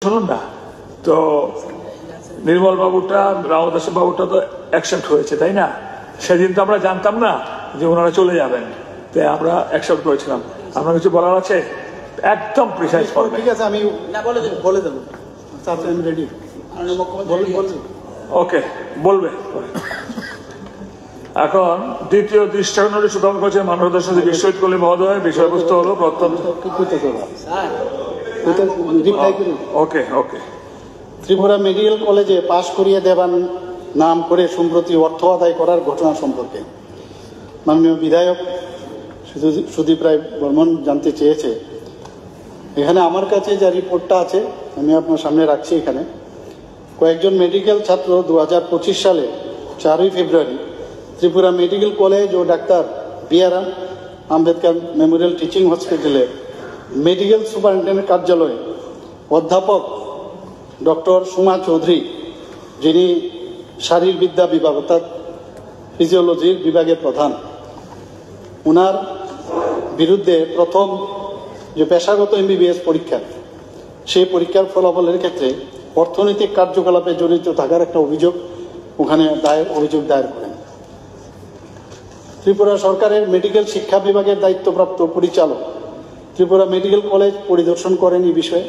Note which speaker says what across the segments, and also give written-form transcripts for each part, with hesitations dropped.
Speaker 1: শুনুন না, তো নির্মল বাবুটা রামদাস বাবুটা তো অ্যাকসেপ্ট হয়েছে, তাই না? সেদিন তো আমরা জানতাম না যে ওনারা চলে যাবেন, তাই আমরা অ্যাকসেপ্ট করেছিলাম। আপনার কিছু বলার আছে? একদম প্রিসাইজ করবেন।
Speaker 2: ঠিক আছে, আমি বলে দেবো। আমি রেডি।
Speaker 1: ওকে, বলবে। এখন দ্বিতীয় দৃষ্টান্তটি সুতরাং করেছেন মাননীয় সচিব বিশ্বজিৎ কোহলি মহোদয়। বিষয়বস্তু হলো প্রত্যন্ত। ওকে ওকে।
Speaker 2: ত্রিপুরা মেডিকেল কলেজে পাশ করিয়ে দেবার নাম করে সম্প্রতি অর্থ আদায় করার ঘটনা সম্পর্কে মাননীয় বিধায়ক সুদীপ রায় বর্মন জানতে চেয়েছে। এখানে আমার কাছে যা রিপোর্টটা আছে আমি আপনার সামনে রাখছি। এখানে কয়েকজন মেডিকেল ছাত্র 2025 সালে 4ই ফেব্রুয়ারি ত্রিপুরা মেডিকেল কলেজ ও ডাক্তার বি.আর. আম্বেদকর মেমোরিয়াল টিচিং হসপিটালে মেডিকেল সুপারিনটেন্ডেন্ট কার্যালয়ে অধ্যাপক ডক্টর সুমা চৌধুরী, যিনি শারীরবিদ্যা বিভাগ অর্থাৎ ফিজিওলজির বিভাগের প্রধান, ওনার বিরুদ্ধে প্রথম যে পেশাগত এমবিবিএস পরীক্ষা, সেই পরীক্ষার ফলাফলের ক্ষেত্রে অর্থনৈতিক কার্যকলাপে জড়িত থাকার একটা অভিযোগ ওখানে অভিযোগ দায়ের করেন। ত্রিপুরা সরকারের মেডিকেল শিক্ষা বিভাগের দায়িত্বপ্রাপ্ত পরিচালক ত্রিপুরা মেডিকেল কলেজ পরিদর্শন করেন এই বিষয়ে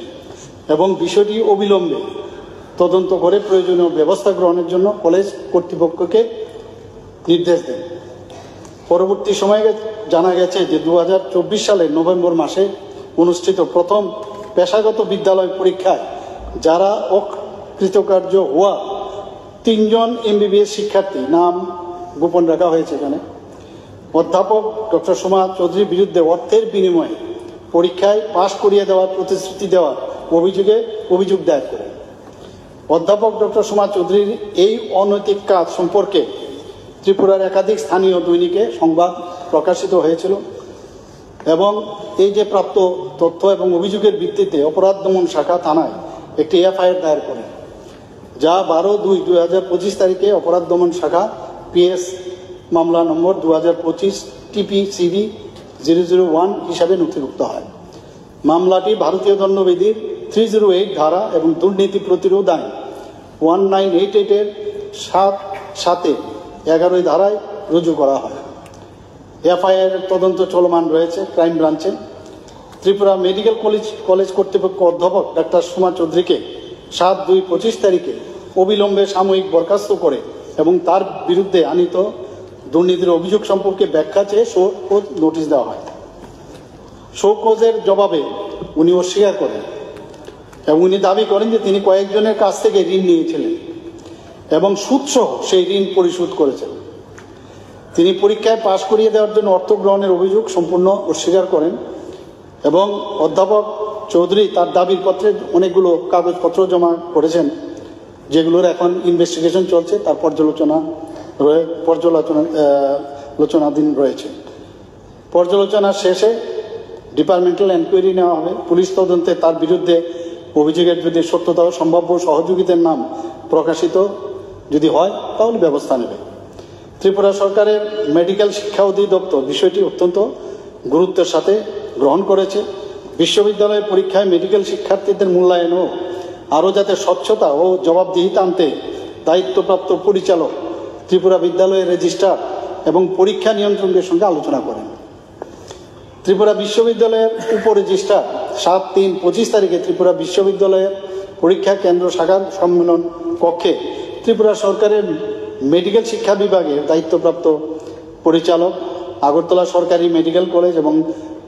Speaker 2: এবং বিষয়টি অবিলম্বে তদন্ত করে প্রয়োজনীয় ব্যবস্থা গ্রহণের জন্য কলেজ কর্তৃপক্ষকে নির্দেশ দেন। পরবর্তী সময়ে জানা গেছে যে 2024 সালের নভেম্বর মাসে অনুষ্ঠিত প্রথম পেশাগত বিদ্যালয় পরীক্ষায় যারা অকৃতকার্য হওয়া 3 জন এমবিবিএস শিক্ষার্থী, নাম গোপন রাখা হয়েছে এখানে, অধ্যাপক ডক্টর সুমা চৌধুরীর বিরুদ্ধে অর্থের বিনিময়ে পরীক্ষায় পাশ করিয়ে দেওয়ার প্রতিশ্রুতি দেওয়ার অভিযোগ দায়ের করে। অধ্যাপক ডক্টর সুমা চৌধুরীর এই অনৈতিক কাজ সম্পর্কে ত্রিপুরার একাধিক স্থানীয় দৈনিকে সংবাদ প্রকাশিত হয়েছিল এবং এই যে প্রাপ্ত তথ্য এবং অভিযোগের ভিত্তিতে অপরাধ দমন শাখা থানায় একটি এফআইআর দায়ের করে, যা 12/2/2025 তারিখে অপরাধ দমন শাখা পিএস মামলা নম্বর 2025 TPCV 001 হিসাবে নথিভুক্ত হয়। মামলাটি ভারতীয় দণ্ডবিধির 308 ধারা এবং দুর্নীতি প্রতিরোধ আইন 1988 এর 7/7/11 ধারায় রুজু করা হয়। এফআইআর তদন্ত চলমান রয়েছে ক্রাইম ব্রাঞ্চে। ত্রিপুরা মেডিকেল কলেজ কর্তৃপক্ষ অধ্যাপক ডাক্তার সুমা চৌধুরীকে 7/2/25 তারিখে অবিলম্বে সাময়িক বরখাস্ত করে এবং তার বিরুদ্ধে আনিত দুর্নীতির অভিযোগ সম্পর্কে ব্যাখ্যা চেয়ে শোকজ নোটিশ দেওয়া হয়। শোকজের জবাবে উনি অস্বীকার করেন এবং উনি দাবি করেন যে তিনি কয়েকজনের কাছ থেকে ঋণ নিয়েছিলেন এবং সুদসহ সেই ঋণ পরিশোধ করেছেন। তিনি পরীক্ষায় পাশ করিয়ে দেওয়ার জন্য অর্থ গ্রহণের অভিযোগ সম্পূর্ণ অস্বীকার করেন এবং অধ্যাপক চৌধুরী তার দাবির পত্রে অনেকগুলো কাগজপত্র জমা করেছেন, যেগুলোর এখন ইনভেস্টিগেশন চলছে, তার পর্যালোচনাধীন রয়েছে। পর্যালোচনা শেষে ডিপার্টমেন্টাল এনকোয়ারি নেওয়া হবে। পুলিশ তদন্তে তার বিরুদ্ধে অভিযোগের যদি সত্যতা ও সম্ভাব্য সহযোগীদের নাম প্রকাশিত যদি হয় তাহলে ব্যবস্থা নেবে। ত্রিপুরা সরকারের মেডিকেল শিক্ষা অধিদপ্তর বিষয়টি অত্যন্ত গুরুত্বের সাথে গ্রহণ করেছে। বিশ্ববিদ্যালয়ের পরীক্ষায় মেডিকেল শিক্ষার্থীদের মূল্যায়নও আরও যাতে স্বচ্ছতা ও জবাবদিহিতা আনতে দায়িত্বপ্রাপ্ত পরিচালক ত্রিপুরা বিদ্যালয়ের রেজিস্ট্রার এবং পরীক্ষা নিয়ন্ত্রকের সঙ্গে আলোচনা করেন। ত্রিপুরা বিশ্ববিদ্যালয়ের উপরেজিস্ট্রার 7/3/25 তারিখে ত্রিপুরা বিশ্ববিদ্যালয়ের পরীক্ষা কেন্দ্র শাখার সম্মেলন কক্ষে ত্রিপুরা সরকারের মেডিকেল শিক্ষা বিভাগের দায়িত্বপ্রাপ্ত পরিচালক, আগরতলা সরকারি মেডিকেল কলেজ এবং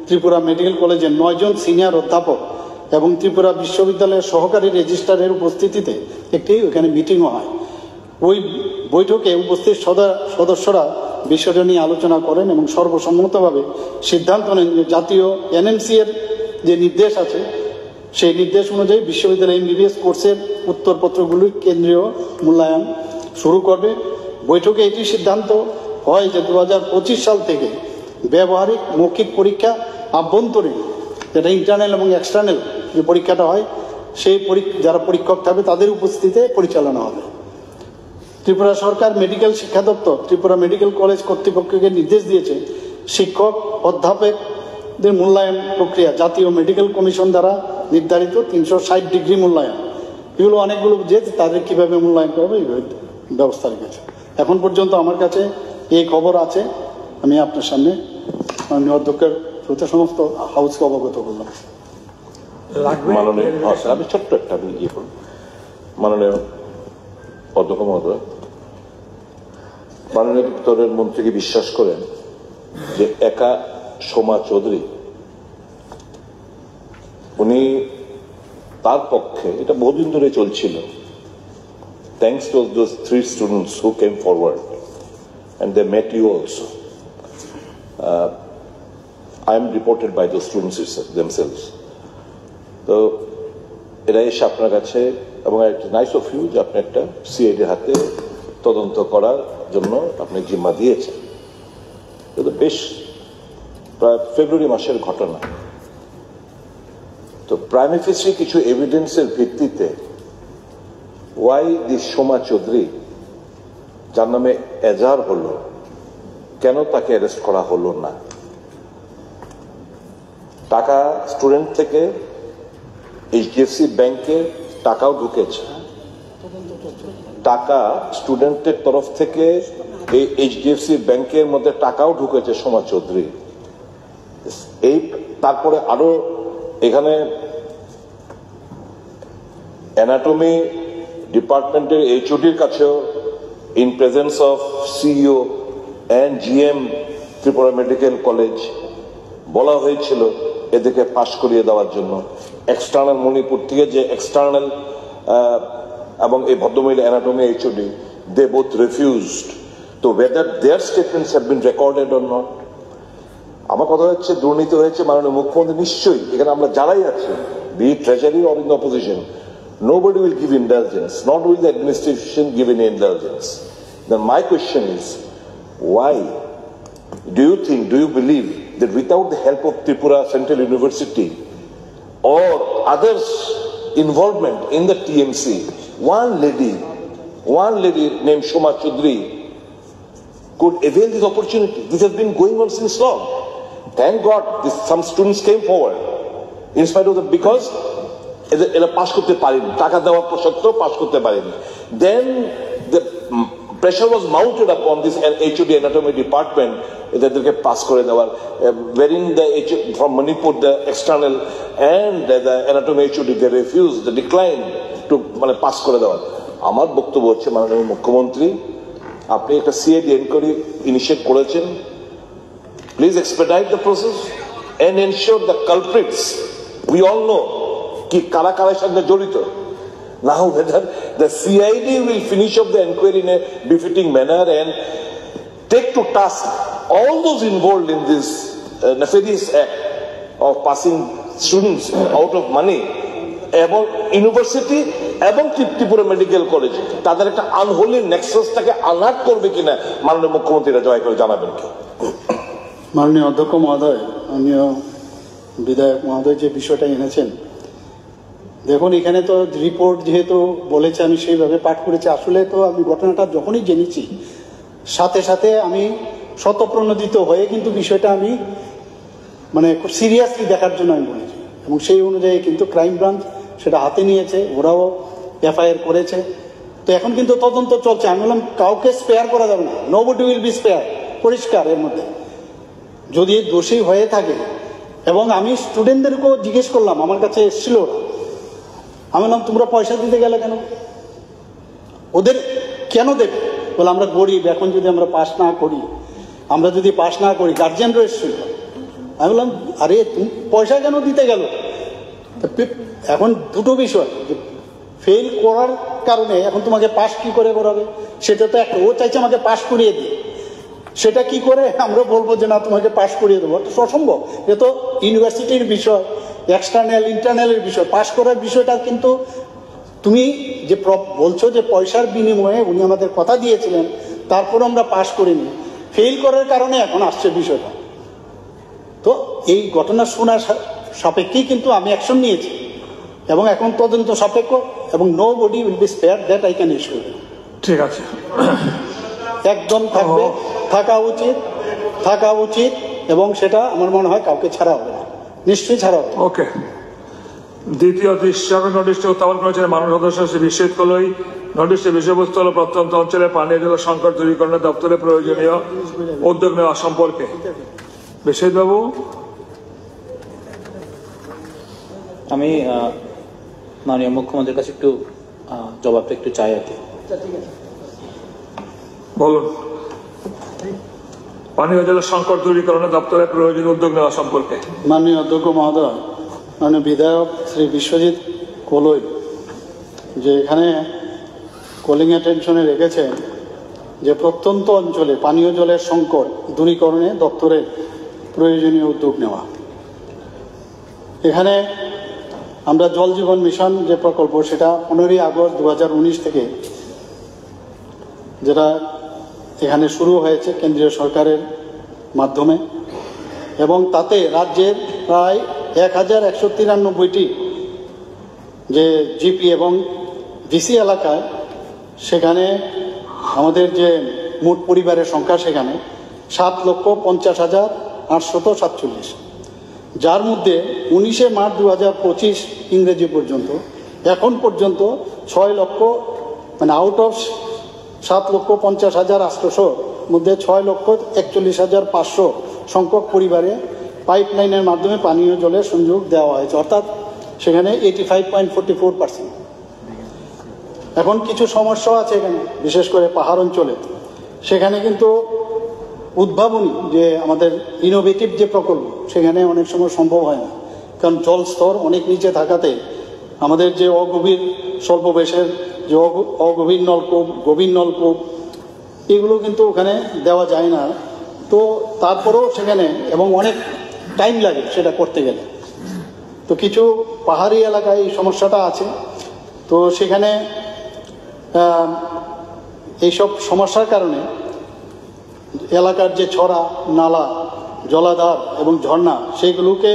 Speaker 2: ত্রিপুরা মেডিকেল কলেজের 9 জন সিনিয়র অধ্যাপক এবং ত্রিপুরা বিশ্ববিদ্যালয়ের সহকারী রেজিস্ট্রারের উপস্থিতিতে একটি ওখানে মিটিংও হয়। ওই বৈঠকে উপস্থিত সদস্যরা বিষয়টা নিয়ে আলোচনা করেন এবং সর্বসম্মতভাবে সিদ্ধান্ত নেন যে জাতীয় এনএমসি এর যে নির্দেশ আছে সেই নির্দেশ অনুযায়ী বিশ্ববিদ্যালয় এমবিবিএস কোর্সের উত্তরপত্রগুলির কেন্দ্রীয় মূল্যায়ন শুরু করবে। বৈঠকে এটি সিদ্ধান্ত হয় যে 2025 সাল থেকে ব্যবহারিক মৌখিক পরীক্ষা আভ্যন্তরীণ, যেটা ইন্টারনাল এবং এক্সটার্নাল যে পরীক্ষাটা হয়, সেই যারা পরীক্ষক থাকবে তাদের উপস্থিতিতে পরিচালনা হবে। ত্রিপুরা সরকার মেডিকেল শিক্ষা দপ্তর ত্রিপুরা মেডিকেল কলেজ কর্তৃপক্ষকে নির্দেশ দিয়েছে শিক্ষক অধ্যাপকদের মূল্যায়ন প্রক্রিয়া জাতীয় মেডিকেল কমিশন দ্বারা নির্ধারিত 360 ডিগ্রি মূল্যায়ন, এগুলো অনেকগুলো যে তাদের কিভাবে মূল্যায়ন করবে এই ব্যবস্থা রেখেছে। এখন পর্যন্ত আমার কাছে এই খবর আছে, আমি আপনার সামনে মাননীয় অধ্যক্ষের প্রতি সমস্ত হাউসকে অবগত করলাম।
Speaker 3: মাননীয় আমি ছোট্ট একটা আমি ইয়ে করব। মাননীয় অধ্যক্ষ মহোদয়, মাননীয় দপ্তরের মন্ত্রীকে বিশ্বাস করেন যে একা সোমা চৌধুরী উনি তার পক্ষে, এটা বহুদিন ধরে চলছিল, thanks to those 3 students who came forward and they met you also. I am reported by those students themselves. তো এরা এসে আপনার কাছে, এবং নাইস অফ ইউ যে আপনি একটা সিআইডি হাতে তদন্ত করার জন্য আপনি জিম্মা দিয়েছেন। এটা বেশ প্রায় ফেব্রুয়ারি মাসের ঘটনা। তো প্রাইমারি ফেসি কিছু এভিডেন্সের ভিত্তিতে ওয়াই দিস সোমা চৌধুরী, যার নামে এজাহার হলো, কেন তাকে অ্যারেস্ট করা হলো না? টাকা স্টুডেন্ট থেকে এইচডিএফসি ব্যাংকে টাকাও ঢুকেছে, টাকা স্টুডেন্টের তরফ থেকে এই এইচডিএফসি ব্যাংকের মধ্যে টাকাও ঢুকেছে সোমা চৌধুরী। এই তারপরে আরো এখানে অ্যানাটমি ডিপার্টমেন্টের এইচওডির কাছেও in presence of CEO and GM Tripura medical college বলা হয়েছিল এদেরকে পাশ করিয়ে দেওয়ার জন্য। এক্সটার্নাল মণিপুর থেকে যে এক্সটার্নাল এবং এই ভদ্রমহিলা anatomy HOD, they both refused. তো whether their statements have been recorded or not. আমার কথা হচ্ছে দুর্নীতি হয়েছে মাননীয় মুখ্যমন্ত্রী নিশ্চয়ই, এখানে আমরা যারাই আছি, be treasury or in opposition, nobody will give indulgence, not will the administration give any indulgence. Then my question is, why do you think, do you believe that without the help of Tripura Central University or others' involvement in the TMC, one lady named Shoma Chaudhary could avail this opportunity? This has been going on since long. Thank God some students came forward in spite of the, because এরা pass করতে পারেনি, টাকা দেওয়া সত্ত্বেও pass করতে পারেনি। দেন the pressure was mounted আপন this HOD anatomy department এদেরকে পাস করে দেওয়ার, wherein the from Manipur the external and the anatomy HOD they refused, they declined to মানে পাস করে দেওয়ার। আমার বক্তব্য হচ্ছে মাননীয় মুখ্যমন্ত্রী, আপনি একটা সিআইডি এনকোয়ারি ইনিশিয়েট করেছেন, please expedite the process and ensure the culprits, we all know কি কারা কারা সঙ্গে জড়িত। Now whether the CID will finish up the inquiry in a befitting manner and take to task all those involved in this nefarious act of passing students out of money এবং university এবং Tripura medical college তাদের একটা unholy নেক্সাসটাকে আনহার্ট করবে কিনা মাননীয় মুখ্যমন্ত্রীরা দয়া করে জানাবেন কি?
Speaker 2: মাননীয় অধ্যক্ষ মহোদয়, মাননীয় বিধায়ক মহোদয় যে বিষয়টা এনেছেন, দেখুন এখানে তো রিপোর্ট যেহেতু বলেছে আমি সেইভাবে পাঠ করেছি। আসলে তো আমি ঘটনাটা যখনই জেনেছি সাথে সাথে আমি স্বতঃপ্রণোদিত হয়ে কিন্তু বিষয়টা আমি মানে খুব সিরিয়াসলি দেখার জন্য আমি বলেছি, এবং সেই অনুযায়ী কিন্তু ক্রাইম ব্রাঞ্চ সেটা হাতে নিয়েছে, ওরাও এফআইআর করেছে। তো এখন কিন্তু তদন্ত চলছে। আমি বললাম কাউকে স্পেয়ার করা যাবে না, নোবডি উইল বি স্পেয়ার, পরিষ্কার এর মধ্যে যদি দোষী হয়ে থাকে। এবং আমি স্টুডেন্টদেরকেও জিজ্ঞেস করলাম, আমার কাছে এসেছিল ওরা, আমি বললাম তোমরা পয়সা দিতে গেলে কেন, ওদের কেন দেবে? বলে আমরা গরিব, এখন যদি আমরা পাস না করি গার্জিয়ানরা এসেছিল। আমি বললাম আরে তুমি পয়সা কেন দিতে গেল? এখন দুটো বিষয়, ফেল করার কারণে এখন তোমাকে পাস কি করে করাবে, সেটা তো একটা, ও চাইছে আমাকে পাস করিয়ে দিই, সেটা কি করে আমরা বলবো যে না তোমাকে পাস করিয়ে দেবো? এটা অসম্ভব। এ তো ইউনিভার্সিটির বিষয়, এক্সটার্নাল ইন্টারনালের বিষয়, পাস করার বিষয়টা। কিন্তু তুমি যে বলছো যে পয়সার বিনিময়ে উনি আমাদের কথা দিয়েছিলেন, তারপর আমরা পাস করিনি, ফেল করার কারণে এখন আসছে বিষয়টা। তো এই ঘটনা শোনার সাপেক্ষেই কিন্তু আমি অ্যাকশন নিয়েছি, এবং এখন তদন্ত সাপেক্ষ, এবং nobody will be spared, that I can assure.
Speaker 1: ঠিক আছে,
Speaker 2: একদম থাকবে, থাকা উচিত, এবং সেটা আমার মনে হয় কাউকে ছাড়া হবে না, নিশ্চয়ই ছাড়া হবে।
Speaker 1: ওকে। দ্বিতীয় দৃশ্যকে নোটিশটি উত্থাপন করেছেন মাননীয় সদস্য শ্রী বিশ্বজিৎ কলই। নোটিশটির বিষয়বস্তু হল প্রত্যন্ত অঞ্চলে পানীয় জল সংকট দূরীকরণের দপ্তরে প্রয়োজনীয় উদ্যোগ নেওয়া সম্পর্কে। বিশ্বজিৎ বাবু,
Speaker 4: আমি মাননীয় মুখ্যমন্ত্রীর কাছে একটু জবাবটা একটু চাই আর কি।
Speaker 1: বলুন। পানীয় জলের সংকট দূরীকরণের দপ্তরে প্রয়োজনীয় উদ্যোগ নেওয়া সম্পর্কে।
Speaker 2: মাননীয় অধ্যক্ষ মহোদয়, মাননীয় বিধায়ক শ্রী বিশ্বজিৎ কলই যে এখানে কলিং অ্যাটেনশনে রেখেছেন যে প্রত্যন্ত অঞ্চলে পানীয় জলের সংকট দূরীকরণে দপ্তরের প্রয়োজনীয় উদ্যোগ নেওয়া। এখানে আমরা জল জীবন মিশন যে প্রকল্প সেটা 15ই আগস্ট 2019 থেকে যেটা এখানে শুরু হয়েছে কেন্দ্রীয় সরকারের মাধ্যমে, এবং তাতে রাজ্যের প্রায় 1193টি যে জিপি এবং ডিসি এলাকায় সেখানে আমাদের যে মোট পরিবারের সংখ্যা সেখানে 7,50,847, যার মধ্যে 19শে মার্চ 2025 ইংরেজি পর্যন্ত এখন পর্যন্ত 6 লক্ষ মানে আউট অফ 7,50,800 মধ্যে 6,41,500 সংখ্যক পরিবারে পাইপলাইনের মাধ্যমে পানীয় জলের সংযোগ দেওয়া হয়েছে, অর্থাৎ সেখানে 85.44%। এখন কিছু সমস্যা আছে এখানে, বিশেষ করে পাহাড় অঞ্চলে। সেখানে কিন্তু উদ্ভাবনী যে আমাদের ইনোভেটিভ যে প্রকল্প সেখানে অনেক সময় সম্ভব হয় না, কারণ জল স্তর অনেক নিচে থাকাতে আমাদের যে অগভীর স্বল্পবেশের যে অগভীর নলকূপ, গভীর নলকূপ, এগুলো কিন্তু ওখানে দেওয়া যায় না। তো তারপরেও সেখানে এবং অনেক টাইম লাগে সেটা করতে গেলে। তো কিছু পাহাড়ি এলাকায় এই সমস্যাটা আছে। তো সেখানে এইসব সমস্যার কারণে এলাকার যে ছড়া, নালা, জলাধার এবং ঝর্ণা সেইগুলোকে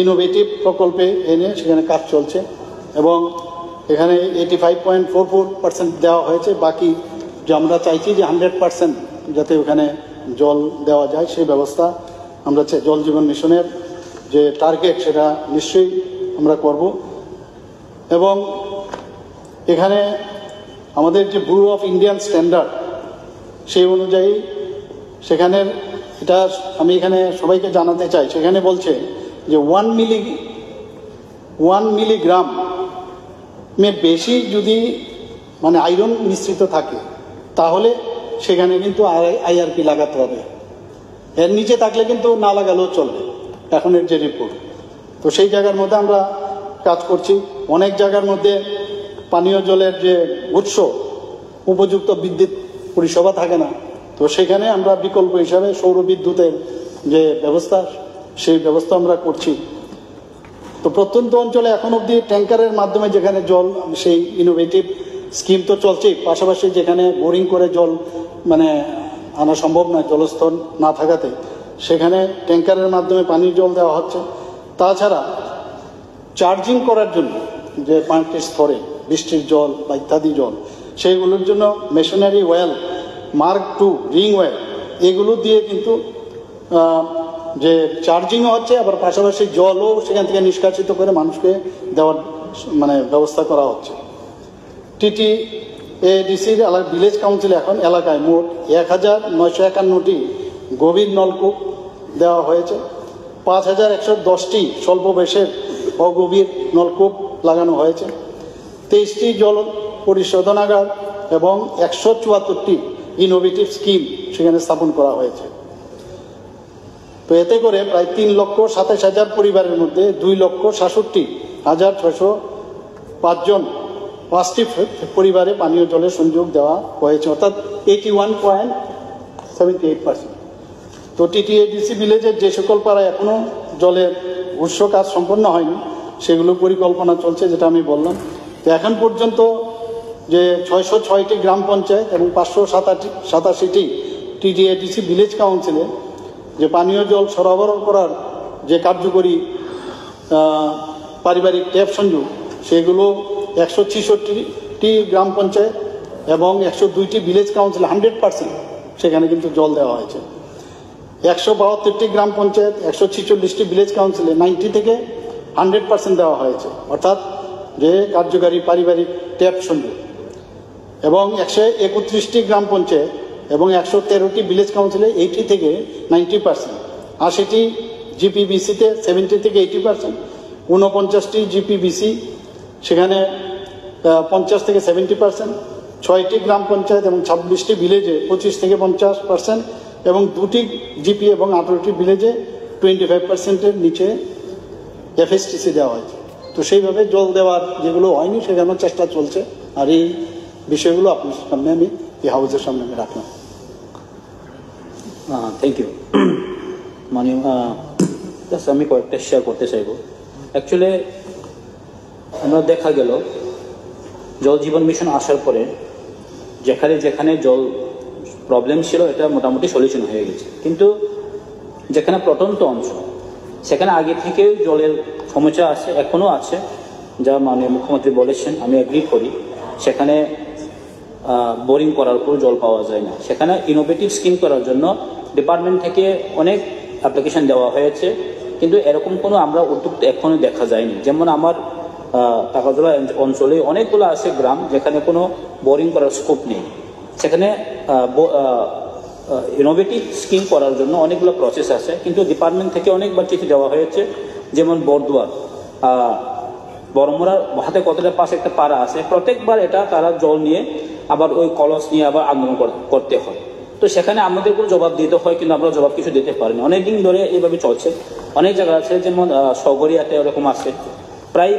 Speaker 2: ইনোভেটিভ প্রকল্পে এনে সেখানে কাজ চলছে, এবং এখানে 85.44% দেওয়া হয়েছে। বাকি যে আমরা চাইছি যে 100% যাতে ওখানে জল দেওয়া যায় সেই ব্যবস্থা আমরা জল জীবন মিশনের যে টার্গেট সেটা নিশ্চয়ই আমরা করব। এবং এখানে আমাদের যে ব্যুরো অফ ইন্ডিয়ান স্ট্যান্ডার্ড সেই অনুযায়ী সেখানের এটা আমি এখানে সবাইকে জানাতে চাই, সেখানে বলছে যে 1 মিলিগ্রাম বেশি যদি মানে আয়রন মিশ্রিত থাকে তাহলে সেখানে কিন্তু আইআরপি লাগাতে হবে। এর নিচে থাকলে কিন্তু না লাগালেও চলবে এখনের যে রিপোর্ট। তো সেই জায়গার মধ্যে আমরা কাজ করছি। অনেক জায়গার মধ্যে পানীয় জলের যে উৎস উপযুক্ত বিদ্যুৎ পরিষেবা থাকে না, তো সেখানে আমরা বিকল্প হিসাবে সৌর বিদ্যুতের যে ব্যবস্থা সেই ব্যবস্থা আমরা করছি। তো প্রত্যন্ত অঞ্চলে এখন অবধি ট্যাঙ্কারের মাধ্যমে যেখানে জল, সেই ইনোভেটিভ স্কিম তো চলছেই, পাশাপাশি যেখানে বোরিং করে জল মানে আনা সম্ভব নয় জলস্তর না থাকাতে, সেখানে ট্যাঙ্কারের মাধ্যমে পানির জল দেওয়া হচ্ছে। তাছাড়া চার্জিং করার জন্য যে পানির স্তরে বৃষ্টির জল বা ইত্যাদি জল, সেইগুলোর জন্য machinery well, mark 2 ring well, এগুলো দিয়ে কিন্তু যে চার্জিংও হচ্ছে, আবার পাশাপাশি জলও সেখান থেকে নিষ্কাশিত করে মানুষকে দেওয়ার মানে ব্যবস্থা করা হচ্ছে। TTADCর ভিলেজ কাউন্সিল এখন এলাকায় মোট 1951টি গভীর নলকূপ দেওয়া হয়েছে, 5110টি স্বল্পবেশের অগভীর নলকূপ লাগানো হয়েছে, 23টি জল পরিশোধনাগার এবং 174টি ইনোভেটিভ স্কিম সেখানে স্থাপন করা হয়েছে। তো এতে করে প্রায় 3,27,000 পরিবারের মধ্যে 2,67,605 জন 5টি পরিবারে পানীয় জলের সংযোগ দেওয়া হয়েছে, অর্থাৎ 81.78%। তো TTADC ভিলেজের যে সকল পাড়ায় এখনও জলের উৎস কাজ সম্পন্ন হয়নি সেগুলো পরিকল্পনা চলছে, যেটা আমি বললাম। তো এখন পর্যন্ত যে 606টি গ্রাম পঞ্চায়েত এবং 587টি TTADC ভিলেজ কাউন্সিলে যে পানীয় জল সরবরাহ করার যে কার্যকরী পারিবারিক ট্যাপ সংযোগ, সেগুলো 166টি গ্রাম পঞ্চায়েত এবং 102টি ভিলেজ কাউন্সিল 100% সেখানে কিন্তু জল দেওয়া হয়েছে। 172টি গ্রাম পঞ্চায়েত, 146টি ভিলেজ কাউন্সিলে 90 থেকে 100% দেওয়া হয়েছে, অর্থাৎ যে কার্যকারী পারিবারিক ট্যাপ সংযোগ, এবং 131টি গ্রাম পঞ্চায়েত এবং 113টি ভিলেজ কাউন্সিলে 80 থেকে 90%, 80টি জিপিবিসিতে 70 থেকে 80%, 49টি জিপিবিসি সেখানে 50 থেকে 70%, 6টি গ্রাম পঞ্চায়েত এবং 26টি ভিলেজে 25 থেকে 50%, এবং 2টি জিপি এবং 18টি ভিলেজে 25%-এর নিচে এফএসটিসি দেওয়া হয়েছে। তো সেইভাবে জল দেওয়ার যেগুলো হয়নি সেখানেও চেষ্টা চলছে, আর এই বিষয়গুলো আপনার সামনে আমি এই হাউসের সামনে আমি রাখলাম।
Speaker 4: Thank you. মানে জাস্ট আমি কয়েকটা শেয়ার করতে চাইব। অ্যাকচুয়ালি আমরা দেখা গেল জল জীবন মিশন আসার পরে যেখানে যেখানে জল প্রবলেম ছিল এটা মোটামুটি সলিউশন হয়ে গেছে, কিন্তু যেখানে প্রত্যন্ত অঞ্চল সেখানে আগে থেকে জলের সমস্যা আছে, এখনও আছে, যা মাননীয় মুখ্যমন্ত্রী বলেছেন আমি এগ্রি করি। সেখানে বোরিং করার পর জল পাওয়া যায় না, সেখানে ইনোভেটিভ স্কিম করার জন্য ডিপার্টমেন্ট থেকে অনেক অ্যাপ্লিকেশন দেওয়া হয়েছে, কিন্তু এরকম কোনো আমরা উদ্যোগ এখনও দেখা যায়নি। যেমন আমার টাকাজোলা অঞ্চলে অনেকগুলো আছে গ্রাম যেখানে কোনো বোরিং করার স্কোপ নেই, সেখানে ইনোভেটিভ স্কিম করার জন্য অনেকগুলো প্রসেস আছে, কিন্তু ডিপার্টমেন্ট থেকে অনেকবার চিঠি দেওয়া হয়েছে। যেমন বরদুয়ার, বড়মুড়ার হাতে কতটা পাশে একটা পাড়া আছে, প্রত্যেকবার এটা তারা জল নিয়ে আবার ওই কলস নিয়ে আবার আন্দোলন করতে হয়। তো সেখানে আমাদের কোনো জবাব দিতে হয়, কিন্তু আমরা জবাব কিছু দিতে পারিনি। অনেকদিন ধরে এইভাবে চলছে। অনেক জায়গা আছে, যেমন সগরিয়াতে ওরকম আছে, প্রায়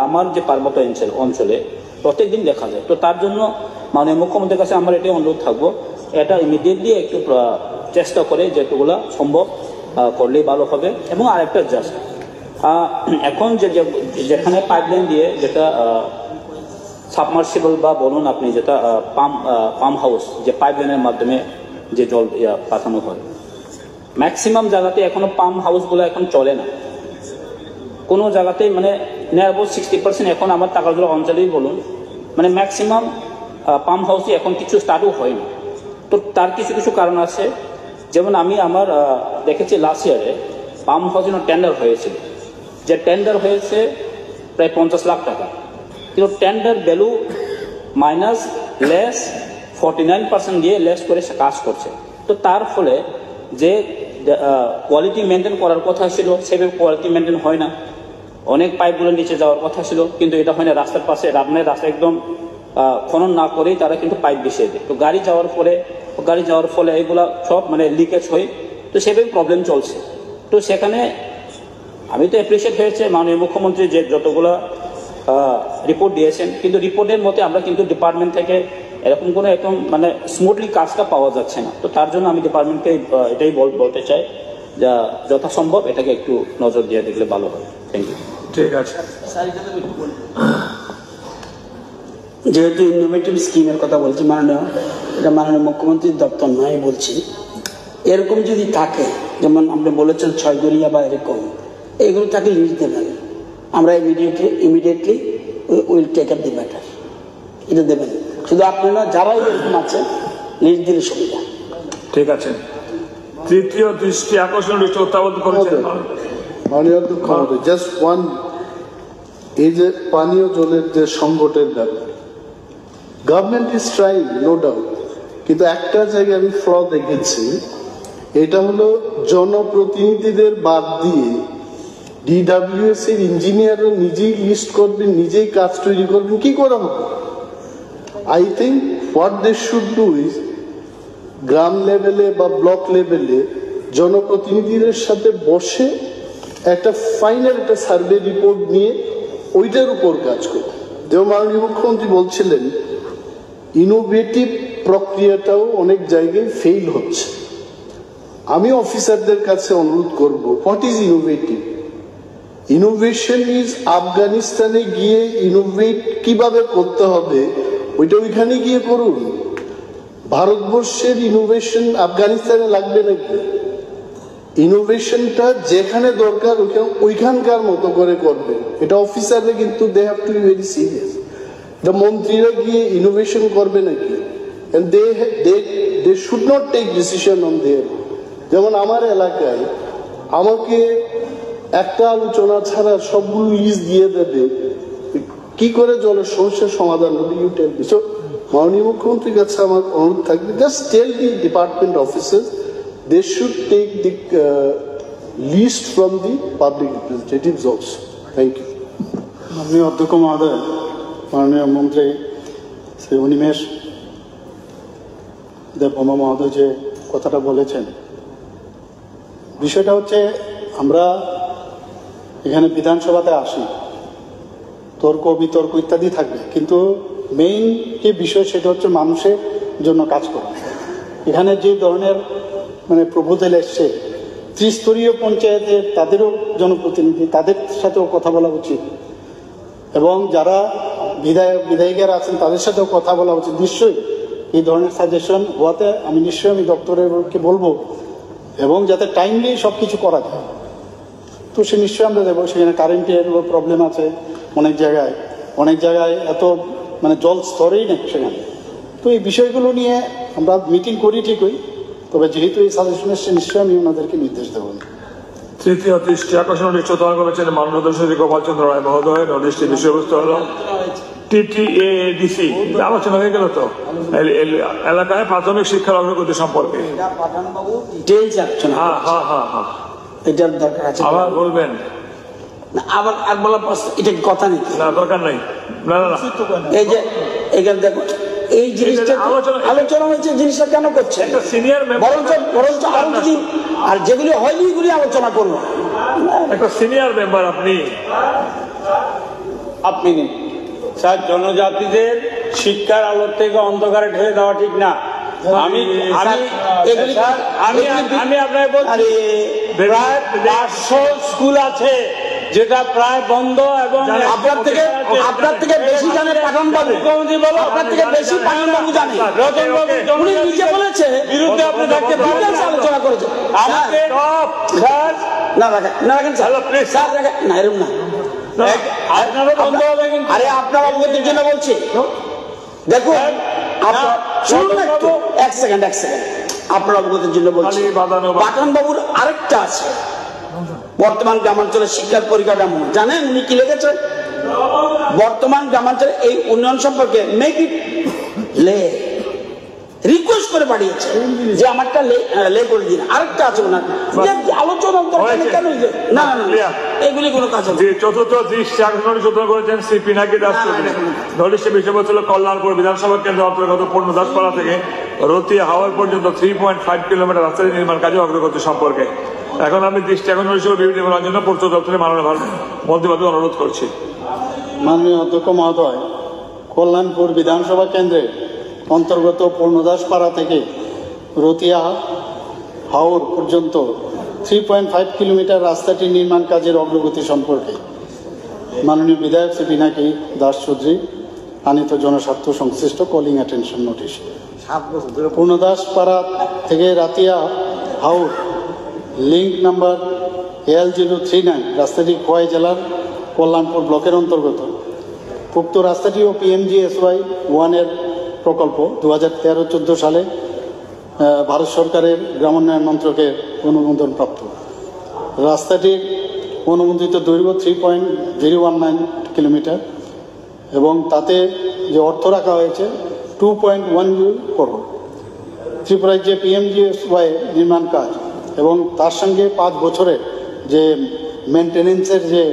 Speaker 4: আমার যে পার্বত্য অঞ্চলে প্রত্যেক দিন দেখা যায়। তো তার জন্য মাননীয় মুখ্যমন্ত্রীর কাছে আমার এটাই অনুরোধ থাকবো, এটা ইমিডিয়েটলি একটু চেষ্টা করে যেটুকুলা সম্ভব করলেই ভালো হবে। এবং আরেকটা জাস্ট এখন যেখানে পাইপলাইন দিয়ে যেটা সাবমার্সিবল বা বলুন আপনি যেটা পাম্প হাউস, যে পাইপলাইনের মাধ্যমে যে জল পাঠানো হয়, ম্যাক্সিমাম জায়গাতে এখনো পাম্প হাউসগুলো এখন চলে না। কোনো জায়গাতেই মানে নিয়ারবোধ 60% এখন আমার টাকাগুলো অঞ্চলেই বলুন, মানে ম্যাক্সিমাম পাম্প হাউসই এখন কিছু স্টার্টও হয় না। তো তার কিছু কিছু কারণ আছে। যেমন আমি আমার দেখেছি লাস্ট ইয়ারে পাম্প হাউস জন্য টেন্ডার হয়েছিল, যে টেন্ডার হয়েছে প্রায় 50 লাখ টাকা, কিন্তু টেন্ডার ভ্যালু মাইনাস লেস 49% দিয়ে লেস করে সে কাজ করছে। তো তার ফলে যে কোয়ালিটি মেনটেন করার কথা ছিল সেভাবে কোয়ালিটি মেনটেন হয় না। অনেক পাইপগুলো নিচে যাওয়ার কথা ছিল, কিন্তু এটা হয় না। রাস্তার পাশে রাস্তা একদম খনন না করেই তারা কিন্তু পাইপ বসিয়ে দেয়। তো গাড়ি যাওয়ার ফলে এগুলা সব মানে লিকেজ হয়। তো সেভাবে প্রবলেম চলছে। তো সেখানে আমি তো অ্যাপ্রিসিয়েট হয়েছে মাননীয় মুখ্যমন্ত্রী যে যতগুলো রিপোর্ট দিয়েছেন, কিন্তু রিপোর্টের মতে আমরা কিন্তু ডিপার্টমেন্ট থেকে এরকম কোনো একদম মানে স্মুথলি কাজটা পাওয়া যাচ্ছে না। তো তার জন্য আমি ডিপার্টমেন্টকে এটাই বলতে চাই, যা যথাসম্ভব এটাকে একটু নজর দিয়ে দেখলে ভালো হয়। Thank you.
Speaker 1: ঠিক আছে।
Speaker 5: যেহেতু ইনোভেটিভ স্কিমের কথা বলছি, এটা মাননীয় মুখ্যমন্ত্রীর দপ্তর নয় বলছি, এরকম যদি থাকে, যেমন আপনি বলেছেন ছয়গড়িয়া বা এরকম, এগুলো তাকে লিস্ট দেবেন, আমরা immediately will take up the matter, এটা দেবেন। শুধু আপনারা যারাই এরকম আছে লিস্ট দিলে সুবিধা।
Speaker 1: ঠিক আছে। তৃতীয় দৃষ্টি আকর্ষণ উত্থাপন করেছেন
Speaker 2: মাননীয় অধ্যক্ষ মহোদয়, জাস্ট ওয়ান, এই যে পানীয় জলের যে সংকটের ব্যাপার, government is trying no doubt, কিন্তু একটা জায়গায় আমি ফ্ল দেখেছি, এটা হলো জনপ্রতিনিধিদের বাদ দিয়ে ডিডব্লিউএস এর ইঞ্জিনিয়াররা নিজেই লিস্ট করবেন, নিজেই কাজ তৈরি করবেন, কি করা হবে? I think what they should do is গ্রাম লেভেলে বা ব্লক লেভেলে জনপ্রতিনিধিদের সাথে বসে একটা ফাইনাল একটা সার্ভে রিপোর্ট নিয়ে ওইটার উপর কাজ করে। যেমন মাননীয় মুখ্যমন্ত্রী বলছিলেন ইনোভেটিভ প্রক্রিয়াটাও অনেক জায়গায় ফেইল হচ্ছে। আমি অফিসারদের কাছে অনুরোধ করব, what is innovative? Innovation is আফগানিস্তানে গিয়ে ইনোভেট কিভাবে করতে হবে ওইটা ওইখানে গিয়ে করুন। ভারতবর্ষের ইনোভেশন আফগানিস্তানে লাগবে নাকি? ইনোভেশনটা যেখানে দরকার ওইখানকার মতো করে করবে। এটা অফিসাররা কিন্তু they have to be very serious. মন্ত্রীরা গিয়ে ইনোভেশন করবে নাকি? They should not take decision on their. যেমন আমার এলাকায় আমাকে একটা আলোচনা ছাড়া সবগুলো লিস্ট দিয়ে দেবে, কি করে জলের সমস্যার সমাধান হবে? You tell me. সো মাননীয় মুখ্যমন্ত্রীর কাছে আমার অনুরোধ থাকবে, just tell the department officers they should take the list from the public representatives also. Thank you. মাননীয় অধ্যক্ষ মহোদয়, মাননীয় মন্ত্রী শ্রী অনিমেষ দেববর্মা মহোদয় যে কথাটা বলেছেন, বিষয়টা হচ্ছে আমরা এখানে বিধানসভাতে আসি, তর্ক বিতর্ক ইত্যাদি থাকবে, কিন্তু মেইন যে বিষয় সেটা হচ্ছে মানুষের জন্য কাজ করা। এখানে যে ধরনের মানে প্রপোজাল এসছে, ত্রিস্তরীয় পঞ্চায়েতের তাদেরও জনপ্রতিনিধি, তাদের সাথেও কথা বলা উচিত, এবং যারা বিধায়ক বিধায়িকারা আছেন তাদের সাথেও কথা বলা উচিত। নিশ্চয়ই এই ধরনের সাজেশন হওয়াতে আমি নিশ্চয়ই দপ্তরেরকে বলবো, এবং যাতে টাইমলি সব কিছু করা যায়। তো সে নিশ্চয়ই আমরা দেবো। সেখানে কারেন্টের প্রবলেম আছে অনেক জায়গায় এত মানে জল স্তরেই নেই সেখানে। তো এই বিষয়গুলো নিয়ে আমরা মিটিং করি ঠিকই, তবে যেহেতু এই সাজেশন এসছে নিশ্চয়ই আমি ওনাদেরকে নির্দেশ দেবো।
Speaker 1: তৃতীয় দৃষ্টি আকর্ষণ চতুর্থ করেছেন মাননীয় সদস্য গোপাল চন্দ্র রায় মহোদয়। নোটিশটির বিষয়বস্তু হল TTADC আলোচনা হয়ে গেল তো এলাকায় প্রাথমিক শিক্ষার অগ্রগতি সম্পর্কে। হ্যাঁ হ্যাঁ হ্যাঁ হ্যাঁ,
Speaker 5: এটার দরকার আছে।
Speaker 1: আবার বলবেন?
Speaker 5: আবার আর বলার প্রশ্ন, এটা দরকার নেই।
Speaker 1: না, দরকার নাই। না না না,
Speaker 5: এই যে এখানে দেখো এই জিনিসটা আলোচনা হয়েছে, জিনিসটা কেন করছে?
Speaker 1: সিনিয়র
Speaker 5: বরঞ্চ আরো যদি আর যেগুলি হয়নি এগুলি আলোচনা করবো।
Speaker 1: একটা সিনিয়র মেম্বার আপনি
Speaker 6: স্যার, জনজাতিদের শিক্ষার আলোর থেকে অন্ধকারে ঠেলে দেওয়া ঠিক না। আমি আপনাকে বলছি, প্রায় 500 স্কুল আছে যেটা প্রায় বন্ধ, এবং
Speaker 5: আপনার থেকে বেশি জানে পাঠানবাবু,
Speaker 6: মুখ্যমন্ত্রী বলো,
Speaker 5: আপনার থেকে বেশি পাঠানবাবু জানে।
Speaker 6: রতনবাবু
Speaker 5: উনি নিজে বলেছে
Speaker 6: বিরুদ্ধে আপনি থাকতে পারবেন না।
Speaker 5: আলোচনা করেছে।
Speaker 6: আমাকে স্যার
Speaker 5: না রাখেন স্যার, প্লিজ স্যার রাখেন না, এরকম না।
Speaker 6: আপনারও বন্ধ হবে কিন্তু।
Speaker 5: আরে আপনার অবগতির জন্য বলছি, দেখুন শুনুন না একটু, এক সেকেন্ড আপনার অবগতির জন্য বলছি। পাঠানবাবুর আরেকটা আছে, বর্তমান গ্রামাঞ্চলের শিক্ষার পরিকাঠামো জানেন উনি কি লিখেছেন? বর্তমান গ্রামাঞ্চলে এই উন্নয়ন সম্পর্কে মেক ইট লে রিকোয়েস্ট করে পাঠিয়েছে যে আমারটা লে করে দিন। আরেকটা আছে ওনার আলোচনা কেন না এগুলি কোনো কাজ হবে।
Speaker 1: চতুর্থ দৃষ্টি আকর্ষণ সূচনা করেছেন শ্রী পিনাকি দাস চৌধুরী। নোটিশের বিষয়বস্তু হল কল্যাণপুর বিধানসভা কেন্দ্রের অন্তর্গত পূর্ণদাসপাড়া থেকে রতিয়া হাওয়ার পর্যন্ত 3.5 কিলোমিটার রাস্তা নির্মাণ কাজে অগ্রগতি সম্পর্কে। এখন আমি দৃষ্টি আকর্ষণ হিসেবে বিবৃতি বলার জন্য পূর্ত দপ্তরে মাননীয় মন্ত্রীবাদী অনুরোধ করছি।
Speaker 2: মাননীয় অধ্যক্ষ মহোদয়, কল্যাণপুর বিধানসভা কেন্দ্রের অন্তর্গত পূর্ণদাসপাড়া থেকে রতিয়া হাওর পর্যন্ত 3.5 কিলোমিটার রাস্তাটি নির্মাণ কাজের অগ্রগতি সম্পর্কে মাননীয় বিধায়ক শ্রী পিনাকি দাস চৌধুরী আনিত জনস্বার্থ সংশ্লিষ্ট কলিং অ্যাটেনশন নোটিশ। পূর্ণদাসপাড়া থেকে রাতিয়া হাওর লিঙ্ক নাম্বার L039 রাস্তাটি খোয়াই জেলার কল্যাণপুর ব্লকের অন্তর্গত। উক্ত রাস্তাটিও PMGSY 1-এর প্রকল্প 2013-14 সালে ভারত সরকারের গ্রামোন্নয়ন মন্ত্রকের অনুমোদন প্রাপ্ত। রাস্তাটির অনুমোদিত দৈর্ঘ্য 3.019 কিলোমিটার এবং তাতে যে অর্থ রাখা হয়েছে 2.10 করোড়। ত্রিপুরায় যে PMGSY নির্মাণ কাজ এবং তার সঙ্গে 5 বছরের যে মেনটেনেন্সের যে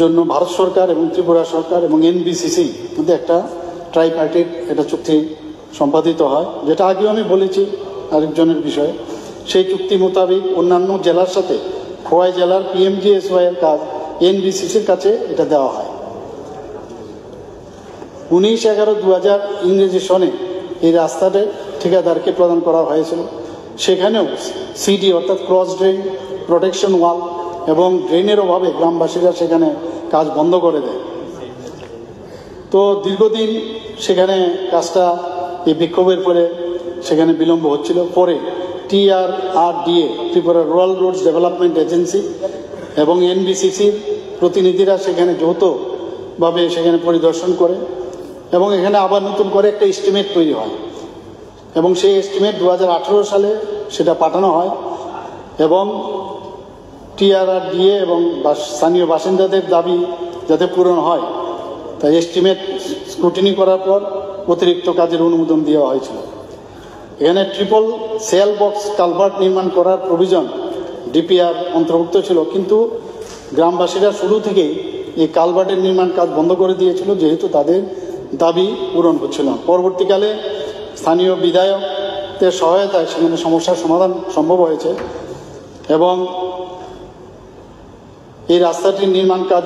Speaker 2: জন্য ভারত সরকার এবং ত্রিপুরা সরকার এবং NBCC মধ্যে একটা ট্রাইপার্টিট একটা চুক্তি সম্পাদিত হয়, যেটা আগেও আমি বলেছি আরেকজনের বিষয়ে। সেই চুক্তি মোতাবেক অন্যান্য জেলার সাথে খোয়াই জেলার PMGSY এর কাজ NBCCর কাছে এটা দেওয়া হয়। 19/11/2000 ইংরেজি সনে এই রাস্তাটা ঠিকাদারকে প্রদান করা হয়েছিল। সেখানেও CD অর্থাৎ ক্রস ড্রেন, প্রোটেকশন ওয়াল এবং ড্রেনের অভাবে গ্রামবাসীরা সেখানে কাজ বন্ধ করে দেয়। তো দীর্ঘদিন সেখানে কাজটা এই বিক্ষোভের পরে সেখানে বিলম্ব হচ্ছিল। পরে TRRDA Tripura rural roads development agency এবং NBCCর প্রতিনিধিরা সেখানে যৌথভাবে সেখানে পরিদর্শন করে এবং এখানে আবার নতুন করে একটা এস্টিমেট তৈরি হয় এবং সেই এস্টিমেট 2018 সালে সেটা পাঠানো হয় এবং TRRDA এবং স্থানীয় বাসিন্দাদের দাবি যাতে পূরণ হয় তাই এস্টিমেট স্ক্রুটিনি করার পর অতিরিক্ত কাজের অনুমোদন দেওয়া হয়েছিল। এখানে ট্রিপল সেল বক্স কালভার্ট নির্মাণ করার প্রভিজন DPR অন্তর্ভুক্ত ছিল, কিন্তু গ্রামবাসীরা শুরু থেকেই এই কালভার্টের নির্মাণ কাজ বন্ধ করে দিয়েছিল যেহেতু তাদের দাবি পূরণ হচ্ছিল না। পরবর্তীকালে স্থানীয় বিধায়কদের সহায়তায় সেখানে সমস্যার সমাধান সম্ভব হয়েছে এবং এই রাস্তাটির নির্মাণ কাজ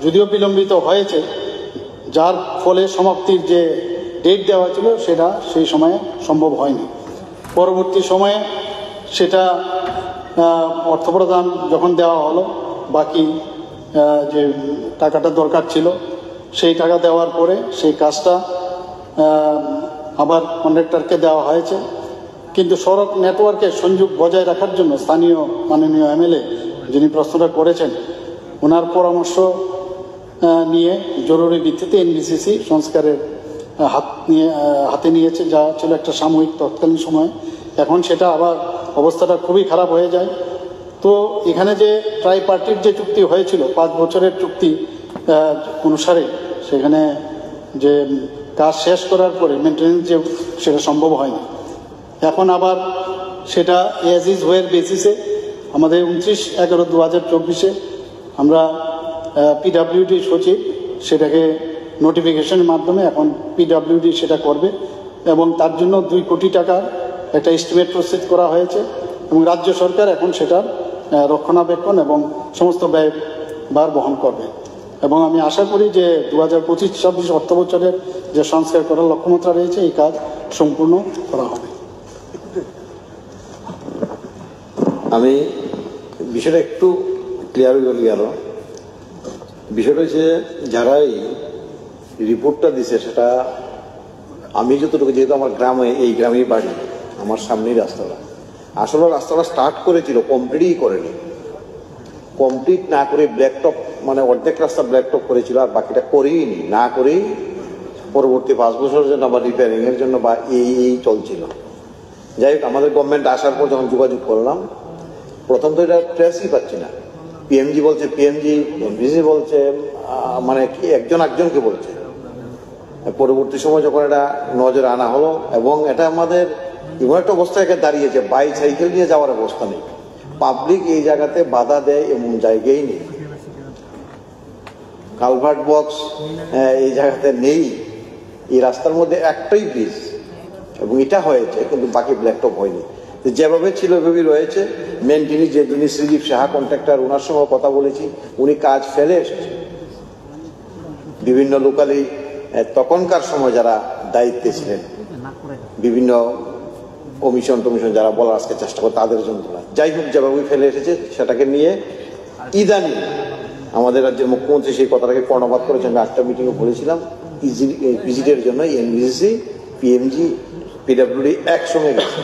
Speaker 2: যদিও বিলম্বিত হয়েছে, যার ফলে সমাপ্তির যে ডেট দেওয়া ছিল সেটা সেই সময়ে সম্ভব হয়নি। পরবর্তী সময়ে সেটা অর্থপ্রদান যখন দেওয়া হলো, বাকি যে টাকাটা দরকার ছিল সেই টাকা দেওয়ার পরে সেই কাজটা আবার কন্ট্রাক্টরকে দেওয়া হয়েছে। কিন্তু সড়ক নেটওয়ার্কের সংযোগ বজায় রাখার জন্য স্থানীয় মাননীয় MLA যিনি প্রশ্নটা করেছেন ওনার পরামর্শ নিয়ে জরুরি ভিত্তিতে NBCC সংস্কারের হাতে নিয়েছে, যা ছিল একটা সাময়িক তৎকালীন সময়। এখন সেটা আবার অবস্থাটা খুবই খারাপ হয়ে যায়। তো এখানে যে ট্রাই পার্টির যে চুক্তি হয়েছিল 5 বছরের চুক্তি অনুসারে সেখানে যে কাজ শেষ করার পরে মেনটেন্যান্স যে সেটা সম্ভব হয়নি। এখন আবার সেটা এজ ইজ ওয়ের বেসিসে আমাদের 29/11/2024 আমরা PWD সচিব সেটাকে নোটিফিকেশনের মাধ্যমে এখন PWD সেটা করবে এবং তার জন্য 2 কোটি টাকার একটা এস্টিমেট প্রস্তুত করা হয়েছে এবং রাজ্য সরকার এখন সেটার রক্ষণাবেক্ষণ এবং সমস্ত ব্যয়ভার বহন করবে। এবং আমি আশা করি যে 2025-26 অর্থ বছরের যে সংস্কার করার লক্ষ্যমাত্রা রয়েছে এই কাজ সম্পূর্ণ করা হবে।
Speaker 7: আমি বিষয়টা একটু ক্লিয়ার হয়ে গেল। বিষয়টা হচ্ছে যারা এই রিপোর্টটা দিছে সেটা আমি যতটুকু, যেহেতু আমার গ্রামে, এই গ্রামেই বাড়ি, আমার সামনেই রাস্তাটা, আসলে রাস্তাটা স্টার্ট করেছিল, কমপ্লিটই করেনি। কমপ্লিট না করে ব্ল্যাকটপ, মানে অর্ধেক রাস্তা ব্ল্যাকটপ করেছিল আর বাকিটা করেই নি, না করেই পরবর্তী 5 বছরের জন্য বা রিপেয়ারিং এর জন্য বা এই চলছিল। যাই হোক, আমাদের গভর্নমেন্ট আসার পর যখন যোগাযোগ করলাম, প্রথম তো এটা ট্রেসই পাচ্ছি না। PMG বলছে PMG, NBC বলছে, মানে কি একজনকে বলছে। পরবর্তী সময় যখন এটা নজরে আনা হলো এবং এটা আমাদের এমন একটা অবস্থায় দাঁড়িয়েছে, বাইসাইকেল নিয়ে যাওয়ার অবস্থা নেই, পাবলিক এই জায়গাতে বাধা দেয় এমন জায়গায় নেই, কালভার্ট বক্স এই জায়গাতে নেই। এই রাস্তার মধ্যে একটাই ব্রিজ এবং এটা হয়েছে, কিন্তু বাকি ব্ল্যাকটপ হয়নি। যেভাবে ছিল ওইভাবেই রয়েছে। মেনটেনি যিনি শ্রীদীপ সাহা কন্ট্রাক্টর, ওনার সঙ্গে কথা বলেছি, উনি কাজ ফেলে এসেছেন। বিভিন্ন লোকালি তখনকার সময় যারা দায়িত্বে ছিলেন, বিভিন্ন কমিশন যারা বলার আজকে চেষ্টা করে তাদের জন্য, যাই হোক যেভাবে ফেলে এসেছে সেটাকে নিয়ে ইদানিং আমাদের রাজ্যের মুখ্যমন্ত্রী সেই কথাটাকে কর্ণপাত করেছেন। একটা মিটিংয়ে বলেছিলাম ভিজিটের জন্য NBCC, PMG, PWD একসঙ্গে গেছে।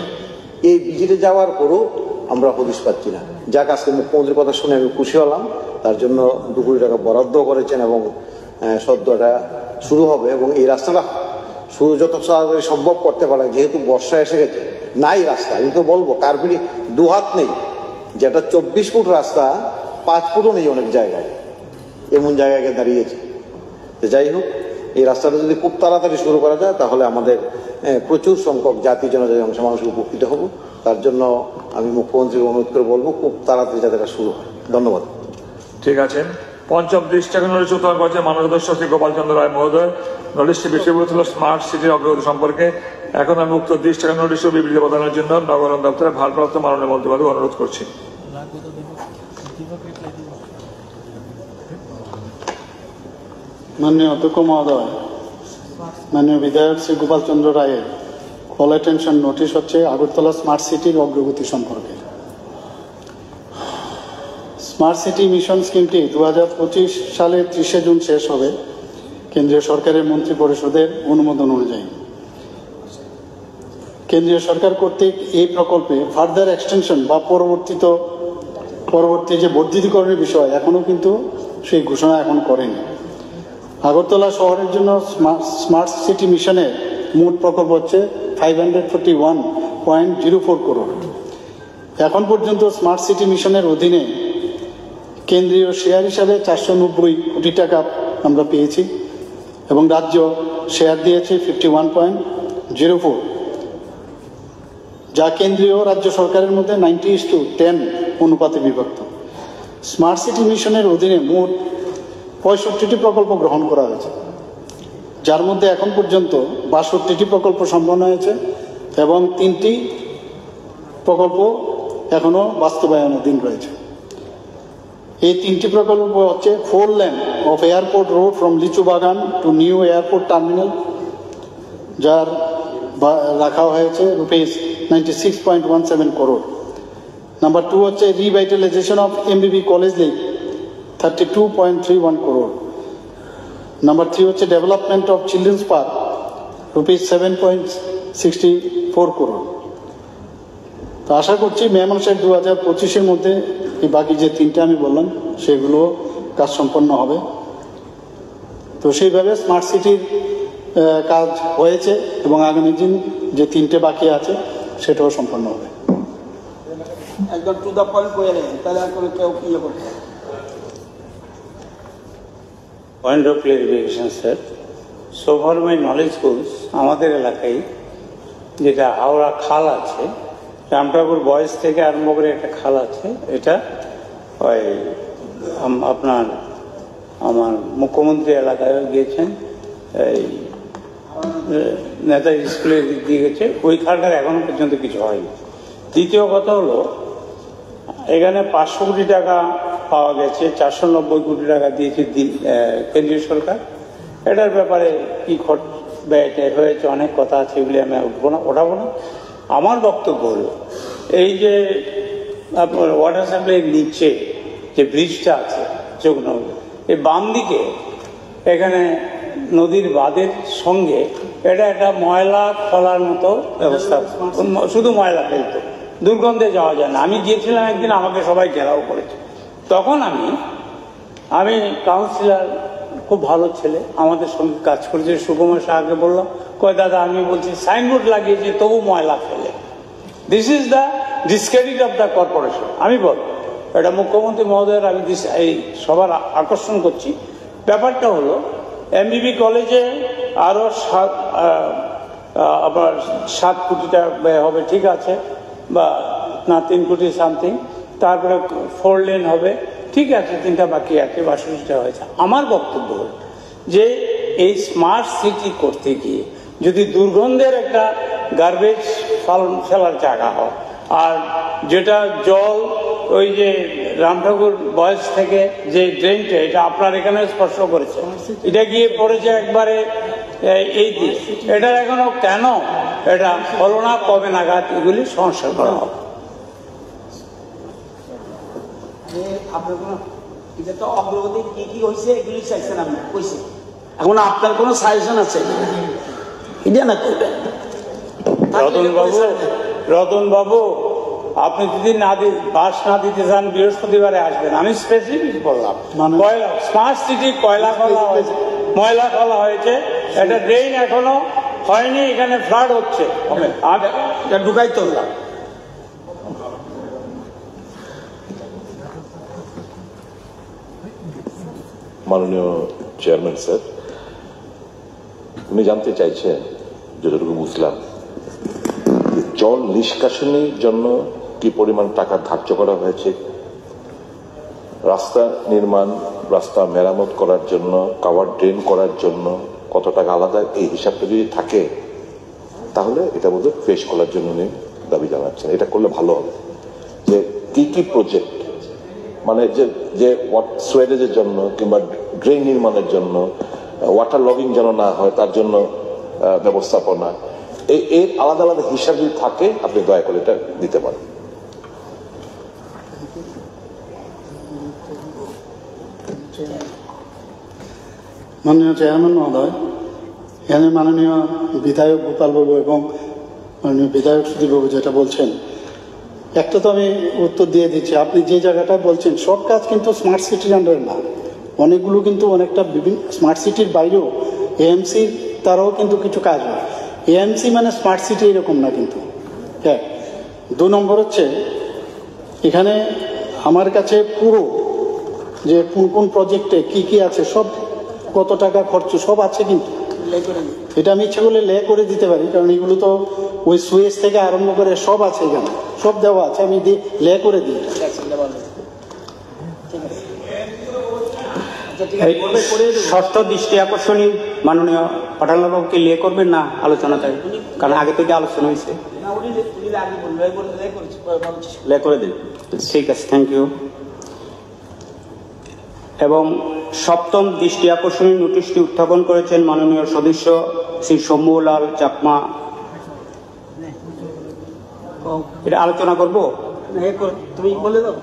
Speaker 7: এই ভিজিটে যাওয়ার পরও আমরা হদিশ পাচ্ছি না। যাক, আজকে মুখ্যমন্ত্রীর কথা শুনে আমি খুশি হলাম। তার জন্য 2 কোটি টাকা বরাদ্দ করেছেন এবং সদ্যটা শুরু হবে এবং এই রাস্তাটা শুরু যত তাড়াতাড়ি সম্ভব করতে পারে। যেহেতু বর্ষা এসে গেছে, নাই রাস্তা, আমি তো বলবো কার্বিনি 2 হাত নেই, যেটা 24 ফুট রাস্তা 5 ফুটও নেই অনেক জায়গায়, এমন জায়গায় দাঁড়িয়েছে। তো যাই হোক, এই রাস্তাটা যদি খুব তাড়াতাড়ি শুরু করা যায় তাহলে আমাদের প্রচুর সংখ্যক জাতি জনজাতি অংশ মানুষ উপকৃত হব। তার জন্য আমি মুখ্যমন্ত্রীকে অনুরোধ করে বলবো খুব তাড়াতাড়ি যাতে এটা শুরু হয়। ধন্যবাদ।
Speaker 1: ঠিক আছে। পঞ্চম দৃষ্টি নোটিশ উত্থাপন করেছে মাননীয় সদস্য শ্রী গোপাল চন্দ্র রায় মহোদয়। নোটিশটি বিষয়বস্তু হল স্মার্ট সিটির অগ্রগতি সম্পর্কে। এখন আমি উক্ত দৃষ্টি নোটিশ ও বিবৃতি প্রদানের জন্য নগর দপ্তরের ভারপ্রাপ্ত মাননীয় মন্ত্রীকে অনুরোধ করছি।
Speaker 2: মাননীয় অধ্যক্ষ মহোদয়, মাননীয় বিধায়ক শ্রী গোপাল চন্দ্র রায়ের কল অ্যাটেনশন নোটিশ হচ্ছে আগরতলা স্মার্ট সিটির অগ্রগতি সম্পর্কে। স্মার্ট সিটি মিশন স্কিমটি 2025 সালের 30 জুন শেষ হবে কেন্দ্রীয় সরকারের মন্ত্রী পরিষদের অনুমোদন অনুযায়ী। কেন্দ্রীয় সরকার কর্তৃক এই প্রকল্পে ফার্দার এক্সটেনশন বা পরবর্তী যে বর্ধিতকরণের বিষয় এখনও কিন্তু সেই ঘোষণা এখন করেনি। আগরতলা শহরের জন্য স্মার্ট সিটি মিশনের মোট প্রকল্প হচ্ছে 541.04 করোড়। এখন পর্যন্ত স্মার্ট সিটি মিশনের অধীনে কেন্দ্রীয় শেয়ার হিসাবে 490 কোটি টাকা আমরা পেয়েছি এবং রাজ্য শেয়ার দিয়েছে 51.04, যা কেন্দ্রীয় রাজ্য সরকারের মধ্যে 90:10 অনুপাতে বিভক্ত। স্মার্ট সিটি মিশনের অধীনে মোট 65টি প্রকল্প গ্রহণ করা হয়েছে, যার মধ্যে এখন পর্যন্ত 62টি প্রকল্প সম্পন্ন হয়েছে এবং 3টি প্রকল্প এখনও বাস্তবায়নাধীন রয়েছে। এই 3টি প্রকল্প হচ্ছে 4 lane of airport road from লিচু বাগান টু নিউ এয়ারপোর্ট টার্মিনাল, যার রাখা হয়েছে রুপিস 96.17 crore। নাম্বার 2 হচ্ছে revitalisation of MBB college lake 32.31 crore। Number 3 হচ্ছে development of children's park rupees 7.64 crore। তো আশা করছি মে মাসের 2025-এর মধ্যে এই বাকি যে 3টে আমি বললাম সেগুলো কাজ সম্পন্ন হবে। তো সেইভাবে স্মার্ট সিটির কাজ হয়েছে এবং আগামী দিন যে 3টে বাকি আছে সেটাও সম্পন্ন হবে।
Speaker 5: একদম টু দ্য পয়েন্ট করে নেন, তাহলে আর কোনো কেউ ইয়ে করতে হবে।
Speaker 6: Point of clarification sir, so for my knowledge goes, আমাদের এলাকায় যেটা হাওড়া খাল আছে, রামঠাকুর বয়স থেকে আরম্ভ করে একটা খাল আছে, এটা ওই আপনার আমার মুখ্যমন্ত্রী এলাকায় গিয়েছেন, এই নেতাজি স্কুলের দিক দিয়ে গেছে, ওই খালটার এখনো পর্যন্ত কিছু হয়নি। দ্বিতীয় কথা হলো, এখানে 500 কোটি টাকা পাওয়া গেছে, 490 কোটি টাকা দিয়েছে কেন্দ্রীয় সরকার। এটার ব্যাপারে কি ব্যয় হয়েছে অনেক কথা আছে, এগুলি আমি ওঠাবো না। আমার বক্তব্য হলো, এই যে আপনার ওয়াটার সাপ্লাইয়ের নিচে যে ব্রিজটা আছে যোগনগর, এই বাম দিকে এখানে নদীর বাঁধের সঙ্গে এটা একটা ময়লা ফলার মতো ব্যবস্থা, শুধু ময়লা ফেলতো, দুর্গন্ধে যাওয়া যায় না। আমি গিয়েছিলাম একদিন, আমাকে সবাই ঘেরাও করেছে। তখন আমি কাউন্সিলর, খুব ভালো ছেলে, আমাদের সঙ্গে কাজ করেছে, সুকুমার শাহকে বললাম, কয় দাদা আমি বলছি সাইনবোর্ড লাগিয়েছি তবু ময়লা ফেলে, this is the discredit of the corporation. আমি বল, এটা মুখ্যমন্ত্রী মহোদয়ের আমি এই সবার আকর্ষণ করছি। ব্যাপারটা হলো, এমবিবি কলেজে আরও আবার 7 কোটি টাকা ব্যয় হবে, ঠিক আছে, বা না 3 কোটি সামথিং, তারপরে 4 লেন হবে, ঠিক আছে, 3টা বাকি আছে, 62টা হয়েছে। আমার বক্তব্য হল যে এই স্মার্ট সিটি করতে গিয়ে যদি দুর্গন্ধের একটা গার্বেজ ফেলার জায়গা হয়, আর যেটা জল ওই যে রামঠাকুর বয়স থেকে যে ড্রেনটা, এটা আপনার এখানে স্পর্শ করেছে, এটা গিয়ে পড়েছে একবারে এই দিক, এটার এখনো কেন এটা হলো না, কবে নাগাদ এগুলি সংস্কার করা হবে?
Speaker 5: আপনার কোনো এটা তো অগ্রগতি কি কি হয়েছে এগুলি চাইছেন, আপনি কইছে, এখন আপনার কোনো সাজেশন আছে এটা না করবেন?
Speaker 6: রতন বাবু, আপনি যদি বাস না দিতে চান বৃহস্পতিবারে আসবেন। আমি স্পেসিফিক বললাম, স্মার্ট সিটি ময়লা ফেলা হয়েছে, এটা ড্রেন এখনো হয়নি, এখানে ফ্লাড হচ্ছে,
Speaker 5: ঢুকাই তুললাম।
Speaker 3: মাননীয় চেয়ারম্যান স্যার, উনি জানতে চাইছেন, যতটুকু বুঝলাম, জল নিষ্কাশনের জন্য কি পরিমাণ টাকা ধার্য করা হয়েছে, রাস্তা নির্মাণ, রাস্তা মেরামত করার জন্য, কাভার ড্রেন করার জন্য কত টাকা আলাদা, এই হিসাবটা যদি থাকে তাহলে এটা বোধহয় পেশ করার জন্য উনি দাবি জানাচ্ছেন। এটা করলে ভালো হবে, যে কি কি প্রজেক্ট, মানে যে সুয়েরেজের জন্য কিংবা ড্রেন নির্মাণের জন্য, ওয়াটার লগিং যেন না হয় তার জন্য ব্যবস্থাপনা, এর আলাদা আলাদা হিসাব যদি থাকে আপনি দয়া করে এটা দিতে পারেন।
Speaker 2: মাননীয় চেয়ারম্যান মহোদয়, এখানে মাননীয় বিধায়ক গোপালবাবু এবং মাননীয় বিধায়ক সুধীরবাবু যেটা বলছেন, একটা তো আমি উত্তর দিয়ে দিচ্ছি। আপনি যে জায়গাটা বলছেন সব কাজ কিন্তু স্মার্ট সিটির আন্ডারে না, অনেকগুলো কিন্তু অনেকটা বিভিন্ন স্মার্ট সিটির বাইরেও এএমসি তারাও কিন্তু কিছু কাজ হয়। এএমসি মানে স্মার্ট সিটি এরকম না কিন্তু। হ্যাঁ, 2 নম্বর হচ্ছে এখানে আমার কাছে পুরো যে কোন কোন প্রজেক্টে কি কি আছে সব, কত টাকা খরচ সব আছে, কিন্তু এটা আমি ইচ্ছা করলে লে করে দিতে পারি, কারণ এগুলো তো ওই সুয়েজ থেকে আরম্ভ করে সব আছে, এখানে সব দেওয়া আছে, আমি লে করে দিই।
Speaker 6: ষষ্ঠ দৃষ্টি আকর্ষণী মাননীয় পাঠানবাবুকে লে করবেন না আলোচনাতে, কারণ আগে থেকে আলোচনা হয়েছে। লে করে দিন, ঠিক আছে, থ্যাংক ইউ। এবং সপ্তম দৃষ্টি আকর্ষণী নোটিশটি উত্থাপন করেছেন মাননীয় সদস্য শ্রী শম্ভুলাল চাকমা। এটা আলোচনা করবো।
Speaker 5: তুমি বলে দাও,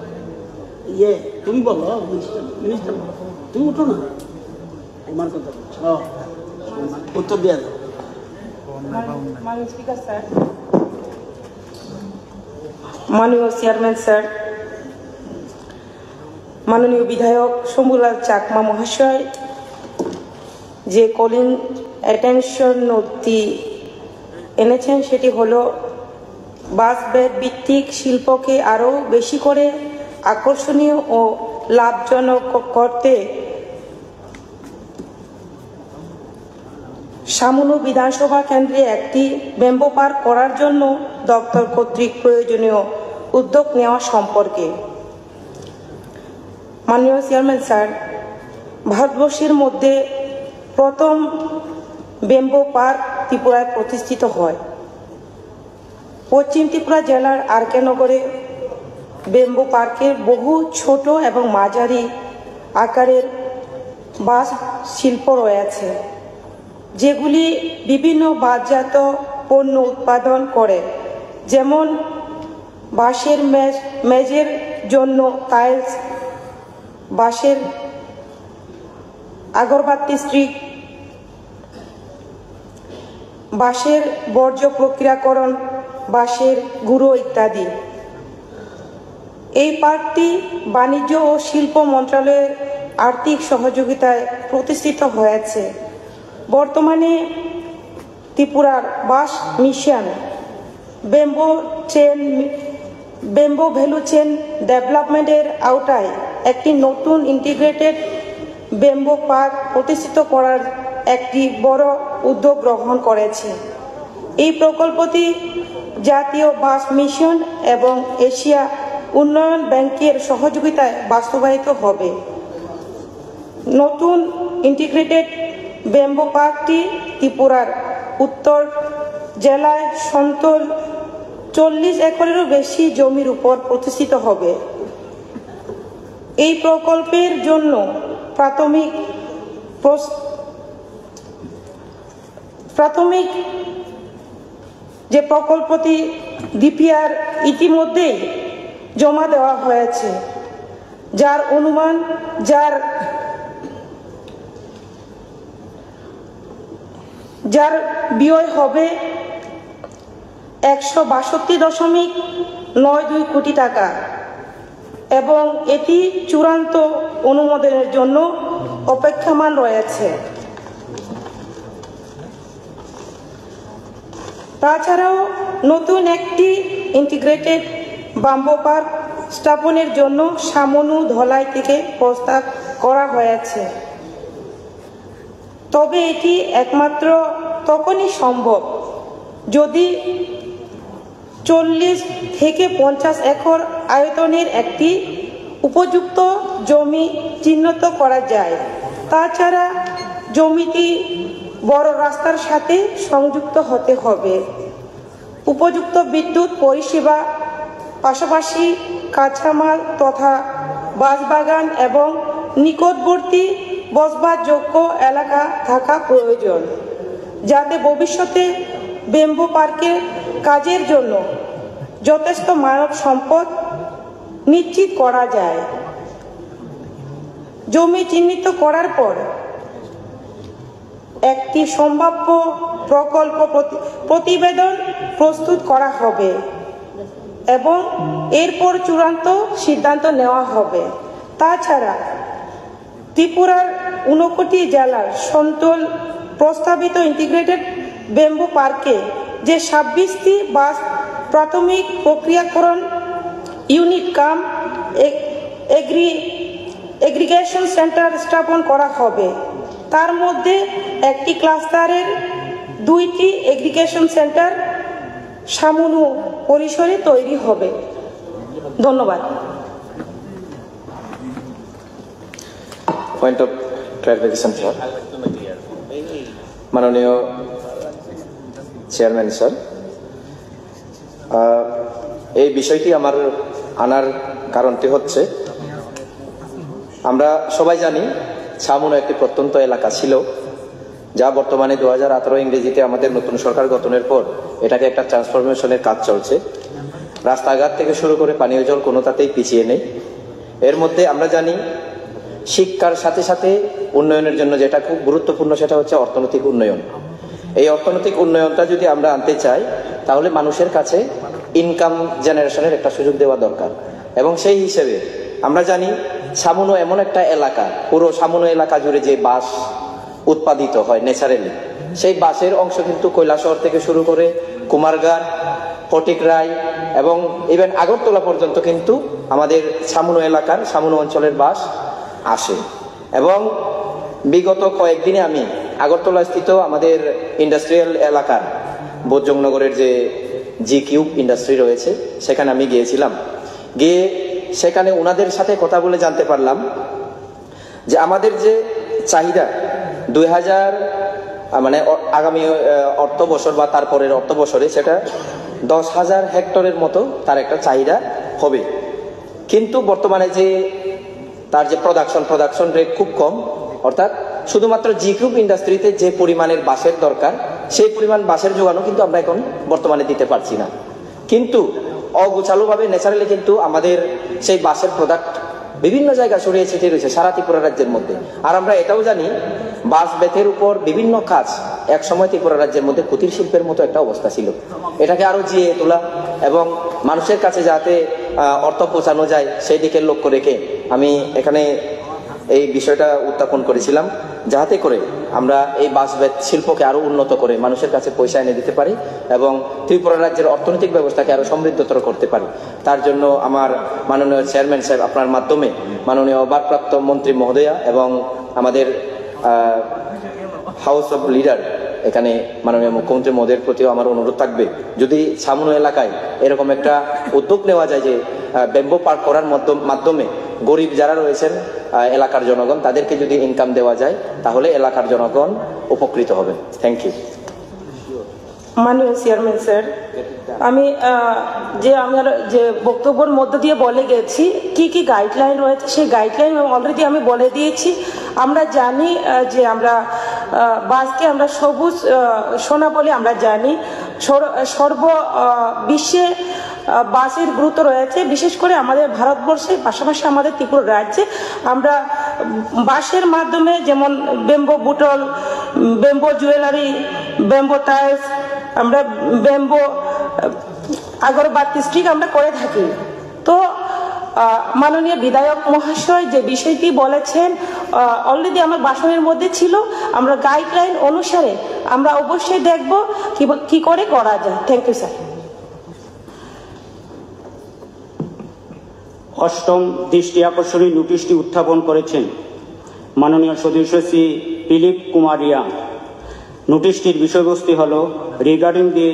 Speaker 5: তুমি বলো, মিনিস্টার তুমি উঠো না, আমার কথা বলছো, উত্তর দিয়ে দাও।
Speaker 8: মাননীয় স্পিকার স্যার, মাননীয় চেয়ারম্যান স্যার, মাননীয় বিধায়ক শম্ভুলাল চাকমা মহাশয় যে কলিং অ্যাটেনশন নোটটি এনেছেন সেটি হলো বাস বেড ভিত্তিক শিল্পকে আরও বেশি করে আকর্ষণীয় ও লাভজনক করতে সামনু বিধানসভা কেন্দ্রে একটি ব্যাম্বো পার্ক করার জন্য দপ্তর কর্তৃক প্রয়োজনীয় উদ্যোগ নেওয়া সম্পর্কে। মাননীয় চেয়ারম্যান স্যার, ভারতবর্ষের মধ্যে প্রথম ব্যাম্বো পার্ক ত্রিপুরায় প্রতিষ্ঠিত হয়। পশ্চিম ত্রিপুরা জেলার আরকে নগরে ব্যাম্বো পার্কের বহু ছোট এবং মাঝারি আকারের বাঁশ শিল্প রয়েছে, যেগুলি বিভিন্ন বাঁশজাত পণ্য উৎপাদন করে, যেমন বাঁশের মেজের জন্য টাইলস, বাঁশের আগরবাতি স্টিক, বাঁশের বর্জ্য প্রক্রিয়াকরণ, বাঁশের গুঁড়ো ইত্যাদি। এই পার্কটি বাণিজ্য ও শিল্প মন্ত্রণালয়ের আর্থিক সহযোগিতায় প্রতিষ্ঠিত হয়েছে। বর্তমানে ত্রিপুরার বাঁশ মিশন ব্যাম্বো ভ্যালু চেন ডেভেলপমেন্টের আওতায় একটি নতুন ইন্টিগ্রেটেড ব্যাম্বো পার্ক প্রতিষ্ঠিত করার একটি বড় উদ্যোগ গ্রহণ করেছে। এই প্রকল্পটি জাতীয় বাঁশ মিশন এবং এশিয়া উন্নয়ন ব্যাংকের সহযোগিতায় বাস্তবায়িত হবে। নতুন ইন্টিগ্রেটেড ব্যাম্বো পার্কটি ত্রিপুরার উত্তর জেলায় সমতল 40 একরেরও বেশি জমির উপর প্রতিষ্ঠিত হবে। এই প্রকল্পের জন্য প্রাথমিক যে প্রকল্পটি ডিপিআর ইতিমধ্যেই জমা দেওয়া হয়েছে, যার অনুমান যার ব্যয় হবে 162.92 কোটি টাকা এবং এটি চূড়ান্ত অনুমোদনের জন্য অপেক্ষমান রয়েছে। তাছাড়াও নতুন একটি ইন্টিগ্রেটেড ব্যাম্বো পার্ক স্থাপনের জন্য সামনু ধলাই থেকে প্রস্তাব করা হয়েছে, তবে এটি একমাত্র তখনই সম্ভব যদি 40 থেকে 50 একর আয়তনের একটি উপযুক্ত জমি চিহ্নিত করা যায়। তাছাড়া জমিটি বড় রাস্তার সাথে সংযুক্ত হতে হবে। উপযুক্ত বিদ্যুৎ পরিষেবা, পাশাপাশি কাঁচামাল তথা বাঁশবাগান এবং নিকটবর্তী বসবাসযোগ্য এলাকা থাকা প্রয়োজন, যাতে ভবিষ্যতে ব্যাম্বো পার্কের কাজের জন্য যথেষ্ট মানব সম্পদ নিশ্চিত করা যায়। জমি চিহ্নিত করার পর একটি সম্ভাব্য প্রকল্প প্রতিবেদন প্রস্তুত করা হবে এবং এরপর চূড়ান্ত সিদ্ধান্ত নেওয়া হবে। তাছাড়া ত্রিপুরার 59টি জেলার সমতল প্রস্তাবিত ইন্টিগ্রেটেড ব্যাম্বো পার্কে যে 26টি বাঁশ প্রাথমিক প্রক্রিয়াকরণ ইউনিট কাম এগ্রিগেশন সেন্টার স্থাপন করা হবে। তার মধ্যে একটি ক্লাস্টারের 2টি এগ্রিগেশন সেন্টার সামুনু পরিসরে তৈরি হবে। ধন্যবাদ।
Speaker 9: Point of clarification sir. মাননীয় চেয়ারম্যান স্যার, এই বিষয়টি আমার আনার কারণটি হচ্ছে, আমরা সবাই জানি ছামুনো একটি প্রত্যন্ত এলাকা ছিল, যা বর্তমানে 2018 ইংরেজিতে আমাদের নতুন সরকার গঠনের পর এটাকে একটা ট্রান্সফরমেশনের কাজ চলছে। রাস্তাঘাট থেকে শুরু করে পানীয় জল কোনোটাতেই পিছিয়ে নেই। এর মধ্যে আমরা জানি শিক্ষার সাথে সাথে উন্নয়নের জন্য যেটা খুব গুরুত্বপূর্ণ সেটা হচ্ছে অর্থনৈতিক উন্নয়ন। এই অর্থনৈতিক উন্নয়নটা যদি আমরা আনতে চাই তাহলে মানুষের কাছে ইনকাম জেনারেশনের একটা সুযোগ দেওয়া দরকার। এবং সেই হিসেবে আমরা জানি ছামুনো এমন একটা এলাকা, পুরো ছামুনো এলাকা জুড়ে যে বাঁশ উৎপাদিত হয় ন্যাচারালি, সেই বাঁশের অংশ কিন্তু কৈলাসহর থেকে শুরু করে কুমারঘাট, ফটিকরাই এবং ইভেন আগরতলা পর্যন্ত কিন্তু আমাদের ছামুনো এলাকার, ছামুনো অঞ্চলের বাঁশ আসে। এবং বিগত কয়েকদিনে আমি আগরতলা স্থিত আমাদের ইন্ডাস্ট্রিয়াল এলাকার বোধজংনগরের যে জি কিউব ইন্ডাস্ট্রি রয়েছে সেখানে আমি গিয়েছিলাম। গিয়ে সেখানে ওনাদের সাথে কথা বলে জানতে পারলাম যে আমাদের যে চাহিদা 2000 মানে আগামী অর্থ বছর বা তারপরের অর্থ বছরে সেটা 10,000 হেক্টরের মতো তার একটা চাহিদা হবে। কিন্তু বর্তমানে যে তার যে প্রোডাকশন রেট খুব কম, অর্থাৎ শুধুমাত্র জি কিউব ইন্ডাস্ট্রিতে যে পরিমাণের বাঁশের দরকার সেই পরিমাণ বাঁশের যোগানো কিন্তু আমরা এখন বর্তমানে দিতে পারছি না। কিন্তু অগোছালোভাবে ন্যাচারালি কিন্তু আমাদের সেই বাঁশের প্রোডাক্ট বিভিন্ন জায়গায় ছড়িয়ে ছিটিয়ে রয়েছে সারা ত্রিপুরা রাজ্যের মধ্যে। আর আমরা এটাও জানি বাঁশ বেতের উপর বিভিন্ন কাজ একসময় ত্রিপুরা রাজ্যের মধ্যে কুটির শিল্পের মতো একটা অবস্থা ছিল। এটাকে আরো জিয়ে তোলা এবং মানুষের কাছে যাতে অর্থ পৌঁছানো যায় সেই দিকে লক্ষ্য রেখে আমি এখানে এই বিষয়টা উত্থাপন করেছিলাম, যাতে করে আমরা এই বাঁশ বেত শিল্পকে আরো উন্নত করে মানুষের কাছে পয়সা এনে দিতে পারি এবং ত্রিপুরা রাজ্যের অর্থনৈতিক ব্যবস্থাকে আরো সমৃদ্ধতর করতে পারি। তার জন্য আমার মাননীয় চেয়ারম্যান সাহেব আপনার মাধ্যমে মাননীয় ভারপ্রাপ্ত মন্ত্রী মহোদয়া এবং আমাদের হাউস অফ লিডার এখানে মাননীয় মুখ্যমন্ত্রী মহোদয়ের প্রতিও আমার অনুরোধ থাকবে, যদি ছামুনো এলাকায় এরকম একটা উদ্যোগ নেওয়া যায় যে ব্যাম্বো পার্ক করার মাধ্যমে গরিব যারা রয়েছেন এলাকার জনগণ তাদেরকে যদি ইনকাম দেওয়া যায় তাহলে এলাকার জনগণ উপকৃত হবে। Thank you.
Speaker 8: মাননীয় চেয়ারম্যান স্যার, আমি আমার যে বক্তব্যের মধ্য দিয়ে বলে গেছি কি কি গাইডলাইন রয়েছে, সেই গাইডলাইন অলরেডি আমি বলে দিয়েছি। আমরা জানি যে আমরা বাঁশকে আমরা সবুজ সোনা বলে আমরা জানি। বিশ্বে বাঁশের গুরুত্ব রয়েছে, বিশেষ করে আমাদের ভারতবর্ষের পাশাপাশি আমাদের ত্রিপুরা রাজ্যে আমরা বাঁশের মাধ্যমে যেমন bamboo বুটল, bamboo jewellery, bamboo tiles, আমরা ব্যাম্বো আগরবাতি স্টিক আমরা করে থাকি। তো মাননীয় বিধায়ক মহাশয় যে বিষয়টি বলেছেন অলরেডি আমার ভাষণের মধ্যে ছিল। আমরা গাইডলাইন অনুসারে আমরা অবশ্যই দেখব কি করে করা যায়। Thank you sir.
Speaker 6: অষ্টম দৃষ্টি আকর্ষণী নোটিশটি উত্থাপন করেছেন মাননীয় সদস্য শ্রী দিলীপ কুমার রিয়া। নোটিশটির বিষয়বস্তু হল regarding the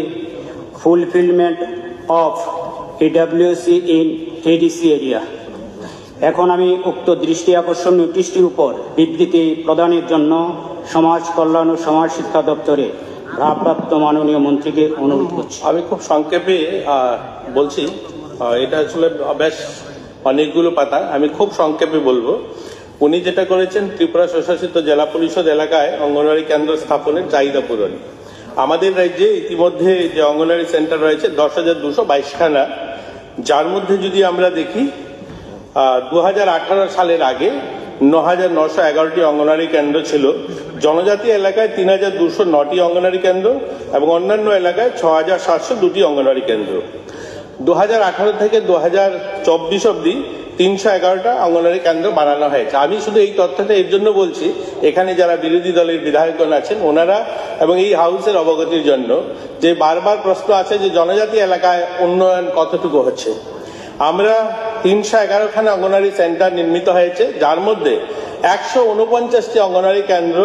Speaker 6: fulfilment of AWC in ADC area. এখন আমি উক্ত দৃষ্টি আকর্ষণ নোটিশটির উপর বিবৃতি প্রদানের জন্য সমাজ কল্যাণ ও সমাজ শিক্ষা দপ্তরে ভারপ্রাপ্ত মাননীয় মন্ত্রীকে অনুরোধ করছি।
Speaker 10: আমি খুব সংক্ষেপে বলছি, এটা আসলে বেশ অনেকগুলো পাতা, আমি খুব সংক্ষেপে বলবো। উনি যেটা করেছেন ত্রিপুরা স্বশাসিত জেলা পরিষদ এলাকায় অঙ্গনওয়াড়ি কেন্দ্র স্থাপনের চাহিদা পূরণ। আমাদের রাজ্যে ইতিমধ্যে যে অঙ্গনওয়াড়ি সেন্টার রয়েছে 10,222খানা, যার মধ্যে যদি আমরা দেখি 2018 সালের আগে 9,911টি অঙ্গনওয়াড়ি কেন্দ্র ছিল। জনজাতি এলাকায় 3,209টি অঙ্গনওয়াড়ি কেন্দ্র এবং অন্যান্য এলাকায় 6,702টি অঙ্গনওয়াড়ি কেন্দ্র। 2018 থেকে 2024 অব্দি 311টা অঙ্গনওয়াড়ি কেন্দ্র বানানো হয়েছে। আমি শুধু এই তথ্যটা এর জন্য বলছি, এখানে যারা বিরোধী দলের বিধায়কগণ আছেন ওনারা এবং এই হাউসের অবগতির জন্য, যে বারবার প্রশ্ন আছে যে জনজাতি এলাকায় উন্নয়ন কতটুকু হচ্ছে। আমরা 311খানা অঙ্গনওয়াড়ি সেন্টার নির্মিত হয়েছে, যার মধ্যে 149টি অঙ্গনওয়াড়ি কেন্দ্র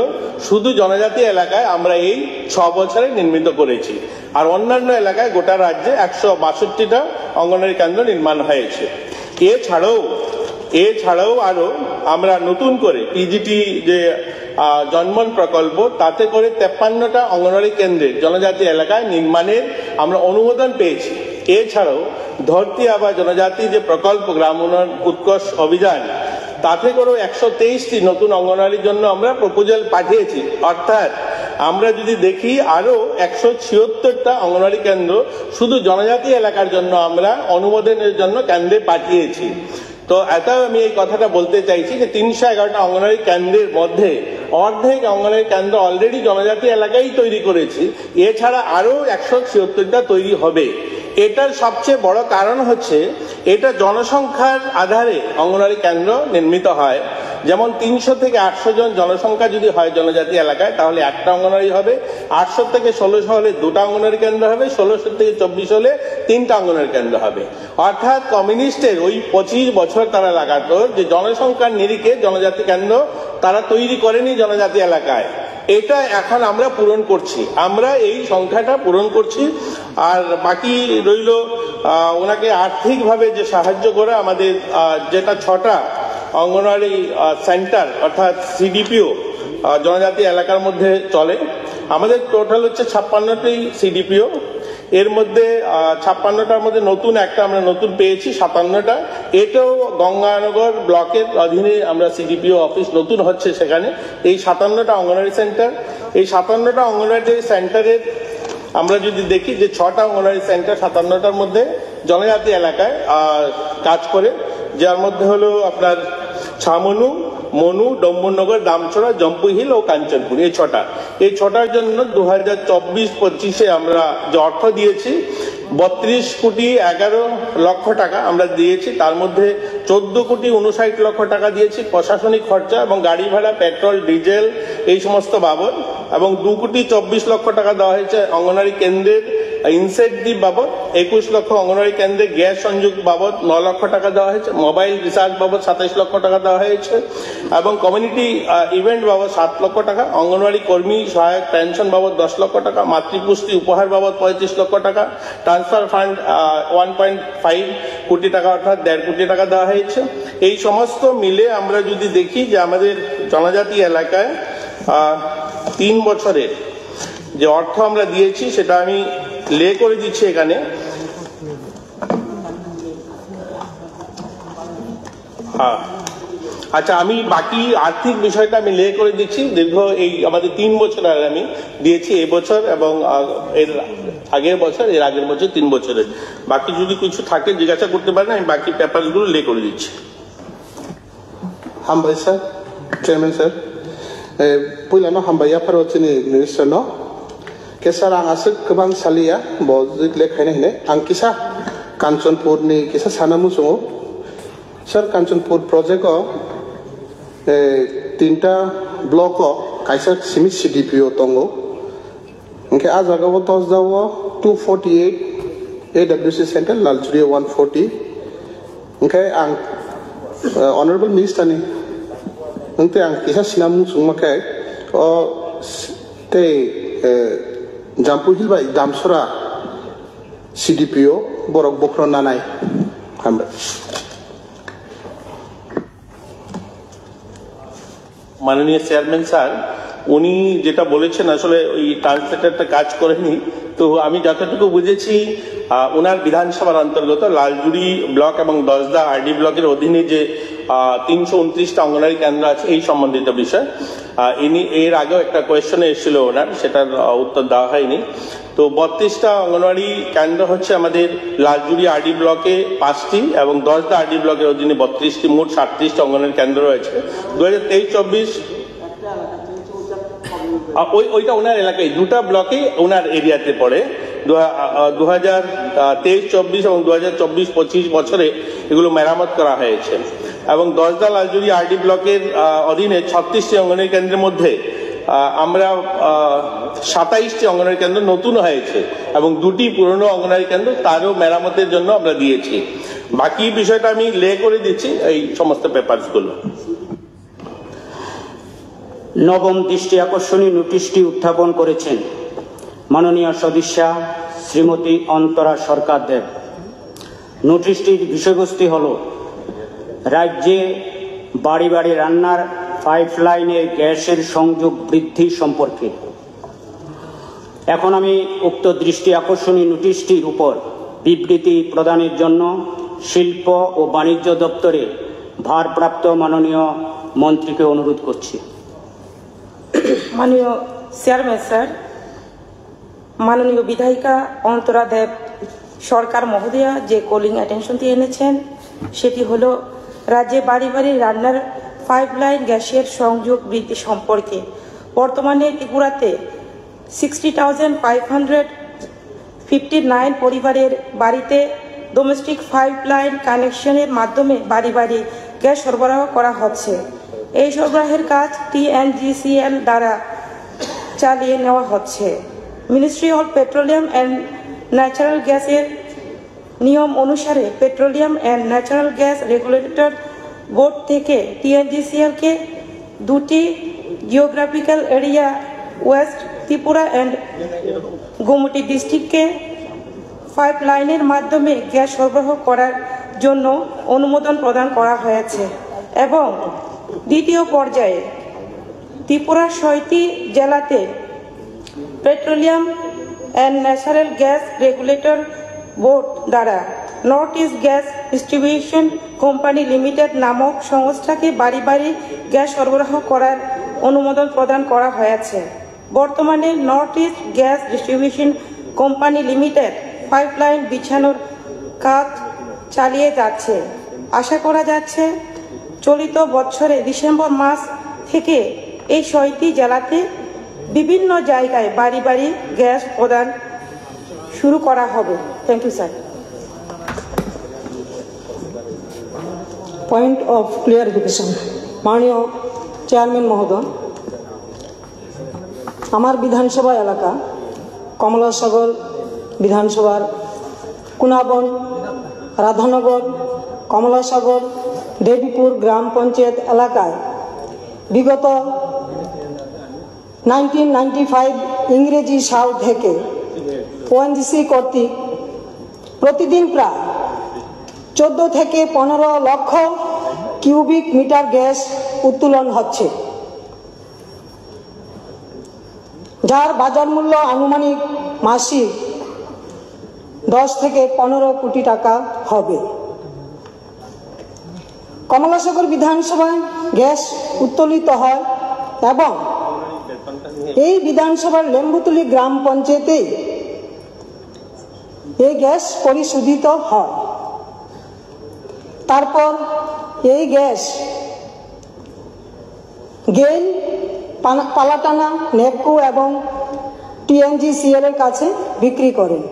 Speaker 10: শুধু জনজাতি এলাকায় আমরা এই 6 বছরে নির্মিত করেছি। আর অন্যান্য এলাকায় গোটা রাজ্যে 162টা অঙ্গনওয়াড়ি কেন্দ্র নির্মাণ হয়েছে। এছাড়াও আরো আমরা নতুন করে পিজিটি যে জন্মন প্রকল্প, তাতে করে 53টা অঙ্গনওয়াড়ি কেন্দ্রের জনজাতি এলাকায় নির্মাণের আমরা অনুমোদন পেয়েছি। এছাড়াও ধরতি আবা জনজাতি যে প্রকল্প গ্রাম উন্নয়ন উৎকর্ষ অভিযান, তাতে করেও 123টি নতুন অঙ্গনওয়াড়ির জন্য আমরা প্রপোজাল পাঠিয়েছি। অর্থাৎ আমরা যদি দেখি আরো 176টা অঙ্গনওয়াড়ি কেন্দ্র শুধু জনজাতি এলাকার জন্য আমরা অনুমোদনের জন্য কেন্দ্রে পাঠিয়েছি। তো এটাও আমি এই কথাটা বলতে চাইছি যে 311টা অঙ্গনওয়াড়ি কেন্দ্রের মধ্যে অর্ধেক অঙ্গনওয়াড়ি কেন্দ্র অলরেডি জনজাতি এলাকায় তৈরি করেছি, এছাড়া আরো 176টা তৈরি হবে। এটার সবচেয়ে বড় কারণ হচ্ছে এটা জনসংখ্যার আধারে অঙ্গনওয়াড়ি কেন্দ্র নির্মিত হয়। যেমন 300 থেকে 800 জন জনসংখ্যা যদি হয় জনজাতি এলাকায়, তাহলে একটা অঙ্গনওয়াড়ি হবে। 800 থেকে 1600 হলে 2টা অঙ্গনওয়াড়ি কেন্দ্র হবে। 1600 থেকে 24 হলে 3টা অঙ্গনওয়াড়ি কেন্দ্র হবে। অর্থাৎ কমিউনিস্টের ওই 25 বছর তারা লাগাতো যে জনসংখ্যার নিরিখে জনজাতি কেন্দ্র তারা তৈরি করেনি জনজাতি এলাকায়। এটা এখন আমরা পূরণ করছি, আমরা এই সংখ্যাটা পূরণ করছি। আর বাকি রইল ওনাকে আর্থিকভাবে যে সাহায্য করে আমাদের যেটা 6টা অঙ্গনওয়াড়ি সেন্টার অর্থাৎ সিডিপিও জনজাতি এলাকার মধ্যে চলে। আমাদের টোটাল হচ্ছে 56টি সিডিপিও। এর মধ্যে 56টার মধ্যে নতুন একটা আমরা নতুন পেয়েছি 57টা। এটাও গঙ্গানগর ব্লকের অধীনে আমরা সিডিপিও অফিস নতুন হচ্ছে সেখানে। এই 57টা অঙ্গনওয়াড়ি সেন্টার, এই 57টা অঙ্গনওয়াড়ি সেন্টারের আমরা যদি দেখি যে 6টা অঙ্গনওয়াড়ি সেন্টার 57টার মধ্যে জনজাতি এলাকায় কাজ করে, যার মধ্যে হলো আপনার ছামনু, মনু, ডম্বরনগর, দামছড়া, জম্পুহিল ও কাঞ্চনপুর। এই ছটার জন্য 2024-25 আমরা যে অর্থ দিয়েছি 32 কোটি 11 লক্ষ টাকা আমরা দিয়েছি। তার মধ্যে 14 কোটি 59 লক্ষ টাকা দিয়েছি প্রশাসনিক খরচা এবং গাড়ি ভাড়া, পেট্রোল, ডিজেল এই সমস্ত বাবদ, এবং 2 কোটি 24 লক্ষ টাকা দেওয়া হয়েছে অঙ্গনওয়াড়ি কেন্দ্রের ইনসেন্টিভ বাবদ। 21 লক্ষ অঙ্গনওয়াড়ি কেন্দ্রে গ্যাস সংযোগ বাবদ 9 লক্ষ টাকা দেওয়া হয়েছে। মোবাইল রিচার্জ বাবদ 27 লক্ষ টাকা দেওয়া হয়েছে এবং কমিউনিটি ইভেন্ট বাবদ 7 লক্ষ টাকা, অঙ্গনওয়াড়ি কর্মী সহায়ক পেনশন বাবদ 10 লক্ষ টাকা, মাতৃপুষ্টি উপহার বাবদ 35 লক্ষ টাকা, ট্রান্সফার ফান্ড 1.5 কোটি টাকা অর্থাৎ 1.5 কোটি টাকা দেওয়া হয়েছে। এই সমস্ত মিলে আমরা যদি দেখি যে আমাদের জনজাতি এলাকায় 3 বছরের যে অর্থ আমরা দিয়েছি সেটা আমি লে করে দিচ্ছি এখানে। আচ্ছা, আমি বাকি আর্থিক বিষয়টা আমি লে করে দিচ্ছি। দীর্ঘ এই আমাদের 3 বছর আর আমি দিয়েছি এবছর এবং এর আগের বছর, এর আগের বছর 3 বছরের। বাকি যদি কিছু থাকে জিজ্ঞাসা করতে পারেন, আমি বাকি পেপারসগুলো লে করে দিচ্ছি।
Speaker 11: হামবাই স্যার, চেয়ারম্যান স্যার, पहिलानो हामबाया भारतनि मिनिस्टारनो केसार आंहासो गोबां सालिया बजिक लेखायनो हिने आं किसा काञ्चनपुरनि किसा सानामु सङो सर काञ्चनपुर प्रोजेक्टआव 3टा ब्लकआव कायसा सिमि सिडिपिअ दङो ओंखे आ जागायाव 10 जावो 248 एडब्लिउसि सेन्टार लालजुरियाव 140 ओंखे आं अनारेबल मिनिस्टारनि नोंथे आं किसा सिनामु सङमाखाय ते जाम्पुहिल बाय दामसरा সিডিপিও বরক বক্রনা নাই আমরা
Speaker 10: মাননীয় চেয়ারম্যান স্যার উনি যেটা বলেছেন আসলে ওই ট্রান্সলেটরটা কাজ করেনি, তো আমি যতটুকু বুঝেছি ওনার বিধানসভার অন্তর্গত লালজুড়ি ব্লক এবং দশদা আরডি ব্লকের অধীনে যে 329টা অঙ্গনওয়াড়ি কেন্দ্র আছে এই সম্বন্ধিত বিষয় ইনি এর আগেও একটা কোয়েশ্চনে এসেছিল ওনার, সেটার উত্তর দেওয়া হয়নি। তো 32টা অঙ্গনওয়াড়ি কেন্দ্র হচ্ছে আমাদের লালজুড়ি আরডি ব্লকে 5টি এবং দশদা আরডি ব্লকের অধীনে 32টি, মোট 37টা অঙ্গনওয়াড়ি কেন্দ্র রয়েছে। 2023-24 ওইটা ওনার এলাকায় 2টা ব্লকে ওনার এরিয়াতে পড়ে। 2023-24 এবং 2024-25 বছরে এগুলো মেরামত করা হয়েছে এবং দশদা লালজুড়ি আরডি ব্লকের অধীনে 36টি অঙ্গনওয়াড়ি কেন্দ্রের মধ্যে আমরা 27টি অঙ্গনওয়াড়ি কেন্দ্র নতুন হয়েছে এবং 2টি পুরনো অঙ্গনওয়াড়ি কেন্দ্র তারও মেরামতের জন্য আমরা দিয়েছি। বাকি বিষয়টা আমি লে করে দিচ্ছি এই সমস্ত পেপারসগুলো।
Speaker 4: নবম দৃষ্টি আকর্ষণী নোটিশটি উত্থাপন করেছেন মাননীয় সদস্যা শ্রীমতী অন্তরা সরকার দেব। নোটিশটির বিষয়বস্তু হল রাজ্যে বাড়ি বাড়ি রান্নার পাইপলাইনে গ্যাসের সংযোগ বৃদ্ধি সম্পর্কে। এখন আমি উক্ত দৃষ্টি আকর্ষণী নোটিশটির উপর বিবৃতি প্রদানের জন্য শিল্প ও বাণিজ্য দপ্তরে ভারপ্রাপ্ত মাননীয় মন্ত্রীকে অনুরোধ করছি।
Speaker 8: মাননীয় চেয়ারম্যান স্যার, মাননীয় বিধায়িকা অন্তরা দেব সরকার মহোদয়া যে কলিং অ্যাটেনশনটি এনেছেন সেটি হলো রাজ্যে বাড়ি বাড়ি রান্নার পাইপলাইন গ্যাসের সংযোগ বৃদ্ধি সম্পর্কে। বর্তমানে ত্রিপুরাতে 60,559 পরিবারের বাড়িতে ডোমেস্টিক পাইপলাইন কানেকশনের মাধ্যমে বাড়ি বাড়ি গ্যাস সরবরাহ করা হচ্ছে। এই সরবরাহের কাজ TNGCL দ্বারা চালিয়ে নেওয়া হচ্ছে। Ministry of petroleum and natural গ্যাসের নিয়ম অনুসারে petroleum and natural gas regulator board থেকে TNGCL-কে দুটি geographical area west Tripura and Gomati ডিস্ট্রিক্টকে পাইপলাইনের মাধ্যমে গ্যাস সরবরাহ করার জন্য অনুমোদন প্রদান করা হয়েছে এবং দ্বিতীয় পর্যায়ে ত্রিপুরার 6টি জেলাতে petroleum and natural gas regulator board দ্বারা north east gas distribution company limited নামক সংস্থাকে বাড়ি বাড়ি গ্যাস সরবরাহ করার অনুমোদন প্রদান করা হয়েছে। বর্তমানে north east gas distribution company limited pipeline বিছানোর কাজ চালিয়ে যাচ্ছে। আশা করা যাচ্ছে চলিত বছরে ডিসেম্বর মাস থেকে এই 6টি জেলাতে বিভিন্ন জায়গায় বাড়ি বাড়ি গ্যাস প্রদান শুরু করা হবে। Thank you sir.
Speaker 12: Point of clarification. মাননীয় চেয়ারম্যান মহোদয়, আমার বিধানসভা এলাকা কমলাসাগর বিধানসভার কুনাবন, রাধানগর, কমলাসাগর, দেবীপুর গ্রাম পঞ্চায়েত এলাকায় বিগত 1995 ইংরেজি সাল থেকে ONGC কর্তৃক প্রতিদিন প্রায় 14 থেকে 15 লক্ষ কিউবিক মিটার গ্যাস উত্তোলন হচ্ছে, যার বাজার মূল্য আনুমানিক মাসিক 10 থেকে 15 কোটি টাকা হবে। কমলাসাগর বিধানসভায় গ্যাস উত্তোলিত হয় এবং এই বিধানসভার লেম্বুতলি গ্রাম পঞ্চায়েতে এই গ্যাস পরিশোধিত হয়। তারপর এই গ্যাস গেইল, পালাটানা, নেপকো এবং TNGCL এর কাছে বিক্রি করেন।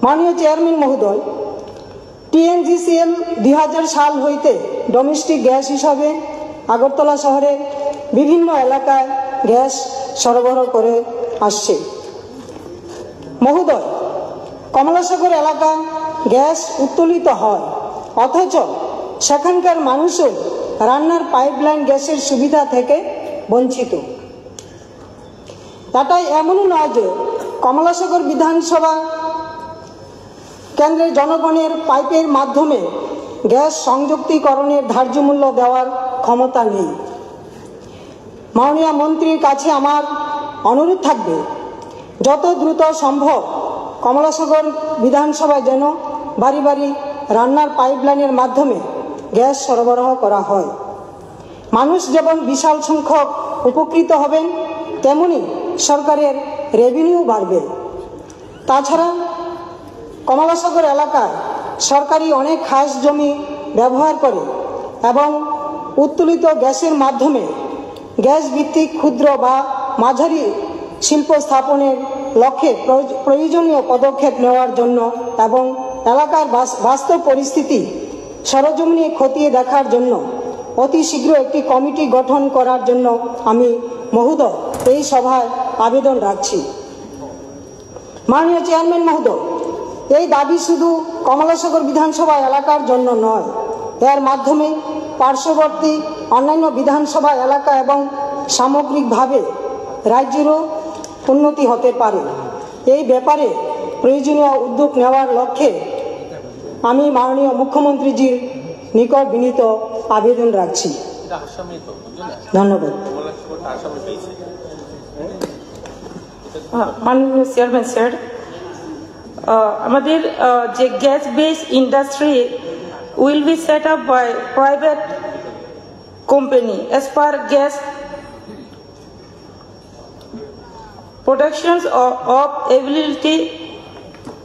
Speaker 12: মাননীয় চেয়ারম্যান মহোদয়, TNGCL 2000 সাল হইতে ডোমেস্টিক গ্যাস হিসাবে আগরতলা শহরে বিভিন্ন এলাকায় গ্যাস সরবরাহ করে আসছে। মহোদয়, কমলাসাগর এলাকায় গ্যাস উত্তোলিত হয়, অথচ সেখানকার মানুষও রান্নার পাইপলাইন গ্যাসের সুবিধা থেকে বঞ্চিত। এটাই এমনও নয় যে কমলাসাগর বিধানসভা কেন্দ্রের জনগণের পাইপের মাধ্যমে গ্যাস সংযুক্তিকরণের ধার্য মূল্য দেওয়ার ক্ষমতা নেই। মাননীয় মন্ত্রীর কাছে আমার অনুরোধ থাকবে, যত দ্রুত সম্ভব কমলাসাগর বিধানসভায় যেন বাড়ি বাড়ি রান্নার পাইপলাইনের মাধ্যমে গ্যাস সরবরাহ করা হয়। মানুষ যেমন বিশাল সংখ্যক উপকৃত হবেন, তেমনি সরকারের রেভিনিউ বাড়বে। তাছাড়া কমলাসাগর এলাকায় সরকারি অনেক খাস জমি ব্যবহার করে এবং উত্তোলিত গ্যাসের মাধ্যমে গ্যাস ভিত্তিক ক্ষুদ্র বা মাঝারি শিল্প স্থাপনের লক্ষ্যে প্রয়োজনীয় পদক্ষেপ নেওয়ার জন্য এবং এলাকার বাস্তব পরিস্থিতি সরজমিনে খতিয়ে দেখার জন্য অতি শীঘ্র একটি কমিটি গঠন করার জন্য আমি মহোদয় এই সভায় আবেদন রাখছি। মাননীয় চেয়ারম্যান মহোদয়, এই দাবি শুধু কমলাসাগর বিধানসভা এলাকার জন্য নয়, এর মাধ্যমে পার্শ্ববর্তী অন্যান্য বিধানসভা এলাকা এবং সামগ্রিকভাবে রাজ্যেরও উন্নতি হতে পারে। এই ব্যাপারে প্রয়োজনীয় উদ্যোগ নেওয়ার লক্ষ্যে আমি মাননীয় মুখ্যমন্ত্রীজির নিকট বিনীত আবেদন রাখছি। ধন্যবাদ।
Speaker 8: মাননীয় চেয়ারম্যান স্যার, আমাদের যে gas base industry will be set up by private company as per gas productions of availability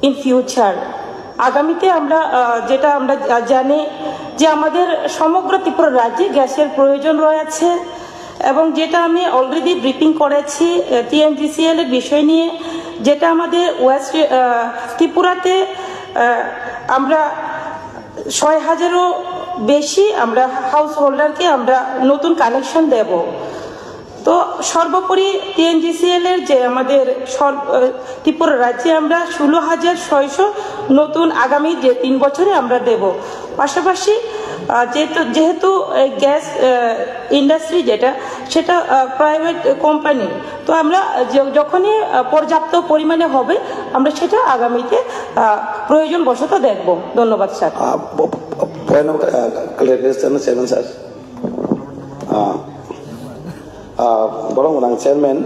Speaker 8: in future. আগামীতে আমরা যেটা আমরা জানি যে আমাদের সমগ্র ত্রিপুরা রাজ্যে গ্যাসের প্রয়োজন রয়েছে, এবং যেটা আমি অলরেডি ব্রিফিং করেছি TNGCL এর বিষয় নিয়ে, যেটা আমাদের ওয়েস্ট ত্রিপুরাতে আমরা 6,000-এরও বেশি আমরা হাউস হোল্ডারকে আমরা নতুন কানেকশন দেব। তো সর্বোপরি TNGCL এর যে আমাদের ত্রিপুরা রাজ্যে আমরা 16,600 নতুন আগামী যে 3 বছরে আমরা দেব। পাশাপাশি যেহেতু গ্যাস ইন্ডাস্ট্রি সেটা প্রাইভেট কোম্পানি, তো আমরা যখনই পর্যাপ্ত পরিমাণে হবে আমরা সেটা আগামীতে প্রয়োজন বশত দেখব। ধন্যবাদ স্যার।
Speaker 13: চেয়ারম্যান স্যার, বরং চেয়ারম্যান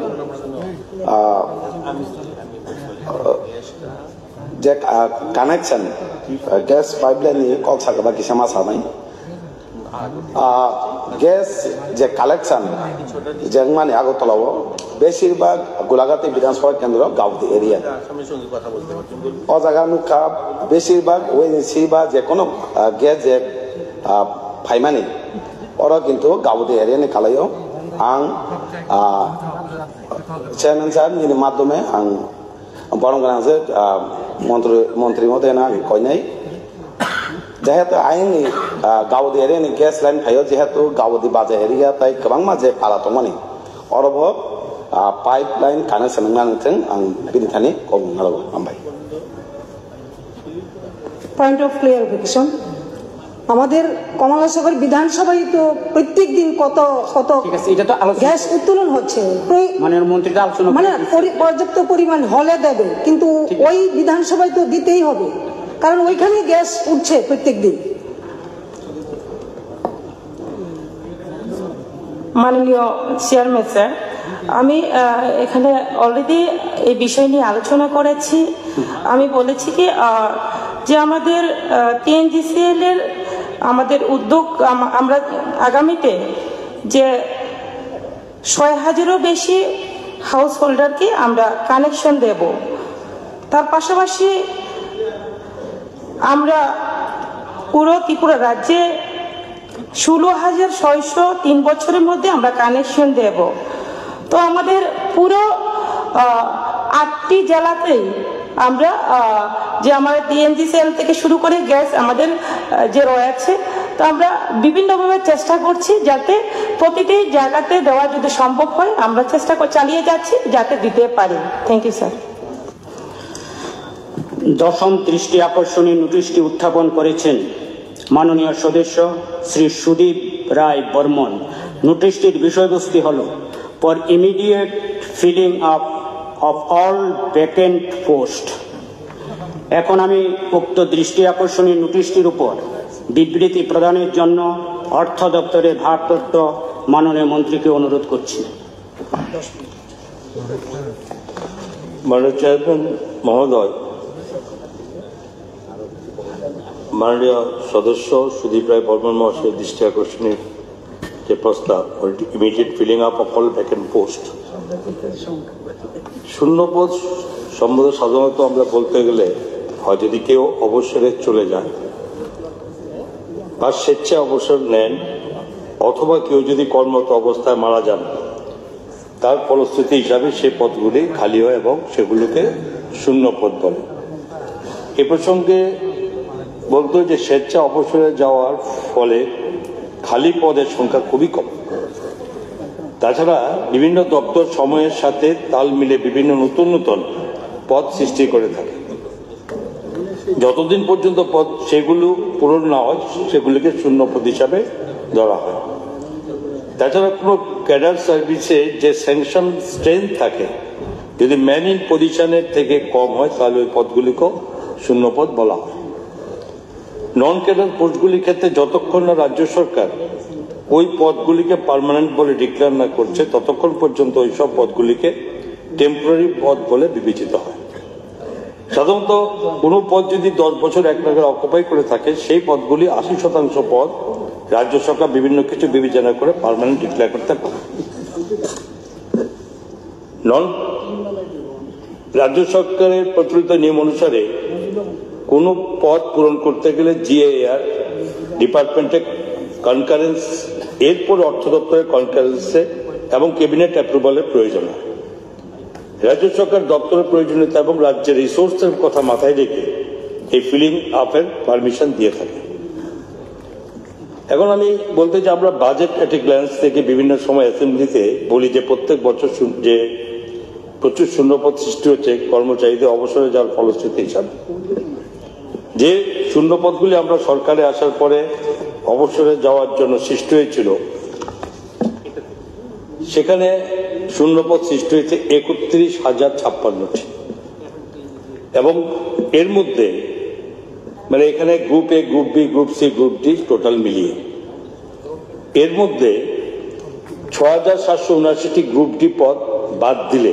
Speaker 13: যে কানেকশন গ্যাস পাইপলাইন কল সাকা বা কিসামা সামাই গ্যাস যে কালেকশন যে মানে আগরতলাও বেশিরভাগ গোলাঘাটি বিধানসভা কেন্দ্র গাঁওতি এরিয়া ও জায়গা নুকা বেশিরভাগ ওএনসি বা যে কোনো গ্যাস যে ফাইমানি ওরা কিন্তু গাঁওতি এরিয়ানি কালাইও आं चेयरमैन साहब नि माध्यमे आं बरंगनासे मंत्री महोदयना कयनाय जेहेतु आइननि गावदि एरियानि गेस लाइन फायो जेहेतु गावदि बाजार एरिया ताई गोबां माजे पाला दंमानि अरब पाइप लाइन कानेक्शन नांथों आं बिनिथानि कबुंनांगौ हामबाय।
Speaker 12: पॉइंट ऑफ क्लियरिफिकेशन, আমাদের কমলাসাগর বিধানসভায় তো প্রত্যেক দিন কত কত গ্যাস উত্তোলন হচ্ছে, মানে পর্যাপ্ত পরিমাণ হলে দেবে, কিন্তু ওই বিধানসভায় তো দিতেই হবে, কারণ ওইখানে গ্যাস উঠছে প্রত্যেক দিন।
Speaker 8: মাননীয় চেয়ারম্যান স্যার, আমি এখানে অলরেডি এই বিষয় নিয়ে আলোচনা করেছি। আমি বলেছি কি যে আমাদের TNGCL এর আমাদের উদ্যোগ আমরা আগামীতে যে 6,000-এরও বেশি হাউস হোল্ডারকে আমরা কানেকশন দেব। তার পাশাপাশি আমরা পুরো ত্রিপুরা রাজ্যে 16,600 3 বছরের মধ্যে আমরা কানেকশন দেব। তো আমাদের পুরো 8টি জেলাতেই আমরা যে আমাদের TNGCL থেকে শুরু করে গ্যাস আমাদের যে রয়েছে, তো আমরা বিভিন্নভাবে চেষ্টা করছি যাতে প্রতিটি জায়গাতে দেওয়া যদি সম্ভব হয় আমরা চেষ্টা চালিয়ে যাচ্ছি যাতে দিতে পারি। Thank you sir.
Speaker 14: দশম দৃষ্টি আকর্ষণী নোটিশটি উত্থাপন করেছেন মাননীয় সদস্য শ্রী সুদীপ রায় বর্মন। নোটিশটির বিষয়বস্তু হল for immediate filling up of all vacant post। এখন আমি উক্ত দৃষ্টি আকর্ষণী নোটিশটির উপর বিবৃতি প্রদানের জন্য অর্থ দপ্তরের ভারপ্রাপ্ত মাননীয় মন্ত্রীকে অনুরোধ করছি।
Speaker 3: মাননীয় চেয়ারম্যান মহোদয়, মাননীয় সদস্য সুদীপ রায় বর্মন মহাশয়ের দৃষ্টি আকর্ষণের যে প্রস্তাব immediate filling up of all vacant post, শূন্যপদ সম্বন্ধে সাধারণত আমরা বলতে গেলে হয় যদি কেউ অবসরে চলে যায় বা স্বেচ্ছায় অবসর নেন, অথবা কেউ যদি কর্মরত অবস্থায় মারা যান, তার ফলশ্রুতি হিসাবে সেই পদগুলি খালি হয় এবং সেগুলোকে শূন্যপদ বলে। এ প্রসঙ্গে বলতো যে স্বেচ্ছা অবসরে যাওয়ার ফলে খালি পদের সংখ্যা খুবই কম। তাছাড়া বিভিন্ন দপ্তর সময়ের সাথে তাল মিলে বিভিন্ন নতুন নতুন পদ সৃষ্টি করে থাকে।
Speaker 15: যতদিন পর্যন্ত পদ সেগুলো পূরণ না হয় সেগুলিকে শূন্য পদ হিসাবে ধরা হয়। তাছাড়া কোনো ক্যাডার সার্ভিসে যে স্যাংশন স্ট্রেংথ থাকে যদি ম্যান ইন পজিশনের থেকে কম হয় তাহলে ওই পদগুলিকেও শূন্য পদ বলা হয়। নন ক্যাডার পোস্টগুলির ক্ষেত্রে যতক্ষণ না রাজ্য সরকার ওই পদগুলিকে পার্মানেন্ট বলে ডিক্লেয়ার না করছে ততক্ষণ পর্যন্ত ওই সব পদগুলিকে টেম্পোরারি পদ বলে বিবেচিত হয়। সাধারণত কোনো পদ যদি 10 বছর এক নাগারে অকুপাই করে থাকে সেই পদগুলি 80% পদ রাজ্য সরকার বিভিন্ন কিছু বিবেচনা করে পার্মানেন্ট ডিক্লেয়ার করতে পারে। রাজ্য সরকারের প্রচলিত নিয়ম অনুসারে কোনো পদ পূরণ করতে গেলে জিএআর ডিপার্টমেন্টের কনকারেন্স, এরপর অর্থ দপ্তরের কনকারেন্সে এবং ক্যাবিনেট অ্যাপ্রুভালের প্রয়োজন হয়। রাজ্য সরকার দপ্তরের প্রয়োজনীয়তা এবং রাজ্যের রিসোর্সের কথা মাথায় রেখে এই ফিলিং আপের পারমিশন দিয়ে থাকে। এখন আমি বলতে চাই, আমরা বাজেট এট এ গ্ল্যান্স থেকে বিভিন্ন সময় অ্যাসেম্বলিতে বলি যে প্রত্যেক বছর যে প্রচুর শূন্যপদ সৃষ্টি হচ্ছে কর্মচারীদের অবসরে যাওয়ার ফলশ্রুতি হিসাবে। যে শূন্যপদগুলি আমরা সরকারে আসার পরে অবসরে যাওয়ার জন্য সৃষ্টি হয়েছিল সেখানে শূন্যপদ সৃষ্টি হয়েছে 31,056টি এবং এর মধ্যে মানে এখানে group A, group B, group C, group D total মিলিয়ে এর মধ্যে 6,779টি গ্রুপ ডি পদ বাদ দিলে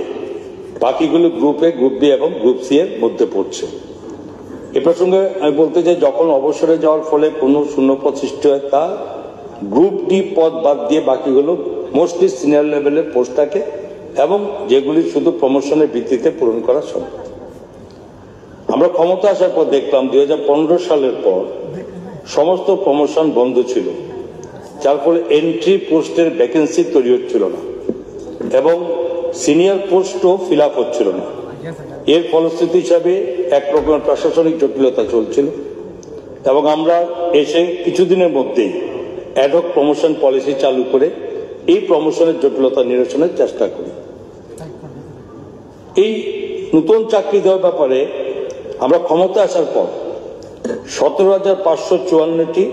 Speaker 15: বাকিগুলো গ্রুপ এ, গ্রুপ বি এবং গ্রুপ সি এর মধ্যে পড়ছে। এ প্রসঙ্গে আমি বলতে চাই, যখন অবসরে যাওয়ার ফলে কোনো শূন্যপদ সৃষ্টি হয় তা গ্রুপ ডি পদ বাদ দিয়ে বাকিগুলো মোস্টলি সিনিয়র লেভেলের পোস্ট থাকে এবং যেগুলি শুধু প্রমোশনের ভিত্তিতে পূরণ করা সম্ভব। আমরা ক্ষমতা আসার পর দেখলাম 2015 সালের পর সমস্ত প্রমোশন বন্ধ ছিল, যার ফলে এন্ট্রি পোস্টের ভ্যাকেন্সি তৈরি হচ্ছিল না এবং সিনিয়র পোস্টও ফিল আপ হচ্ছিল না। এর ফলশ্রুতি হিসাবে এক রকমের প্রশাসনিক জটিলতা চলছিল এবং আমরা এসে কিছুদিনের মধ্যেই অ্যাডহক প্রমোশন পলিসি চালু করে এই প্রমোশনের জটিলতা নিরসনের চেষ্টা করি। এই নতুন চাকরি দেওয়ার ব্যাপারে আমরা ক্ষমতা আসার পর 17,554টি,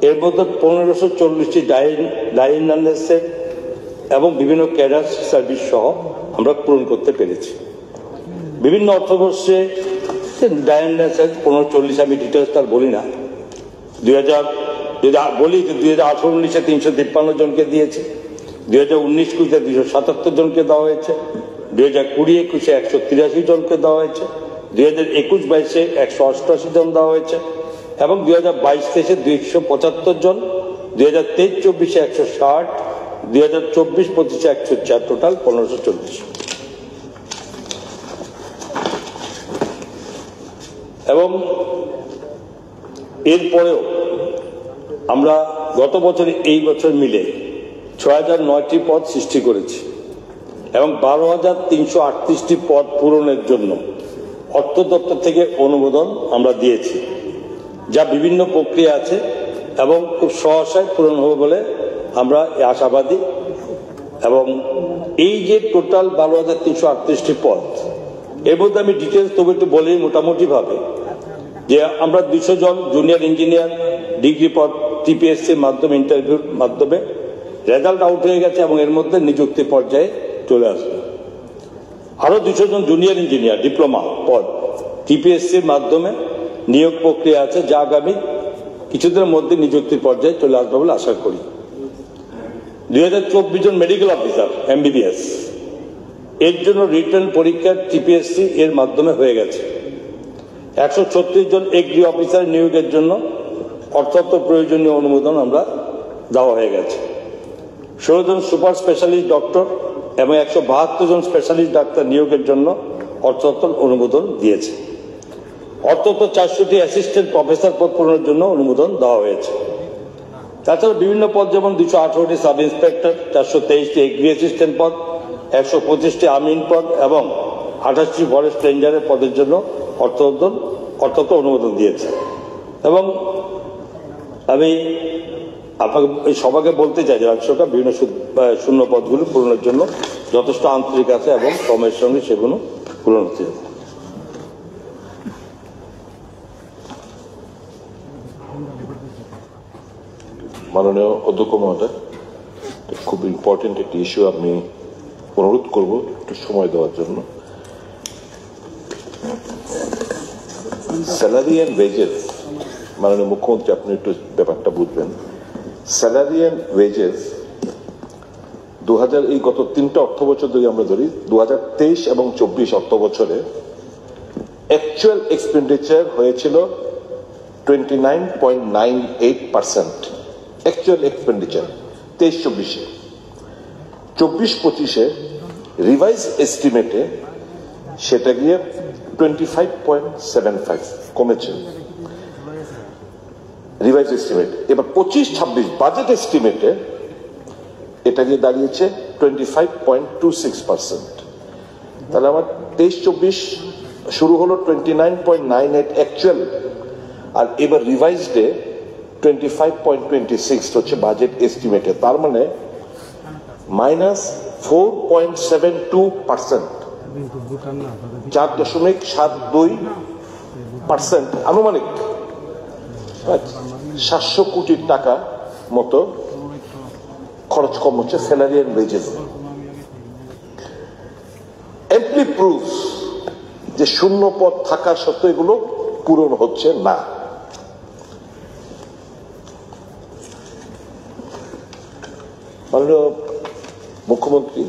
Speaker 15: এর মধ্যে 1,540টি ডাইনার্সের এবং বিভিন্ন ক্যাডার সার্ভিস সহ আমরা পূরণ করতে পেরেছি। বিভিন্ন অর্থবর্ষে ডাইনার্সের 1,540 আমি ডিটেলস তার বলি না, 2018-19 353 জনকে দিয়েছে, 2019-20 277 জনকে দেওয়া হয়েছে, 2020-21 183 জনকে দেওয়া হয়েছে, 2021-22 188 জন দেওয়া হয়েছে এবং 2022-23 275 জন, 2023-24 160, 2024-25 104, টোটাল 1,540। এবং এরপরেও আমরা গত বছর এই বছর মিলে 6,009টি পদ সৃষ্টি করেছি এবং 12,338টি পদ পূরণের জন্য অর্থ দপ্তর থেকে অনুমোদন আমরা দিয়েছি, যা বিভিন্ন প্রক্রিয়া আছে এবং খুব সহসায় পূরণ হবে বলে আমরা আশাবাদী। এবং এই যে টোটাল 12,338টি পদ, এর মধ্যে আমি ডিটেলস তবে একটু বলি মোটামুটি ভাবে যে আমরা 200 জন জুনিয়র ইঞ্জিনিয়ার ডিগ্রি পদ টিপিএসসির মাধ্যমে ইন্টারভিউর মাধ্যমে রেজাল্ট আউট হয়ে গেছে এবং এর মধ্যে নিযুক্তি পর্যায়ে চলে আসবে। আরো 200 জন জুনিয়র ইঞ্জিনিয়ার ডিপ্লোমা পদ টিপিএসসির মাধ্যমে নিয়োগ প্রক্রিয়া আছে, যা আগামী কিছুদিনের মধ্যে নিযুক্তির পর্যায়ে চলে আসবে বলে আশা করি। 2024 জন মেডিকেল অফিসার এমবিবিএস এর জন্য রিটার্ন পরীক্ষা টিপিএসসি এর মাধ্যমে হয়ে গেছে। 136 জন এগ্রি অফিসার নিয়োগের জন্য অর্থাৎ প্রয়োজনীয় অনুমোদন আমরা দেওয়া হয়ে গেছে। 16 জন সুপার স্পেশালিস্ট ডক্টর এবং 172 জন স্পেশালিস্ট ডাক্তার নিয়োগের জন্য অর্থাৎ অনুমোদন দিয়েছে। অর্থাৎ 400টি অ্যাসিস্ট্যান্ট প্রফেসর পদ পূরণের জন্য অনুমোদন দেওয়া হয়েছে। তাছাড়া বিভিন্ন পদ যেমন 218টি সাব ইন্সপেক্টর, 423টি এগ্রি অ্যাসিস্ট্যান্ট পদ, 125টি আমিন পদ এবং 28টি ফরেস্ট রেঞ্জারের পদের জন্য অর্থাৎ অনুমোদন দিয়েছে। এবং আমি আপনাকে সবাইকে বলতে চাই যে রাজ্য সরকার বিভিন্ন শূন্য পদগুলো পূরণের জন্য যথেষ্ট আন্তরিক আছে এবং সময়ের সঙ্গে সেগুলো পূরণ হতে যাবে।
Speaker 3: মাননীয় অধ্যক্ষ মহোদয়, খুব ইম্পর্টেন্ট একটি ইস্যু, আমি অনুরোধ করব একটু সময় দেওয়ার জন্য। স্যালারি অ্যান্ড ওয়েজেস, মাননীয় মুখ্যমন্ত্রী আপনি একটু ব্যাপারটা বুঝবেন। স্যালারি অ্যান্ড ওয়েজেস 2000 এই গত 3টা অর্থ বছর যদি আমরা ধরি, 2023 এবং 24 অর্থ বছরে অ্যাকচুয়াল এক্সপেন্ডিচার হয়েছিল 29.98%। অ্যাকচুয়াল এক্সপেন্ডিচার 23-24-এ। 24-25-এ রিভাইজ এস্টিমেটে সেটা গিয়ে 25.75 কমেছে রিভাইজ এস্টিমেট। এবার 25-26 বাজেট এস্টিমেটে এটা গিয়ে দাঁড়িয়েছে 25.26%। তাহলে আমার 23-24 শুরু হলো 29.98 অ্যাকচুয়াল, আর এবার রিভাইজডে 25.26 হচ্ছে বাজেট এস্টিমেটে। তার মানে -4.72%, 4.72% আনুমানিক 700 কোটি টাকা মতো খরচ কম হচ্ছে স্যালারি অ্যান্ড ওয়েজেস। এমপ্লি প্রুফ যে শূন্য পদ থাকা সত্ত্বেও এগুলো পূরণ হচ্ছে না। মাননীয় মুখ্যমন্ত্রী,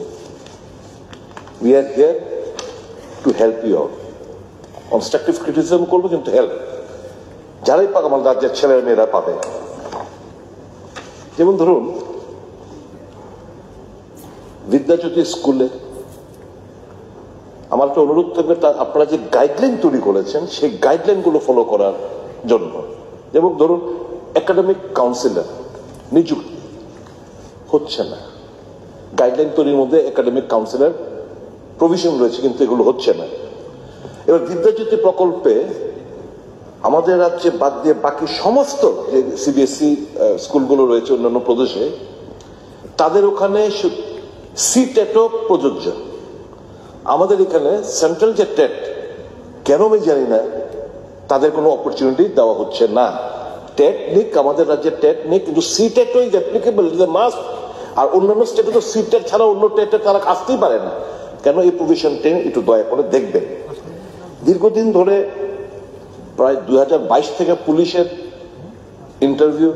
Speaker 3: we are here to help you out. Constructive criticism করবো, কিন্তু হেল্প যারাই পাক আমার রাজ্যের ছেলে মেয়েরা পাবে। যেমন ধরুন বিদ্যাজ্যোতি স্কুলে আমার একটা অনুরোধ থাকবে, আপনারা যে গাইডলাইন তৈরি করেছেন সেই গাইডলাইন গুলো ফলো করার জন্য। যেমন ধরুন একাডেমিক কাউন্সিলর নিযুক্তি হচ্ছে না, গাইডলাইন তৈরির মধ্যে একাডেমিক কাউন্সিলর প্রভিশন রয়েছে, কিন্তু এগুলো হচ্ছে না। এবার বিদ্যাজ্যোতি প্রকল্পে আমাদের রাজ্যে বাদ দিয়ে বাকি সমস্ত যে সিবিএসই স্কুলগুলো রয়েছে অন্যান্য প্রদেশে, তাদের ওখানে সি-টেটও প্রযোজ্য। আমাদের এখানে সেন্ট্রাল যে টেট, কেন আমি জানি না তাদের কোনো অপরচুনিটি দেওয়া হচ্ছে না। টেট নিক, আমাদের রাজ্যে টেট নিক, কিন্তু সি-টেটও is applicable, is a must. আর অন্যান্য স্টেটে তো সি-টেট ছাড়া অন্য টেটে তারা আসতেই পারে না। কেন এই প্রভিশনটি একটু দয়া করে দেখবেন। দীর্ঘদিন ধরে প্রায় 2022 থেকে পুলিশের ইন্টারভিউ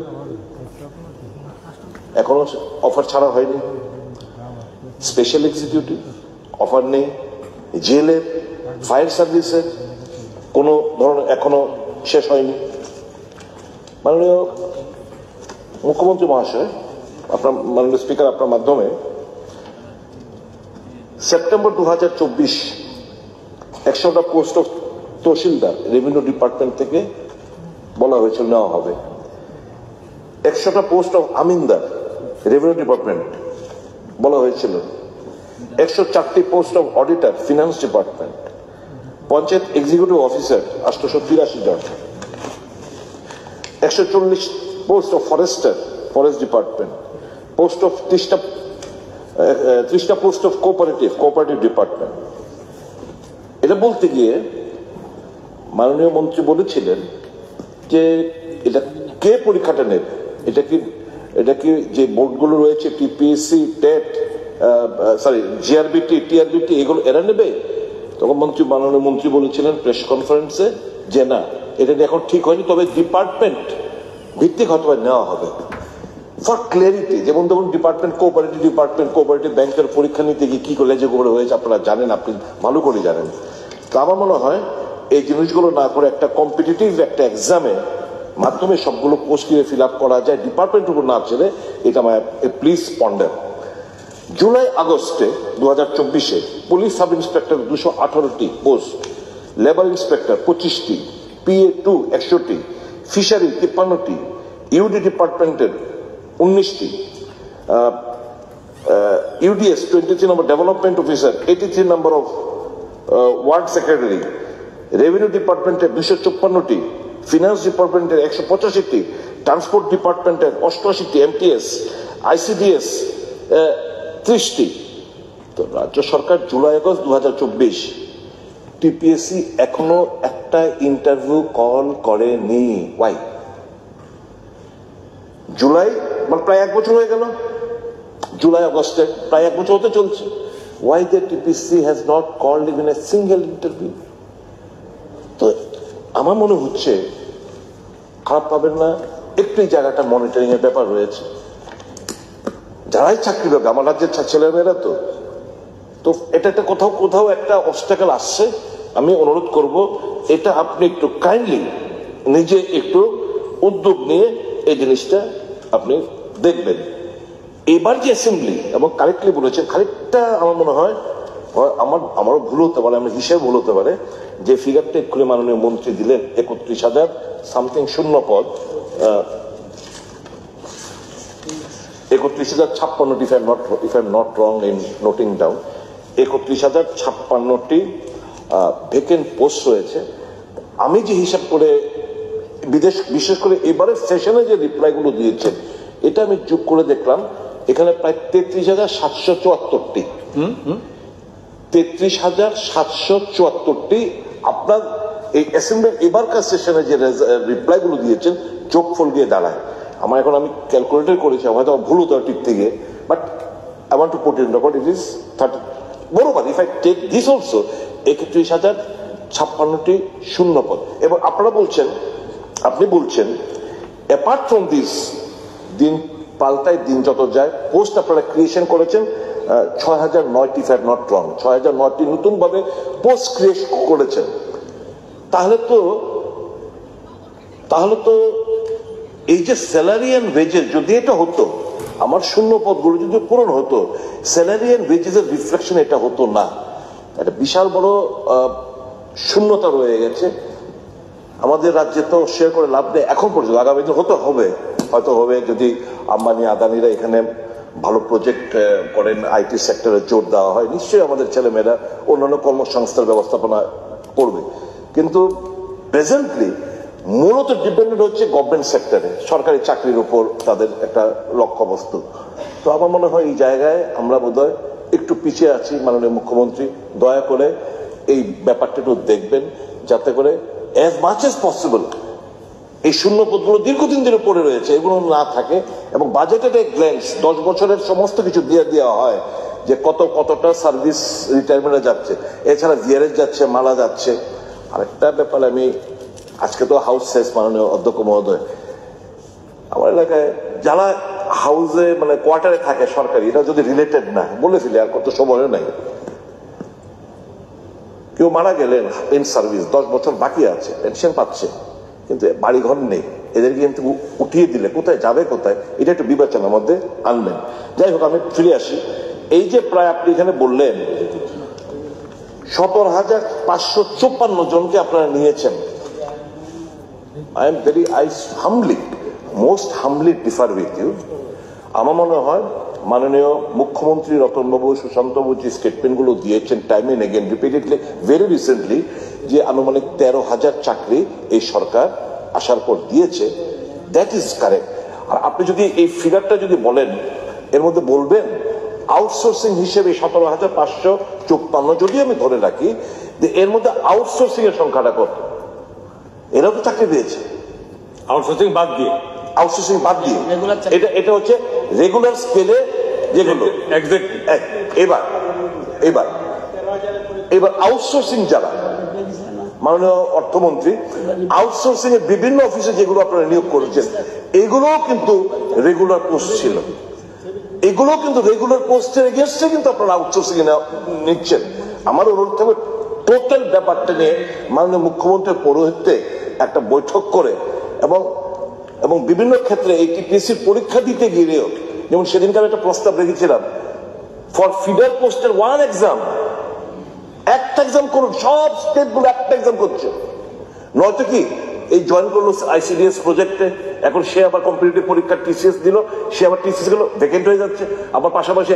Speaker 3: এখনো অফার ছাড়া হয়নি। স্পেশাল এক্সিকিউটিভ অফার নেই, জেলের, ফায়ার সার্ভিসের কোনো ধরনের এখনো শেষ হয়নি। মাননীয় মুখ্যমন্ত্রী মহাশয়, আপনার মাননীয় স্পিকার, আপনার মাধ্যমে সেপ্টেম্বর 2024 100টা post of tehsildar revenue department থেকে বলা হয়েছিল নেওয়া হবে। 100টা পোস্ট অফ আমিনদার রেভিনিউ ডিপার্টমেন্ট বলা হয়েছিল। 104টি post of auditor finance department, panchayat executive officer 883 জন, 140 post of forester forest department, post of 30টা পোস্ট অফ কোঅপারেটিভ ডিপার্টমেন্ট। এটা বলতে গিয়ে মাননীয় মন্ত্রী বলেছিলেন যে এটা কে পরীক্ষাটা নেবে, এটা কি যে বোর্ডগুলো রয়েছে টিপিএসসি, টেট, জিআরবিটি, টিআরবিটি, এগুলো এরা নেবে? তখন মাননীয় মন্ত্রী বলেছিলেন প্রেস কনফারেন্সে যে না, এটা এখন ঠিক হয়নি, তবে ডিপার্টমেন্ট ভিত্তিক হয়তো নেওয়া হবে ফর ক্লিয়ারিটি। যেমন ধরুন কোঅপারেটিভ ব্যাংকের পরীক্ষা নিতে গিয়ে কি করে যেগুলো হয়েছে আপনারা জানেন, আপনি ভালো করে জানেন। তো আমার মনে হয় এই জিনিসগুলো না করে একটা কম্পিটিটিভ একটা এক্সামে মাধ্যমে সবগুলো পোস্ট ফিল আপ করা যায়, ডিপার্টমেন্টের উপর না ছেড়ে। এটা আমার প্লিজ পন্ডার। জুলাই আগস্টে 2024-এ পুলিশ সাব ইন্সপেক্টর 218টি পোস্ট, লেবার ইন্সপেক্টর 25টি, PA2 100টি, ফিশারি 53টি, ইউডি ডিপার্টমেন্টের 19টি, UDS 23 number development officer, 83 number of ward secretary, revenue ডিপার্টমেন্টের 254টি, ফিনান্স ডিপার্টমেন্টের 185টি, ট্রান্সপোর্ট ডিপার্টমেন্টের 88টি, MTS, ICDS 30টি। তো রাজ্য সরকার জুলাই আগস্ট 2024 টিপিএসসি এখনো একটা ইন্টারভিউ কল করেনি। ওয়াই? জুলাই মানে প্রায় 1 বছর হয়ে গেল, জুলাই আগস্টে প্রায় 1 বছর হতে চলছে। Why the TPC has not called even a single interview? তো আমার মনে হচ্ছে, খারাপ পাবেন না, একটু এই জায়গাটা মনিটরিং এর ব্যাপার রয়েছে। যারাই চাকরি পাবে, আমার রাজ্যের ছেলেমেয়েরা তো এটা একটা কোথাও কোথাও একটা অবস্টাকেল আসছে। আমি অনুরোধ করব, এটা আপনি একটু কাইন্ডলি নিজে একটু উদ্যোগ নিয়ে এই জিনিসটা আপনি দেখবেন। এবার যে অ্যাসেম্বলি, এবং কারেক্টলি বলেছেন, খানিকটা আমার মনে হয় আমারও ভুল হতে পারে, আমার হিসেবে ভুল হতে পারে, যে ফিগারটা এক্ষুনি মাননীয় মন্ত্রী দিলেন 31,000 সামথিং শূন্য পদ, 31,056টি, if I'm not wrong in noting down, 31,056টি ভেকেন্ট পোস্ট রয়েছে। আমি যে হিসাব করে বিশেষ করে এবারের সেশনে যে রিপ্লাইগুলো দিয়েছে, এটা আমি যোগ করে দেখলাম, এখানে প্রায় 33,774টি 33,774টি আপনার এই অ্যাসেম্বলির এবারকার সেশনে যে রিপ্লাইগুলো দিয়েছেন যোগফল দিয়ে দাঁড়ায়। এখন আমি ক্যালকুলেটর করেছি, হয়তো ভুল হতো টিকতে গিয়ে, but I want to put in record, it is 30 বরাবর। If I take this also, 31,056টি শূন্য পদ। এবং আপনি বলছেন অ্যাপার্ট ফ্রম দিস, দিন পাল্টায়, দিন যত যায়, পোস্ট আপনারা ক্রিয়েশন করেছেন 6,009টি, if I am not wrong, 6,009টি নতুন ভাবে পোস্ট ক্রিয়েট করেছেন। তাহলে তো এই যে স্যালারি এন্ড ওয়েজেস, যদি এটা হতো, আমার শূন্য পদগুলো যদি পূরণ হতো, স্যালারি এন্ড ওয়েজেসের রিফ্লেকশন এটা হতো না। একটা বিশাল বড় শূন্যতা রয়ে গেছে আমাদের রাজ্যে। তো শেয়ার করে লাভ নেই এখন পর্যন্ত, আগামী দিন হয়তো হবে যদি আম্বানি আদানিরা এখানে ভালো প্রজেক্ট করেন, আইটি সেক্টরে জোর দেওয়া হয়, নিশ্চয়ই আমাদের ছেলেমেয়েরা অন্যান্য কর্মসংস্থার ব্যবস্থাপনা করবে। কিন্তু প্রেজেন্টলি মূলত ডিপেন্ডেন্ট হচ্ছে গভর্নমেন্ট সেক্টরে, সরকারি চাকরির উপর তাদের একটা লক্ষ্যবস্তু। তো আমার মনে হয় এই জায়গায় আমরা বোধহয় একটু পিছিয়ে আছি। মাননীয় মুখ্যমন্ত্রী দয়া করে এই ব্যাপারটা একটু দেখবেন, যাতে করে অ্যাজ মাচ এজ পসিবল এই শূন্য পদগুলো দীর্ঘদিন ধরে পড়ে রয়েছে, এগুলো না থাকে, এবং বাজেটের এক গ্ল্যান্স 10 বছরের সমস্ত কিছু দিয়ে দেওয়া হয়, যে কতটা সার্ভিস রিটায়ারমেন্টে যাচ্ছে, এছাড়া জিআরএস যাচ্ছে, মালা যাচ্ছে। আরেকটা ব্যাপার, আমি আজকে তো হাউস শেষ, মাননীয় অধ্যক্ষ মহোদয়, আমার এলাকায় যারা হাউসে মানে কোয়ার্টারে থাকে সরকারি, এটা যদি রিলেটেড না বলে ফেলে, আর কত সময় নাই, কেউ মারা গেলেন ইন সার্ভিস, 10 বছর বাকি আছে, পেনশন পাচ্ছে, কিন্তু বাড়ি ঘর নেই, এদেরকে কিন্তু উঠিয়ে দিলে কোথায় যাবে, কোথায়, এটা একটু বিবেচনার মধ্যে আনবেন। যাই হোক, আমি ফিরে আসি। এই যে প্রায় আপনি এখানে বললেন 17,554 জনকে আপনারা নিয়েছেন, most humbly differ with you. আমার মনে হয় মাননীয় মুখ্যমন্ত্রী রতনবাবু, সুশান্তবাবু যে স্টেটমেন্টগুলো দিয়েছেন time and again, repeatedly, very recently, যে আনুমানিক 13,000 চাকরি এই সরকার আসার পর দিয়েছে, দ্যাট ইজ কারেক্ট। আর আপনি যদি এই ফিগারটা যদি বলেন, এর মধ্যে বলবেন আউটসোর্সিং হিসেবে 17,554 যদি আমি ধরে রাখি, এর মধ্যে আউটসোর্সিং এর সংখ্যাটা কত? এরাও তো চাকরি পেয়েছে
Speaker 15: আউটসোর্সিং বাদ দিয়ে,
Speaker 3: এটা হচ্ছে রেগুলার স্কেলে যেগুলো। এবার আউটসোর্সিং যারা, মাননীয় অর্থমন্ত্রী, আউটসোর্সিং এর বিভিন্ন অফিসে যেগুলো আপনারা নিয়োগ করেছেন, এগুলোও কিন্তু রেগুলার পোস্ট ছিল, এগুলো কিন্তু রেগুলার পোস্টের এগেইনস্টে কিন্তু আপনারা আউটসোর্সিং নিচ্ছেন। আমার অনুরোধ থাকবে টোটাল ব্যাপারটা নিয়ে মাননীয় মুখ্যমন্ত্রীর পৌরোহিত্যে একটা বৈঠক করে, এবং বিভিন্ন ক্ষেত্রে এই টিপিএসসির পরীক্ষা দিতে গিয়েও, যেমন সেদিনকার একটা প্রস্তাব রেখেছিলাম, ফর ফিডার পোস্টের ওয়ান এক্সাম, একটা এক্সাম করুন, সব স্টেটগুলো একটা এক্সাম করছে। নয়তো কি এই জয়েন করলো আইসিডিএস প্রজেক্টে, এখন সে আবার কম্পিটিটিভ পরীক্ষা টিসিএস দিল, সে আবার টিসিএস গুলো ভ্যাকেন্ট হয়ে যাচ্ছে, আবার পাশাপাশি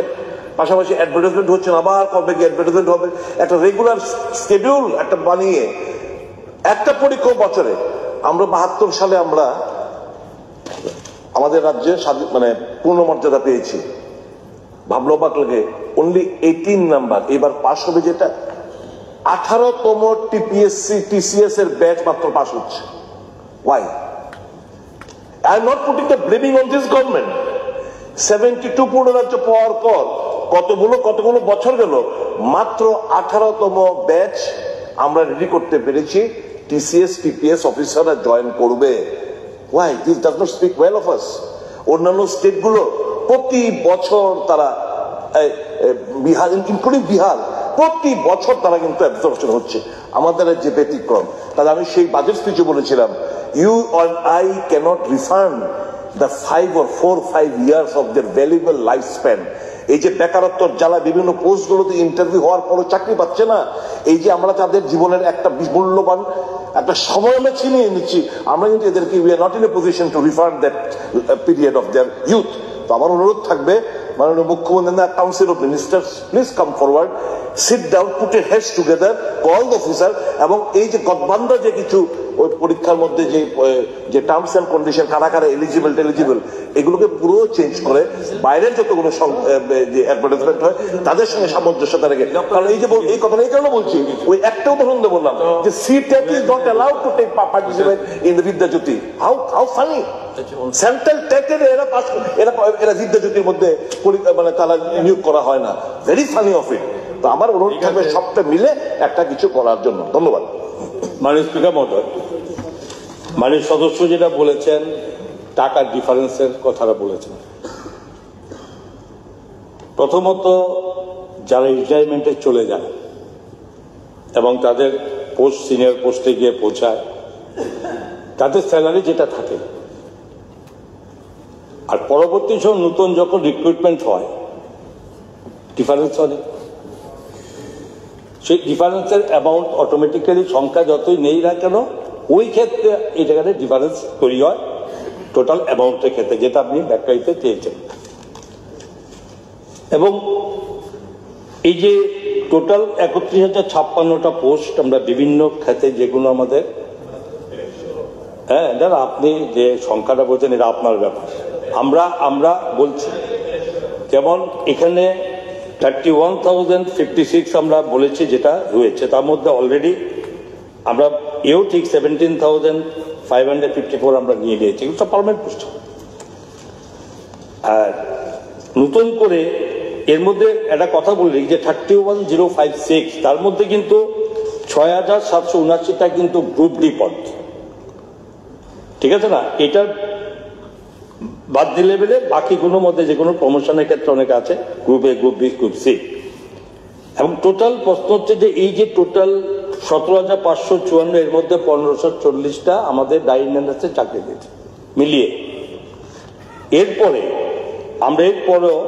Speaker 3: অ্যাডভার্টাইজমেন্ট হচ্ছে না, আবার কবে কি অ্যাডভার্টাইজমেন্ট হবে, একটা রেগুলার স্কেডিউল একটা বানিয়ে একটা পরীক্ষা বছরে। আমরা 72 সালে আমরা আমাদের রাজ্যে মানে পূর্ণমর্যাদা পেয়েছি, ভাবলো অবাক লাগে, অনলি 18 নাম্বার এবার পাস হবে, যেটা 18তম টিপিএসসি টিসিএস এর ব্যাচ মাত্র পাস হচ্ছে। Y? I am not putting the blaming on this government. 72 পূর্ণ রাজ্য পাওয়ার পর কতগুলো বছর গেল, মাত্র 18তম ব্যাচ আমরা রেডি করতে পেরেছি। TCS TPS অফিসাররা জয়েন করবে। Why? This does not speak well of us. অন্যান্য স্টেটগুলো প্রতি বছর তারা, বিহার ইনক্লুডিং বিহার, প্রতি বছর তারা কিন্তু অ্যাবজর্পশন হচ্ছে, আমাদের যে ব্যতিক্রম। তাহলে আমি সেই বাজেট স্পিচে বলেছিলাম, you or I cannot refund the 4-5 years of their valuable lifespan. এই যে বেকারত্বর জ্বালা, বিভিন্ন পোস্টগুলোতে ইন্টারভিউ হওয়ার পরও চাকরি পাচ্ছে না, এই যে আমরা তাদের জীবনের একটা মূল্যবান একটা সময় আমরা ছিনিয়ে নিচ্ছি, আমরা কিন্তু এদেরকে we are not in a position to refund that period of their youth. তো আমার অনুরোধ থাকবে, মাননীয় মুখ্যমন্ত্রী, council of ministers, please come forward, sit down, put their heads together, call the officer, এবং এই যে গঠবান্ধা যে কিছু ওই পরীক্ষার মধ্যে যে টার্মস অ্যান্ড কন্ডিশন, কারা কারা এলিজিবল এগুলোকে পুরো চেঞ্জ করে বাইরের যতগুলো অ্যাডভার্টাইজমেন্ট হয় তাদের সঙ্গে সামঞ্জস্যতা রেখে। কারণ এই কথাটা এই কারণে বলছি, ওই একটা উদাহরণ দিয়ে বললাম যে CTET is not allowed to take participate in the Vidyajyoti. How funny! Central টেটের এরা বিদ্যাজ্যোতির মধ্যে মানে তারা নিয়োগ করা হয় না। Very funny of it. তো আমার অনুরোধ থাকবে সবটা মিলে একটা কিছু করার জন্য। ধন্যবাদ।
Speaker 15: মাননীয় স্পিকার মহোদয়, মাননীয় সদস্য যেটা বলেছেন, টাকার ডিফারেন্সের কথাটা বলেছেন। প্রথমত যারা রিটায়ারমেন্টে চলে যায় এবং তাদের পোস্ট সিনিয়র পোস্টে গিয়ে পৌঁছায়, তাদের স্যালারি যেটা থাকে, আর পরবর্তী সময় নতুন যখন রিক্রুটমেন্ট হয় ডিফারেন্স অনেক, সেই ডিফারেন্সের অ্যামাউন্ট অটোমেটিক্যালি সংখ্যা যতই নেই না কেন ওই ক্ষেত্রে এই জায়গাটা ডিফারেন্স তৈরি হয় টোটাল অ্যামাউন্টের ক্ষেত্রে, যেটা আপনি ব্যাখ্যা দিতে চেয়েছেন। এবং এই যে টোটাল 31,056টা পোস্ট আমরা বিভিন্ন খাতে, যেগুলো আমাদের, হ্যাঁ দাদা আপনি যে সংখ্যাটা বলছেন এটা আপনার ব্যাপার, আমরা বলছি যেমন এখানে 31,056 আমরা বলেছি যেটা রয়েছে, তার মধ্যে অলরেডি আমরা ঠিক 17,554 আমরা নিয়ে নিয়েছি, সব পার্মানেন্ট পোস্ট। আর নতুন করে এর মধ্যে একটা কথা বলি যে 31,056 তার মধ্যে কিন্তু 6,779টা কিন্তু গ্রুপ ডি পদ, ঠিক আছে না? এটা বাদ দিলে বেলে বাকিগুলোর মধ্যে যে কোনো প্রমোশনের ক্ষেত্রে অনেক আছে, group A, group B, group C. এবং টোটাল প্রশ্ন হচ্ছে যে এই যে টোটাল 17,554 এর মধ্যে 1,540টা আমাদের ডাইনেন্সে চাকরি দিয়েছে মিলিয়ে। এরপরে আমরা এরপরেও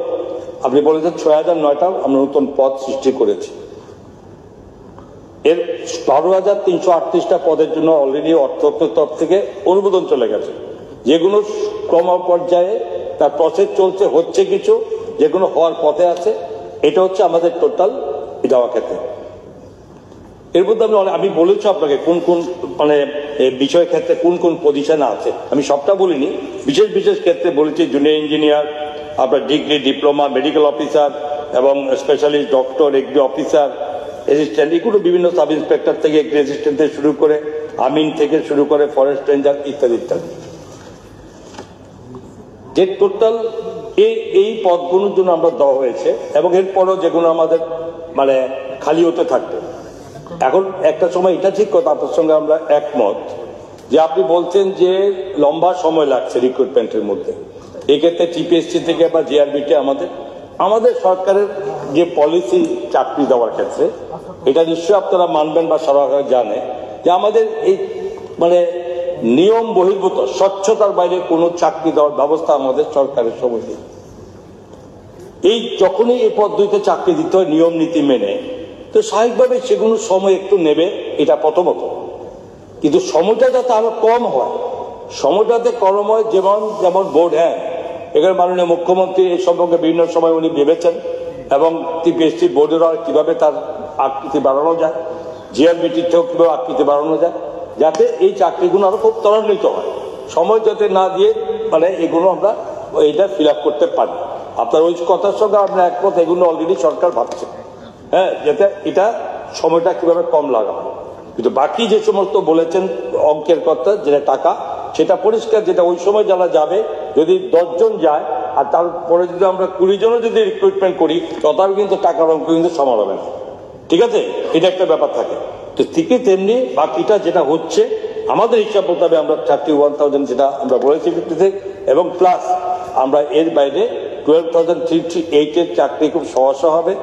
Speaker 15: আপনি বলেছেন 6,009টা আমরা নতুন পদ সৃষ্টি করেছি। এর 12,338টা পদের জন্য অলরেডি অর্থ তরফ থেকে অনুমোদন চলে গেছে, যেগুলো ক্রম পর্যায়ে তার প্রসেস চলছে, হচ্ছে কিছু, যেগুলো হওয়ার পথে আছে। এটা হচ্ছে আমাদের টোটাল দেওয়া ক্ষেত্রে। এর মধ্যে আমি বলেছি আপনাকে কোন কোন মানে বিষয় ক্ষেত্রে কোন কোন পজিশনে আছে, আমি সবটা বলিনি, বিশেষ বিশেষ ক্ষেত্রে বলেছি। জুনিয়র ইঞ্জিনিয়ার, আপনার ডিগ্রি, ডিপ্লোমা, মেডিকেল অফিসার এবং specialist doctor, agri officer, assistant, এগুলো বিভিন্ন সাব ইন্সপেক্টর থেকে এগ্রি অ্যাসিস্ট্যান্ট থেকে শুরু করে আমিন থেকে শুরু করে ফরেস্ট রেঞ্জার ইত্যাদি ইত্যাদি, যে টোটাল এই পদগুলোর জন্য আমরা দেওয়া হয়েছে। এবং এরপরও যেগুলো আমাদের মানে খালি হতে থাকবে। এখন একটা সময় এটা ঠিক কথা, আপনার সঙ্গে আমরা একমত যে আপনি বলছেন যে লম্বা সময় লাগছে রিক্রুটমেন্টের মধ্যে। এক্ষেত্রে টিপিএসসি থেকে বা জিআরবিটি আমাদের সরকারের যে পলিসি চাকরি দেওয়ার ক্ষেত্রে, এটা নিশ্চয়ই আপনারা মানবেন বা সরকার জানে যে আমাদের এই মানে নিয়ম বহির্ভূত স্বচ্ছতার বাইরে কোনো চাকরি দেওয়ার ব্যবস্থা আমাদের সরকারের সময় নেই। এই যখনই এই পদ্ধতিতে চাকরি দিতে হয় নিয়ম নীতি মেনে, তো স্বাভাবিকভাবে সেগুলো সময় একটু নেবে, এটা প্রথমত। কিন্তু সময়টা যাতে আরো কম হয়, সময়টাতে কম হয়, যেমন বোর্ড, হ্যাঁ এখানে মাননীয় মুখ্যমন্ত্রী এই সম্পর্কে বিভিন্ন সময় উনি ভেবেছেন, এবং টিপিএসসি বোর্ডেরও কিভাবে তার আকৃতি বাড়ানো যায়, জিআরবিটির থেকেও কিভাবে আকৃতি বাড়ানো যায়, যাতে এই চাকরিগুলো আরো খুব ত্বরান্বিত হয়, সময় যাতে না দিয়ে মানে এগুলো আমরা এইটা ফিল আপ করতে পারি। আপনার ওই কথার সঙ্গে আমরা একমত, এগুলো অলরেডি সরকার ভাবছে, হ্যাঁ, যাতে এটা সময়টা কিভাবে কম লাগা হয়। কিন্তু বাকি যে সমস্ত বলেছেন অঙ্কের কথা, যেটা টাকা, সেটা পরিষ্কার, যেটা ওই সময় যারা যাবে যদি 10 জন যায় আর তারপরে যদি আমরা 20 জনও যদি রিক্রুটমেন্ট করি তথাপি কিন্তু টাকার অঙ্ক কিন্তু সমান হবে না, ঠিক আছে? এটা একটা ব্যাপার থাকে। তো ঠিকই তেমনি বাকিটা যেটা হচ্ছে আমাদের হিসাব মোতাবেক আমরা 31,000 যেটা আমরা বলেছি 56, এবং প্লাস আমরা এর বাইরে 12,338 এর চাকরি খুব সহসা হবে,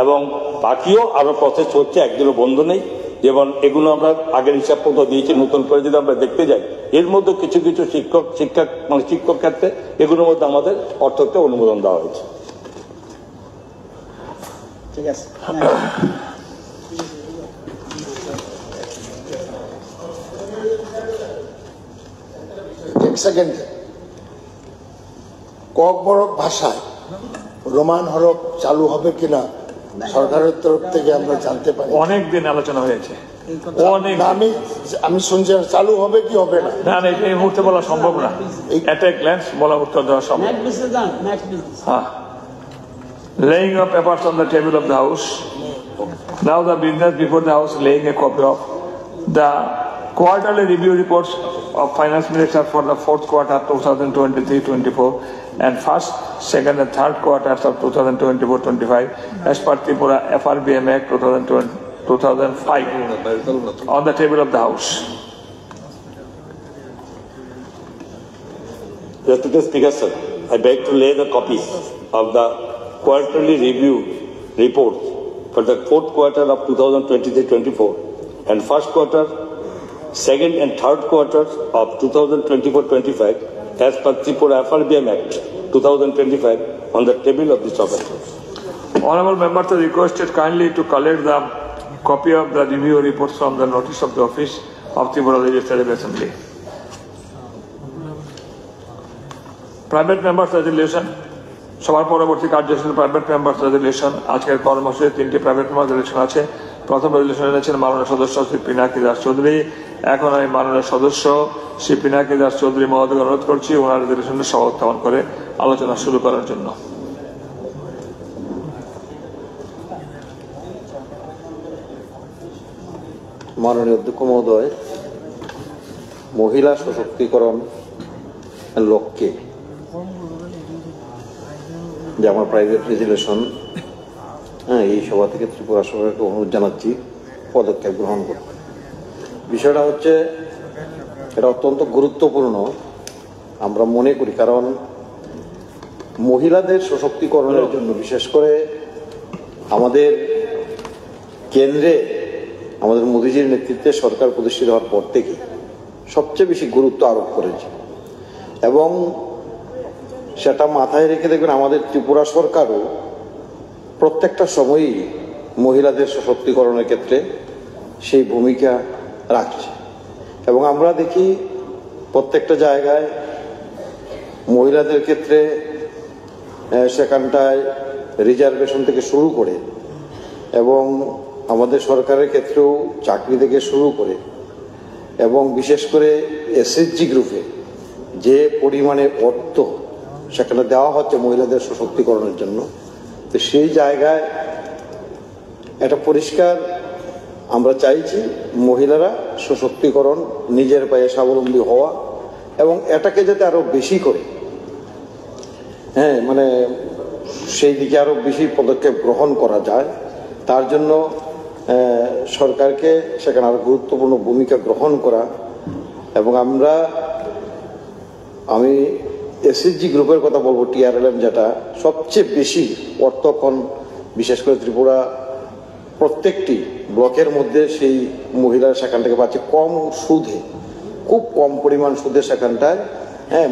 Speaker 15: এবং বাকিও আরো প্রসেস হচ্ছে, একদিনও বন্ধ নেই। যেমন এগুলো আমরা আগের হিসাব মতো দিয়েছি, নতুন করে যদি আমরা দেখতে যাই এর মধ্যে কিছু কিছু শিক্ষক ক্ষেত্রে এগুলোর মধ্যে আমাদের অর্থকে অনুমোদন দেওয়া হয়েছে।
Speaker 5: ঠিক আছে।
Speaker 16: সেকেন্ড কক বরক ভাষায় রোমান হরফ চালু হবে কিনা সরকারের তরফ থেকে আমরা জানতে পারি।
Speaker 1: অনেক দিন আলোচনা হয়েছে,
Speaker 16: আমি শুনছি চালু হবে কি হবে না,
Speaker 1: না না এই মুহূর্তে বলা সম্ভব না, এটা গ্ল্যান্স বলা উত্তর দেওয়া সম্ভব। হ্যাঁ, laying of papers on the table of the house. Now the business before the house laying a copy of the quarterly review reports of Finance Minister for the fourth quarter 2023-24 and first, second and third quarters of 2024-25 as per Tripura FRBM Act 2005 on the table of the house.
Speaker 15: Respected Speaker, sir, I beg to lay the copies of the quarterly review reports for the fourth quarter of 2023-24 and first quarter, second and third quarters of 2024-25 as per Tripura FRBM Act 2025 on the table of this office.
Speaker 1: Honourable members are requested kindly to collect the copy of the review reports from the notice of the office of Tripura Legislative Assembly. Private members resolution. সবার পরবর্তী কার্যসূচি private members resolution. আজকের কর্মসূচিতে 3টি private member resolution আছে। প্রথম resolution এনেছেন মাননীয় সদস্য শ্রী পিনাকি দাস চৌধুরী। এখন আমি মাননীয় সদস্য শ্রী পিনাকি দাস চৌধুরী মহোদয়কে অনুরোধ করছি ওনার রেজুলেশনের সভা উত্থাপন করে আলোচনা শুরু করার জন্য।
Speaker 7: মাননীয় অধ্যক্ষ মহোদয়, মহিলা সশক্তিকরণ লক্ষ্যে যে আমার প্রাইভেট রেজুলেশন, এই সভা থেকে ত্রিপুরা সরকারকে অনুরোধ জানাচ্ছি পদক্ষেপ গ্রহণ করতে। বিষয়টা হচ্ছে এটা অত্যন্ত গুরুত্বপূর্ণ আমরা মনে করি, কারণ মহিলাদের সশক্তিকরণের জন্য বিশেষ করে আমাদের কেন্দ্রে আমাদের মোদীজির নেতৃত্বে সরকার প্রতিষ্ঠিত হওয়ার পর থেকে সবচেয়ে বেশি গুরুত্ব আরোপ করেছে, এবং সেটা মাথায় রেখে দেখবেন আমাদের ত্রিপুরা সরকারও প্রত্যেকটা সময়ই মহিলাদের সশক্তিকরণের ক্ষেত্রে সেই ভূমিকা রাখছে। এবং আমরা দেখি প্রত্যেকটা জায়গায় মহিলাদের ক্ষেত্রে সেখানটায় রিজার্ভেশন থেকে শুরু করে এবং আমাদের সরকারের ক্ষেত্রেও চাকরি থেকে শুরু করে এবং বিশেষ করে এসএসজি গ্রুপে যে পরিমাণে অর্থ সেখানে দেওয়া হচ্ছে মহিলাদের সশক্তিকরণের জন্য, তো সেই জায়গায় এটা পরিষ্কার আমরা চাইছি মহিলারা সশক্তিকরণ, নিজের পায়ে স্বাবলম্বী হওয়া এবং এটাকে যাতে আরো বেশি করে মানে সেই দিকে আরো বেশি পদক্ষেপ গ্রহণ করা যায়, তার জন্য সরকারকে সেখানে আরো গুরুত্বপূর্ণ ভূমিকা গ্রহণ করা। এবং আমি এসএসজি গ্রুপের কথা বলবো, টিআরএলএম যেটা সবচেয়ে বেশি অর্থক্ষণ বিশেষ করে ত্রিপুরা প্রত্যেকটি ব্লকের মধ্যে সেই মহিলারা সেখান থেকে পাচ্ছে কম সুদে, খুব কম পরিমাণ সুদে সেখানটায়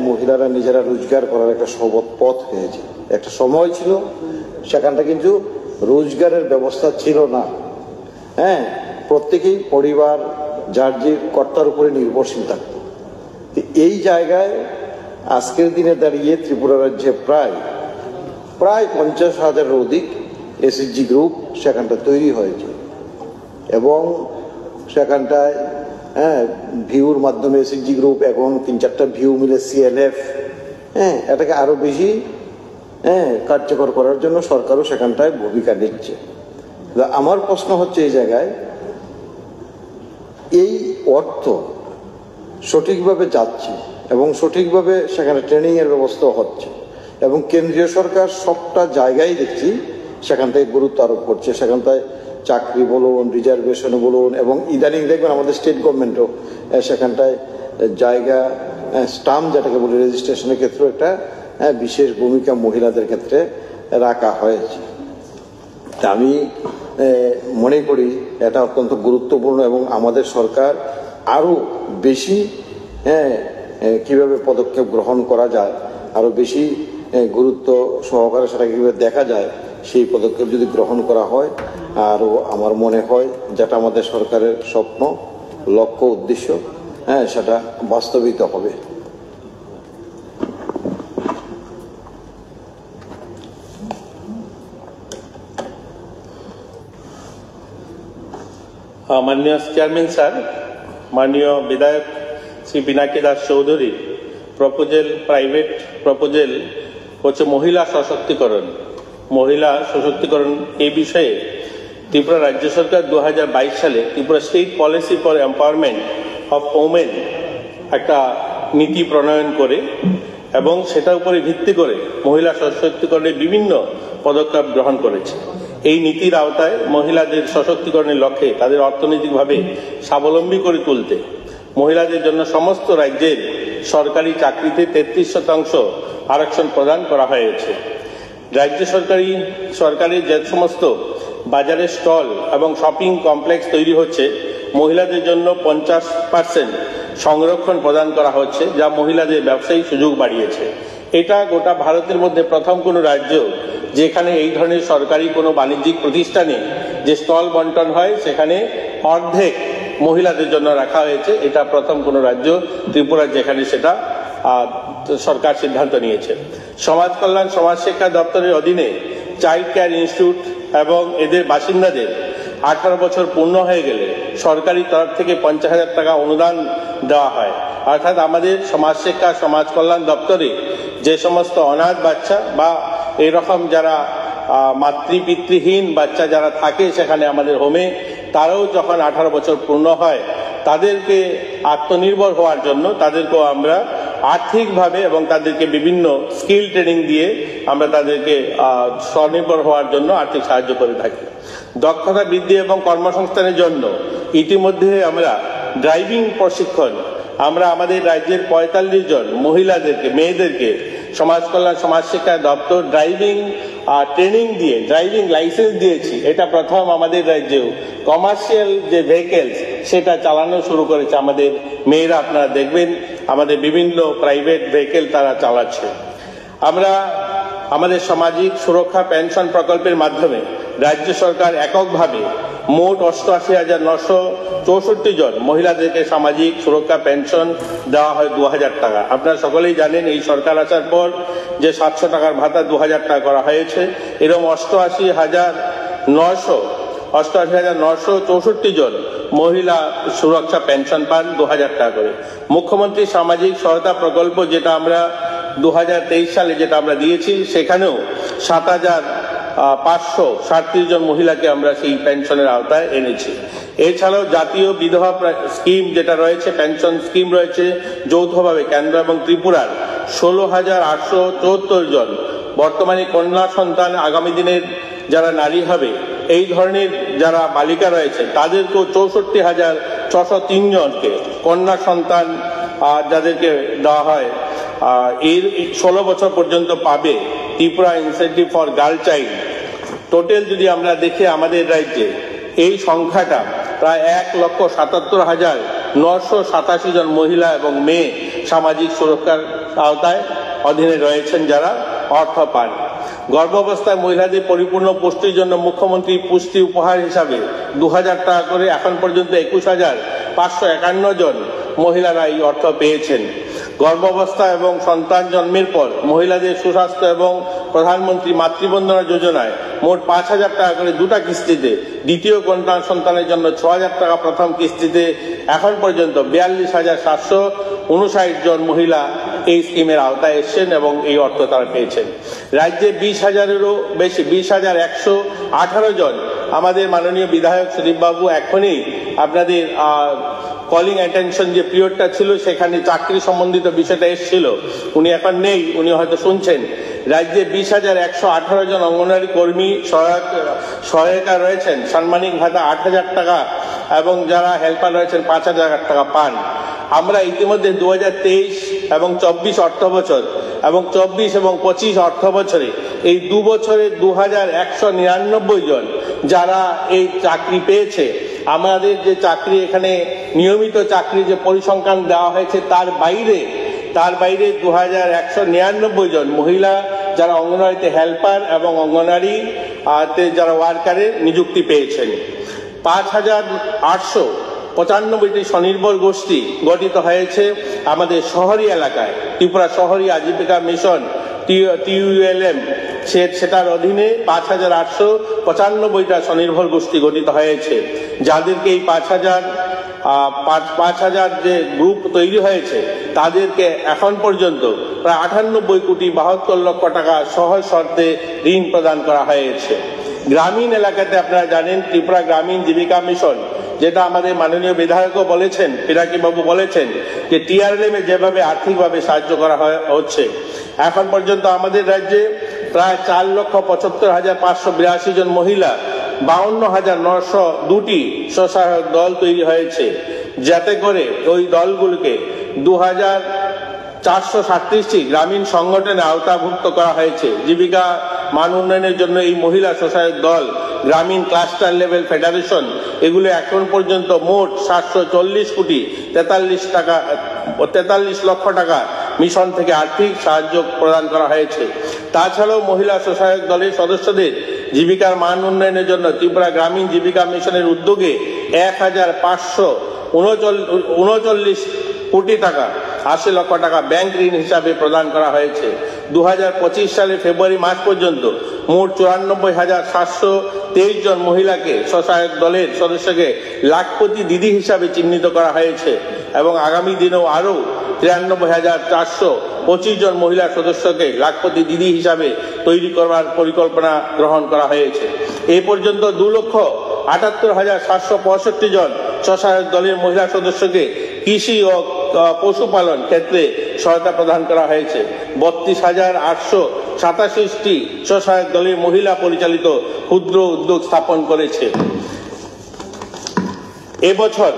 Speaker 7: মহিলারা নিজেরা রোজগার করার একটা সহজ পথ হয়েছে। একটা সময় ছিল সেখানটা কিন্তু রোজগারের ব্যবস্থা ছিল না, প্রত্যেকেই পরিবার যার যে কর্তার উপরে নির্ভরশীল থাকত। এই জায়গায় আজকের দিনে দাঁড়িয়ে ত্রিপুরা রাজ্যে প্রায় 50,000-এর অধিক এসএসজি গ্রুপ সেখানটা তৈরি হয়েছে এবং সেখানটায় ভিউর মাধ্যমে এসএসজি গ্রুপ এবং 3-4টা ভিউ মিলে সিএলএফ, এটাকে আরো বেশি কার্যকর করার জন্য সরকারও সেখানটায় ভূমিকা নিচ্ছে। আমার প্রশ্ন হচ্ছে এই জায়গায় এই অর্থ সঠিকভাবে যাচ্ছে এবং সঠিকভাবে সেখানে ট্রেনিংয়ের ব্যবস্থা হচ্ছে এবং কেন্দ্রীয় সরকার সবটা জায়গায় দেখছি সেখান থেকে গুরুত্ব আরোপ করছে। সেখানটায় চাকরি বলুন, রিজার্ভেশন বলুন, এবং ইদানিং দেখবেন আমাদের স্টেট গভর্নমেন্টও সেখানটায় জায়গা স্টাম্প যেটাকে বলি রেজিস্ট্রেশনের ক্ষেত্রেও একটা বিশেষ ভূমিকা মহিলাদের ক্ষেত্রে রাখা হয়েছে। তা আমি মনে করি এটা অত্যন্ত গুরুত্বপূর্ণ এবং আমাদের সরকার আরও বেশি কিভাবে পদক্ষেপ গ্রহণ করা যায়, আরও বেশি গুরুত্ব সহকারে সেটাকে কীভাবে দেখা যায় সেই পদক্ষেপ যদি গ্রহণ করা হয়, আরও আমার মনে হয় যেটা আমাদের সরকারের স্বপ্ন, লক্ষ্য, উদ্দেশ্য সেটা বাস্তবিত হবে।
Speaker 10: माननीय चेयरमैन सर, माननीय विधायक श्री पिनाकी दास चौधरी प्रपोजल प्राइवेट प्रपोजल হচ্ছে মহিলা সশক্তিকরণ। মহিলা সশক্তিকরণ এই বিষয়ে ত্রিপুরা রাজ্য সরকার 2022 সালে Tripura state policy for empowerment of women একটা নীতি প্রণয়ন করে এবং সেটার উপরে ভিত্তি করে মহিলা সশক্তিকরণের বিভিন্ন পদক্ষেপ গ্রহণ করেছে। এই নীতির আওতায় মহিলাদের সশক্তিকরণের লক্ষ্যে তাদের অর্থনৈতিকভাবে স্বাবলম্বী করে তুলতে মহিলাদের জন্য সমস্ত রাজ্যের সরকারি চাকরিতে 33% আরক্ষণ প্রদান করা হয়েছে। রাজ্য সরকারি যে সমস্ত বাজারে স্টল এবং শপিং কমপ্লেক্স তৈরি হচ্ছে মহিলাদের জন্য 50% সংরক্ষণ প্রদান করা হচ্ছে, যা মহিলাদের ব্যবসায়িক সুযোগ বাড়িয়েছে। এটা গোটা ভারতের মধ্যে প্রথম কোনো রাজ্য যেখানে এই ধরনের সরকারি কোনো বাণিজ্যিক প্রতিষ্ঠানে যে স্টল বন্টন হয় সেখানে অর্ধেক মহিলাদের জন্য রাখা হয়েছে। এটা প্রথম কোনো রাজ্য ত্রিপুরা যেখানে সেটা সরকার সিদ্ধান্ত নিয়েছে। সমাজ কল্যাণ সমাজ শিক্ষা দপ্তরের অধীনে চাইল্ড কেয়ার ইনস্টিটিউট এবং এদের বাসিন্দাদের 18 বছর পূর্ণ হয়ে গেলে সরকারি তরফ থেকে 50,000 টাকা অনুদান দেওয়া হয়। অর্থাৎ আমাদের সমাজ শিক্ষা সমাজ কল্যাণ দপ্তরে যে সমস্ত অনাথ বাচ্চা বা এরকম যারা মাতৃপিতৃহীন বাচ্চা যারা থাকে সেখানে আমাদের হোমে, তারাও যখন 18 বছর পূর্ণ হয় তাদেরকে আত্মনির্ভর হওয়ার জন্য তাদেরকেও আমরা আর্থিকভাবে এবং তাদেরকে বিভিন্ন স্কিল ট্রেনিং দিয়ে আমরা তাদেরকে স্বনির্ভর হওয়ার জন্য আর্থিক সাহায্য করে থাকি। দক্ষতা বৃদ্ধি এবং কর্মসংস্থানের জন্য ইতিমধ্যে আমরা ড্রাইভিং প্রশিক্ষণ আমরা আমাদের রাজ্যের 45 জন মহিলাদেরকে মেয়েদেরকে সমাজ কল্যাণ সমাজ শিক্ষা দপ্তর ড্রাইভিং ট্রেনিং দিয়ে ড্রাইভিং লাইসেন্স দিয়েছি। এটা প্রথম আমাদের রাজ্যেও কমার্শিয়াল যে ভেহিকেলস সেটা চালানো শুরু করেছে আমাদের মেয়েরা। আপনারা দেখবেন আমাদের বিভিন্ন প্রাইভেট ভেহিকেল তারা চালাচ্ছে। আমরা আমাদের সামাজিক সুরক্ষা পেনশন প্রকল্পের মাধ্যমে রাজ্য সরকার এককভাবে মোট 88,964 জন মহিলাদেরকে সামাজিক সুরক্ষা পেনশন দেওয়া হয় 2,000 টাকা। আপনারা সকলেই জানেন এই সরকার আসার পর যে 700 টাকার ভাতা 2,000 টাকা করা হয়েছে। এরকম 88,964 জন মহিলা সুরক্ষা পেনশন পান 2,000 টাকা করে। মুখ্যমন্ত্রী সামাজিক সহায়তা প্রকল্প যেটা আমরা 2023 সালে যেটা আমরা দিয়েছি সেখানেও 7,537 জন মহিলাকে আমরা সেই পেনশনের আওতায় এনেছি। এছাড়াও জাতীয় বিধবা স্কিম যেটা রয়েছে পেনশন স্কিম রয়েছে যৌথভাবে কেন্দ্র এবং ত্রিপুরার 16,874 জন বর্তমানে কন্যা সন্তান আগামী দিনের যারা নারী হবে এই ধরনের যারা বালিকা রয়েছে তাদেরকেও 64,603 জনকে কন্যা সন্তান যাদেরকে দেওয়া হয় এর 16 বছর পর্যন্ত পাবে Tripura incentive for girl child. Total যদি আমরা দেখি আমাদের রাজ্যে এই সংখ্যাটা প্রায় 1,77,987 জন মহিলা এবং মেয়ে সামাজিক সুরক্ষার আওতায় অধীনে রয়েছেন যারা অর্থ পান। গর্ভাবস্থায় মহিলাদের পরিপূর্ণ পুষ্টির জন্য মুখ্যমন্ত্রী পুষ্টি উপহার হিসাবে 2,000 টাকা করে এখন পর্যন্ত 21,551 জন মহিলারা এই অর্থ পেয়েছেন। গর্ভাবস্থা এবং সন্তান জন্মের পর মহিলাদের সুস্বাস্থ্য এবং প্রধানমন্ত্রী মাতৃবন্দনা যোজনায় মোট 5,000 টাকা করে দুটা কিস্তিতে, দ্বিতীয় কন্যা সন্তানের জন্য 6,000 টাকা প্রথম কিস্তিতে এখন পর্যন্ত 42,759 জন মহিলা এই স্কিমের আওতায় এসছেন এবং এই অর্থ তারা পেয়েছেন। রাজ্যে 20,000-এরও বেশি 20,118 জন আমাদের মাননীয় বিধায়ক সুদীপ বাবু এখনই আপনাদের কলিং অ্যাটেনশন যে পিরিয়ডটা ছিল সেখানে চাকরি সম্বন্ধিত বিষয়টা এসেছিল। উনি এখন নেই, উনি হয়তো শুনছেন। রাজ্যে 20,118 জন অঙ্গনওয়াড়ি কর্মী সহায়িকা রয়েছেন, সাম্মানিক ভাতা 8,000 টাকা এবং যারা হেল্পার রয়েছেন 5,000 টাকা পান। আমরা ইতিমধ্যে 2023 এবং 24 অর্থ বছর এবং 24 এবং 25 অর্থ বছরে এই 2 বছরে 2,199 জন যারা এই চাকরি পেয়েছে। আমাদের যে চাকরি এখানে নিয়মিত চাকরি যে পরিসংখ্যান দেওয়া হয়েছে তার বাইরে 2,199 জন মহিলা যারা অঙ্গনওয়াড়িতে হেল্পার এবং অঙ্গনওয়াড়িতে যারা ওয়ার্কারের নিযুক্তি পেয়েছেন। 5,895টি স্বনির্ভর গোষ্ঠী গঠিত হয়েছে আমাদের শহরী এলাকায়। ত্রিপুরা শহরী আজীবিকা মিশন TULM সেটার অধীনে 5,895টা স্বনির্ভর গোষ্ঠী গঠিত হয়েছে, যাদেরকে এই 5,000 যে গ্রুপ তৈরি হয়েছে তাদেরকে এখন পর্যন্ত প্রায় 98,72,00,000 টাকা সহজ শর্তে ঋণ প্রদান করা হয়েছে। গ্রামীণ এলাকাতে আপনারা জানেন ত্রিপুরা গ্রামীণ জীবিকা মিশন, যেটা আমাদের মাননীয় বিধায়কও বলেছেন, পিনাকি বাবু বলেছেন যে TRLM এ যেভাবে আর্থিকভাবে সাহায্য করা হচ্ছে, এখন পর্যন্ত আমাদের রাজ্যে প্রায় 4,75,582 জন মহিলা, 52,902টি স্বসহায়ক দল তৈরি হয়েছে, যাতে করে ওই দলগুলোকে 2,437টি গ্রামীণ সংগঠনে আওতাভুক্ত করা হয়েছে। জীবিকা মান উন্নয়নের জন্য এই মহিলা স্বসহায়ক দল, গ্রামীণ ক্লাস্টার লেভেল ফেডারেশন, এগুলো এখন পর্যন্ত মোট 740,43 লক্ষ টাকা মিশন থেকে আর্থিক সাহায্য প্রদান করা হয়েছে। তাছাড়াও মহিলা স্বসহায়ক দলের সদস্যদের জীবিকার মান উন্নয়নের জন্য ত্রিপুরা গ্রামীণ জীবিকা মিশনের উদ্যোগে 1,539 কোটি টাকা 80 লক্ষ টাকা ব্যাংক ঋণ হিসাবে প্রদান করা হয়েছে। 2025 সালে ফেব্রুয়ারি মাস পর্যন্ত মোট 94,723 জন মহিলাকে স্বসহায়ক দলের সদস্যকে লাখপতি দিদি হিসাবে চিহ্নিত করা হয়েছে এবং আগামী দিনেও আরও 93,425 জন মহিলা সদস্যকে লাখপতি দিদি হিসাবে তৈরি করবার পরিকল্পনা গ্রহণ করা হয়েছে। এই পর্যন্ত 2,78,765 জন স্বসহায়ক দলের মহিলা সদস্যকে কৃষি ও পশুপালন ক্ষেত্রে সহায়তা প্রদান করা হয়েছে। 32,887টি স্বসহায়ক দলের মহিলা পরিচালিত ক্ষুদ্র উদ্যোগ স্থাপন করেছে। এবছর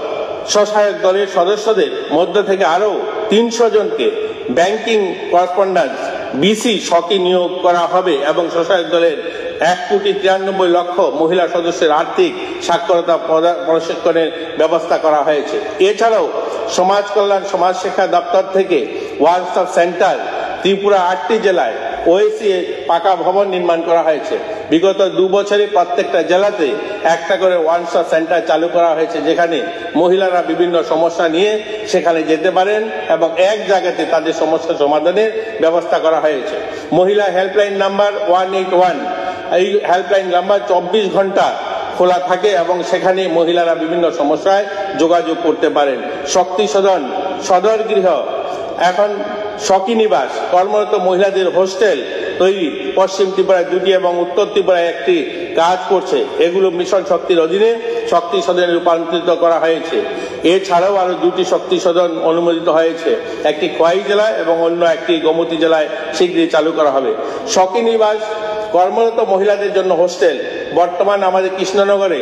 Speaker 10: স্বসহায়ক দলের সদস্যদের মধ্য থেকে আরও 300 জনকে ব্যাংকিং করেসপন্ডেন্স BC সকি নিয়োগ করা হবে এবং স্বসহায়ক দলের 1,93,00,000 মহিলা সদস্যের আর্থিক সাক্ষরতা প্রশিক্ষণের ব্যবস্থা করা হয়েছে। এছাড়াও সমাজ কল্যাণ সমাজ শিক্ষা দপ্তর থেকে ওয়ান স্টপ সেন্টার ত্রিপুরা 8টি জেলায় OSC পাকা ভবন নির্মাণ করা হয়েছে। বিগত 2 বছরে প্রত্যেকটা জেলাতে একটা করে ওয়ান স্টপ সেন্টার চালু করা হয়েছে, যেখানে মহিলারা বিভিন্ন সমস্যা নিয়ে সেখানে যেতে পারেন এবং এক জায়গাতে তাদের সমস্যা সমাধানের ব্যবস্থা করা হয়েছে। মহিলা হেল্পলাইন নাম্বার 181, এই হেল্পলাইন নাম্বার 24 ঘন্টা খোলা থাকে এবং সেখানে মহিলারা বিভিন্ন সমস্যায় যোগাযোগ করতে পারেন। শক্তি সদন সদর গৃহ, এখন সখী নিবাস, কর্মরত মহিলাদের হোস্টেল তৈরি পশ্চিম ত্রিপুরায় 2টি এবং উত্তর ত্রিপুরায় 1টি কাজ করছে। এগুলো মিশন শক্তির অধীনে শক্তি সদনে রূপান্তরিত করা হয়েছে। এছাড়াও আরো 2টি শক্তি সদন অনুমোদিত হয়েছে, একটি খোয়াই জেলায় এবং অন্য একটি গোমতী জেলায় শীঘ্রই চালু করা হবে। সখী নিবাস কর্মরত মহিলাদের জন্য হোস্টেল, বর্তমান আমাদের কৃষ্ণনগরে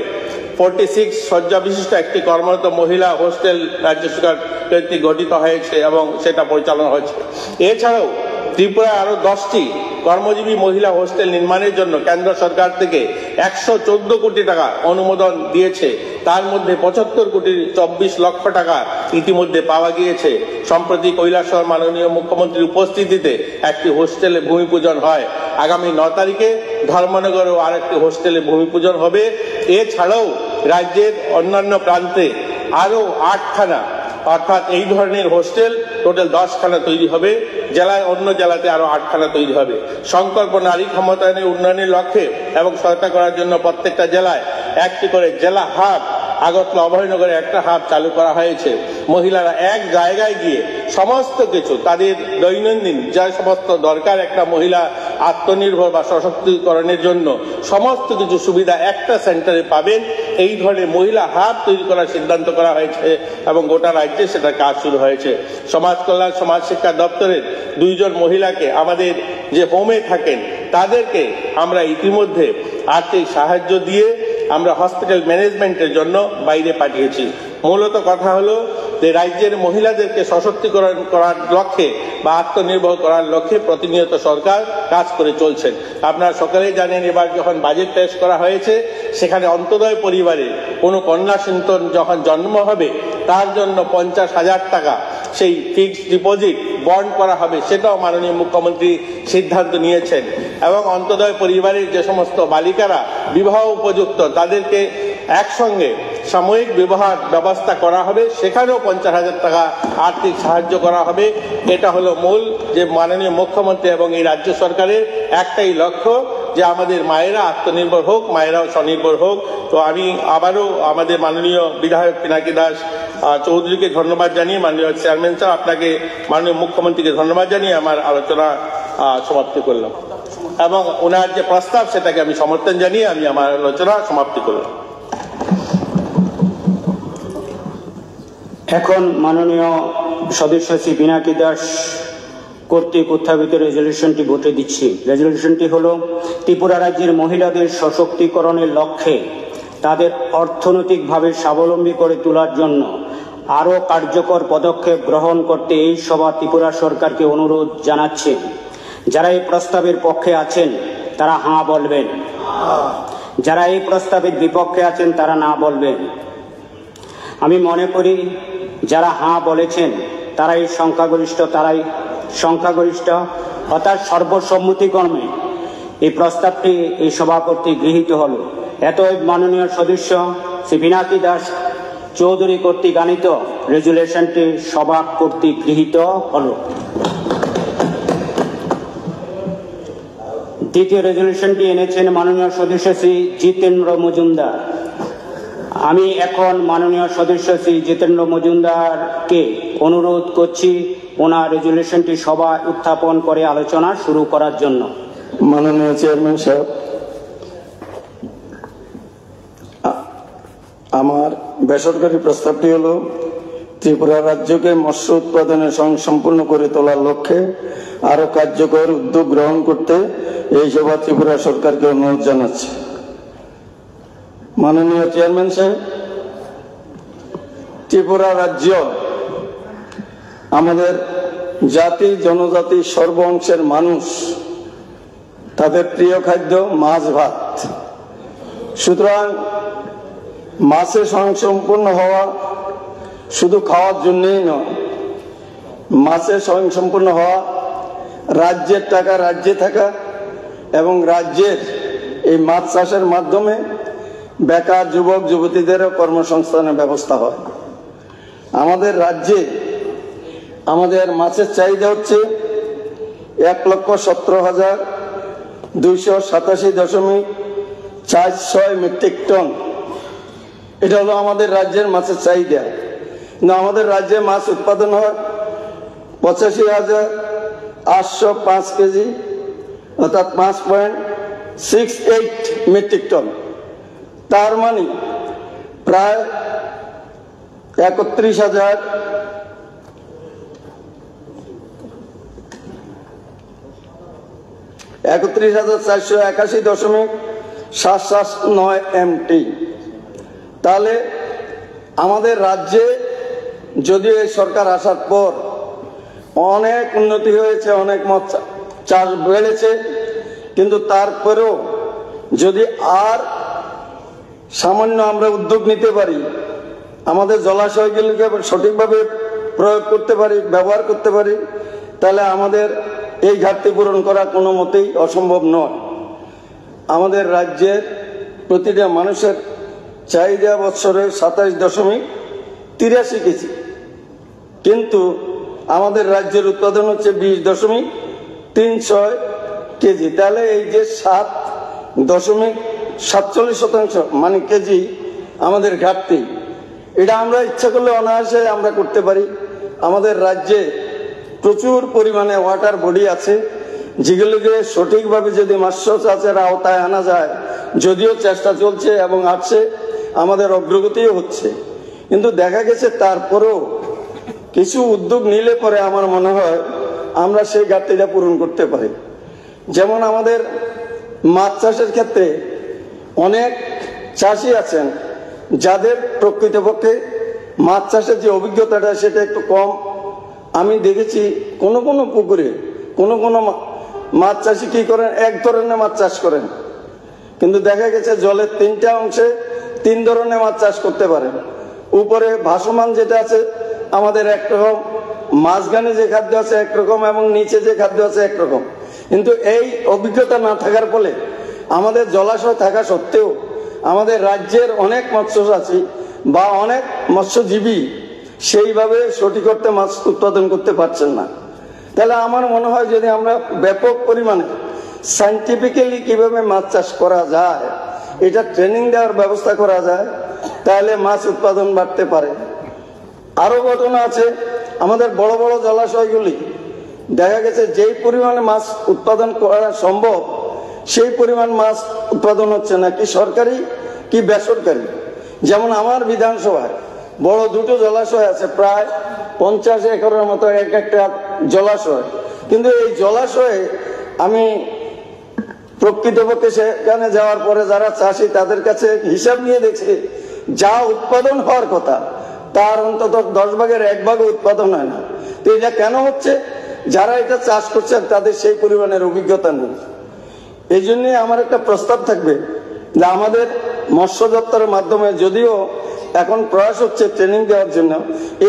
Speaker 10: 46 শয্যা বিশিষ্ট একটি কর্মরত মহিলা হোস্টেল রাজ্য সরকার কর্তৃক গঠিত হয়েছে এবং সেটা পরিচালনা হচ্ছে। এছাড়াও ত্রিপুরায় আরো 10টি কর্মজীবী মহিলা হোস্টেল নির্মাণের জন্য কেন্দ্র সরকার থেকে 114 কোটি টাকা অনুমোদন দিয়েছে। তার মধ্যে 75,24 লক্ষ টাকা ইতিমধ্যে পাওয়া গিয়েছে। সম্প্রতি কৈলাসহর মাননীয় মুখ্যমন্ত্রীর উপস্থিতিতে একটি হোস্টেলে ভূমি পূজন হয়। আগামী 9 তারিখে ধর্মনগরেও আরেকটি হোস্টেলে ভূমি পূজন হবে। এছাড়াও রাজ্যের অন্যান্য প্রান্তে আরো 8খানা, অর্থাৎ এই ধরনের হোস্টেল টোটাল 10খানা তৈরি হবে। জেলায় অন্য জেলাতে আরো 8খানা তৈরি হবে। সংকল্প নারী ক্ষমতায়নের উন্নয়নের লক্ষ্যে এবং সহায়তা করার জন্য প্রত্যেকটা জেলায় একটি করে জেলা হাব, আগরতলা অভয়নগরে একটা হাব চালু করা হয়েছে। মহিলারা এক জায়গায় গিয়ে সমস্ত কিছু তাদের দৈনন্দিন যা সমস্ত দরকার একটা মহিলা আত্মনির্ভর বা সশক্তিকরণের জন্য সমস্ত কিছু সুবিধা একটা সেন্টারে পাবেন, এই ধরনের মহিলা হাব তৈরি করার সিদ্ধান্ত করা হয়েছে এবং গোটা রাজ্যে সেটা কাজ শুরু হয়েছে। সমাজ কল্যাণ সমাজ শিক্ষা দপ্তরের 2 জন মহিলাকে আমাদের যে হোমে থাকেন তাদেরকে আমরা ইতিমধ্যে আর্থিক সাহায্য দিয়ে আমরা হসপিটাল ম্যানেজমেন্টের জন্য বাইরে পাঠিয়েছি। মূলত কথা হলো যে রাজ্যের মহিলাদেরকে সশক্তিকরণ করার লক্ষ্যে বা আত্মনির্ভর করার লক্ষ্যে প্রতিনিয়ত সরকার কাজ করে চলছেন। আপনারা সকলেই জানেন, এবার যখন বাজেট পেশ করা হয়েছে সেখানে অন্তোদয় পরিবারে কোনো কন্যা সন্তান যখন জন্ম হবে তার জন্য 50,000 টাকা সেই ফিক্সড ডিপোজিট বন্ড করা হবে, সেটাও মাননীয় মুখ্যমন্ত্রী সিদ্ধান্ত নিয়েছেন। এবং অন্তোদয় পরিবারের যে সমস্ত বালিকারা বিবাহ উপযুক্ত তাদেরকে একসঙ্গে সাময়িক বিবাহ ব্যবস্থা করা হবে, সেখানেও 50,000 টাকা আর্থিক সাহায্য করা হবে। এটা হলো মূল যে মাননীয় মুখ্যমন্ত্রী এবং এই রাজ্য সরকারের একটাই লক্ষ্য যে আমাদের মায়েরা আত্মনির্ভর হোক, মায়েরাও স্বনির্ভর হোক। তো আমি আবারও আমাদের মাননীয় বিধায়ক পিনাকি দাস চৌধুরীকে ধন্যবাদ জানিয়ে, মাননীয় চেয়ারম্যান সাহেব আপনাকে, মাননীয় মুখ্যমন্ত্রীকে ধন্যবাদ জানিয়ে আমার আলোচনা সমাপ্তি করলাম এবং ওনার যে প্রস্তাব সেটাকে আমি সমর্থন জানিয়ে আমি আমার আলোচনা সমাপ্তি করলাম।
Speaker 14: এখন মাননীয় সদস্য শ্রী পিনাকি দাস কর্তৃক উত্থাপিত রেজলিউশনটি ভোটে দিচ্ছি। রেজলিউশনটি হলো ত্রিপুরা রাজ্যের মহিলাদের সশক্তিকরণের লক্ষ্যে তাদের অর্থনৈতিকভাবে স্বাবলম্বী করে তোলার জন্য আরও কার্যকর পদক্ষেপ গ্রহণ করতে এই সভা ত্রিপুরা সরকারকে অনুরোধ জানাচ্ছে। যারা এই প্রস্তাবের পক্ষে আছেন তারা হাঁ বলবেন, যারা এই প্রস্তাবের বিপক্ষে আছেন তারা না বলবেন। আমি মনে করি যারা হাঁ বলেছেন তারাই সংখ্যাগরিষ্ঠ অর্থাৎ সর্বসম্মতিক্রমে এই প্রস্তাবটি এই সভা কর্তৃক গৃহীত হল। এতএব মাননীয় সদস্য শ্রী পিনাকি দাস চৌধুরী কর্তৃক আনিত রেজুলেশনটি সভা কর্তৃক গৃহীত হল। দ্বিতীয় রেজলিউশনটি এনেছেন মাননীয় সদস্য শ্রী জিতেন্দ্র মজুমদার। আমি এখন মাননীয় সদস্য শ্রী জিতেন্দ্র মজুমদারকে অনুরোধ করছি ওনার রেজলিউশনটি সভায় উত্থাপন করে আলোচনা শুরু করার জন্য।
Speaker 17: মাননীয় চেয়ারম্যান সাহেব, আমার বেসরকারি প্রস্তাবটি হলো ত্রিপুরা রাজ্যকে মৎস্য উৎপাদনে স্বয়ংসম্পূর্ণ করে তোলার লক্ষ্যে আরো কার্যকর উদ্যোগ গ্রহণ করতে এই সভা ত্রিপুরা সরকারকে অনুরোধ জানাচ্ছে। মাননীয় চেয়ারম্যান সাহেব, ত্রিপুরা রাজ্য আমাদের জাতি জনজাতি সর্ব অংশের মানুষ, তাদের প্রিয় খাদ্য মাছ ভাত। সুতরাং মাছে স্বয়ংসম্পূর্ণ হওয়া শুধু খাওয়ার জন্যই নয়, মাছে স্বয়ংসম্পূর্ণ হওয়া, রাজ্যের টাকা রাজ্যে থাকা এবং রাজ্যের এই মাছ চাষের মাধ্যমে বেকার যুবক যুবতীদেরও কর্মসংস্থানের ব্যবস্থা হয়। আমাদের রাজ্যে আমাদের মাছের চাহিদা হচ্ছে 1,17,287.46 মেট্রিক টন। এটা হলো আমাদের রাজ্যের মাছের চাহিদা। না, আমাদের রাজ্যে মাছ উৎপাদন হয় 85,805 কেজি, অর্থাৎ 5.68 মেট্রিক টন। তার মানে প্রায় 31,481.779 MT। তাহলে আমাদের রাজ্যে যদিও এই সরকার আসার পর অনেক উন্নতি হয়েছে, অনেক মাছ চাষ বেড়েছে, কিন্তু তারপরেও যদি আর সামান্য আমরা উদ্যোগ নিতে পারি, আমাদের জলাশয়গুলিকে সঠিকভাবে প্রয়োগ করতে পারি, ব্যবহার করতে পারি, তাহলে আমাদের এই ঘাটতি পূরণ করা কোনো মতেই অসম্ভব নয়। আমাদের রাজ্যের প্রতিটা মানুষের চাহিদা বৎসরে 27.83 কেজি, কিন্তু আমাদের রাজ্যের উৎপাদন হচ্ছে 20.36 কেজি। তাহলে এই যে 7.47% মানে কেজি আমাদের ঘাটতি, এটা আমরা ইচ্ছা করলে অনায়াসে আমরা করতে পারি। আমাদের রাজ্যে প্রচুর পরিমাণে ওয়াটার বডি আছে যেগুলোকে সঠিকভাবে যদি মৎস্য চাষের আওতায় আনা যায়, যদিও চেষ্টা চলছে এবং আসছে, আমাদের অগ্রগতিও হচ্ছে, কিন্তু দেখা গেছে তারপরেও কিছু উদ্যোগ নিলে পরে আমার মনে হয় আমরা সেই ঘাটতিটা পূরণ করতে পারি। যেমন আমাদের মাছ চাষের ক্ষেত্রে অনেক চাষি আছেন যাদের প্রকৃতপক্ষে মাছ চাষের যে অভিজ্ঞতাটা সেটা একটু কম। আমি দেখেছি কোনো কোনো পুকুরে কোনো কোনো মাছ চাষি কি করেন, এক ধরনের মাছ চাষ করেন, কিন্তু দেখা গেছে জলের 3টা অংশে 3 ধরনের মাছ চাষ করতে পারেন। উপরে ভাসমান যেটা আছে আমাদের একরকম, মাঝখানে যে খাদ্য আছে একরকম এবং নিচে যে খাদ্য আছে একরকম। কিন্তু এই অভিজ্ঞতা না থাকার ফলে আমাদের জলাশয় থাকা সত্ত্বেও আমাদের রাজ্যের অনেক মৎস্যচাষী বা অনেক মৎস্যজীবী সেইভাবে সঠিক অর্থে মাছ উৎপাদন করতে পারছেন না। তাহলে আমার মনে হয় যদি আমরা ব্যাপক পরিমাণে সায়েন্টিফিক্যালি কিভাবে মাছ চাষ করা যায়, এটা ট্রেনিং দেওয়ার ব্যবস্থা করা যায়, তাহলে মাছ উৎপাদন বাড়তে পারে। আরো ঘটনা আছে, আমাদের বড় বড় জলাশয়গুলি দেখা গেছে যেই পরিমাণে মাছ উৎপাদন করা সম্ভব সেই পরিমাণ মাছ উৎপাদন হচ্ছে না, কি সরকারি কি বেসরকারি। যেমন আমার বিধানসভায় বড় 2টো জলাশয় আছে, প্রায় 50 একরের মতো এক একটা জলাশয়, কিন্তু এই জলাশয়ে আমি প্রকৃতপক্ষে সেখানে যাওয়ার পরে যারা চাষি তাদের কাছে হিসাব নিয়ে দেখছি যা উৎপাদন হওয়ার কথা তার অন্তত 10 ভাগের 1 ভাগও উৎপাদন হয় না। তো এটা কেন হচ্ছে? যারা এটা চাষ করছেন তাদের সেই পরিমাণের অভিজ্ঞতা নেই। এই জন্য আমার একটা প্রস্তাব থাকবে যে আমাদের মৎস্য দপ্তরের মাধ্যমে, যদিও এখন প্রয়াস হচ্ছে ট্রেনিং দেওয়ার জন্য,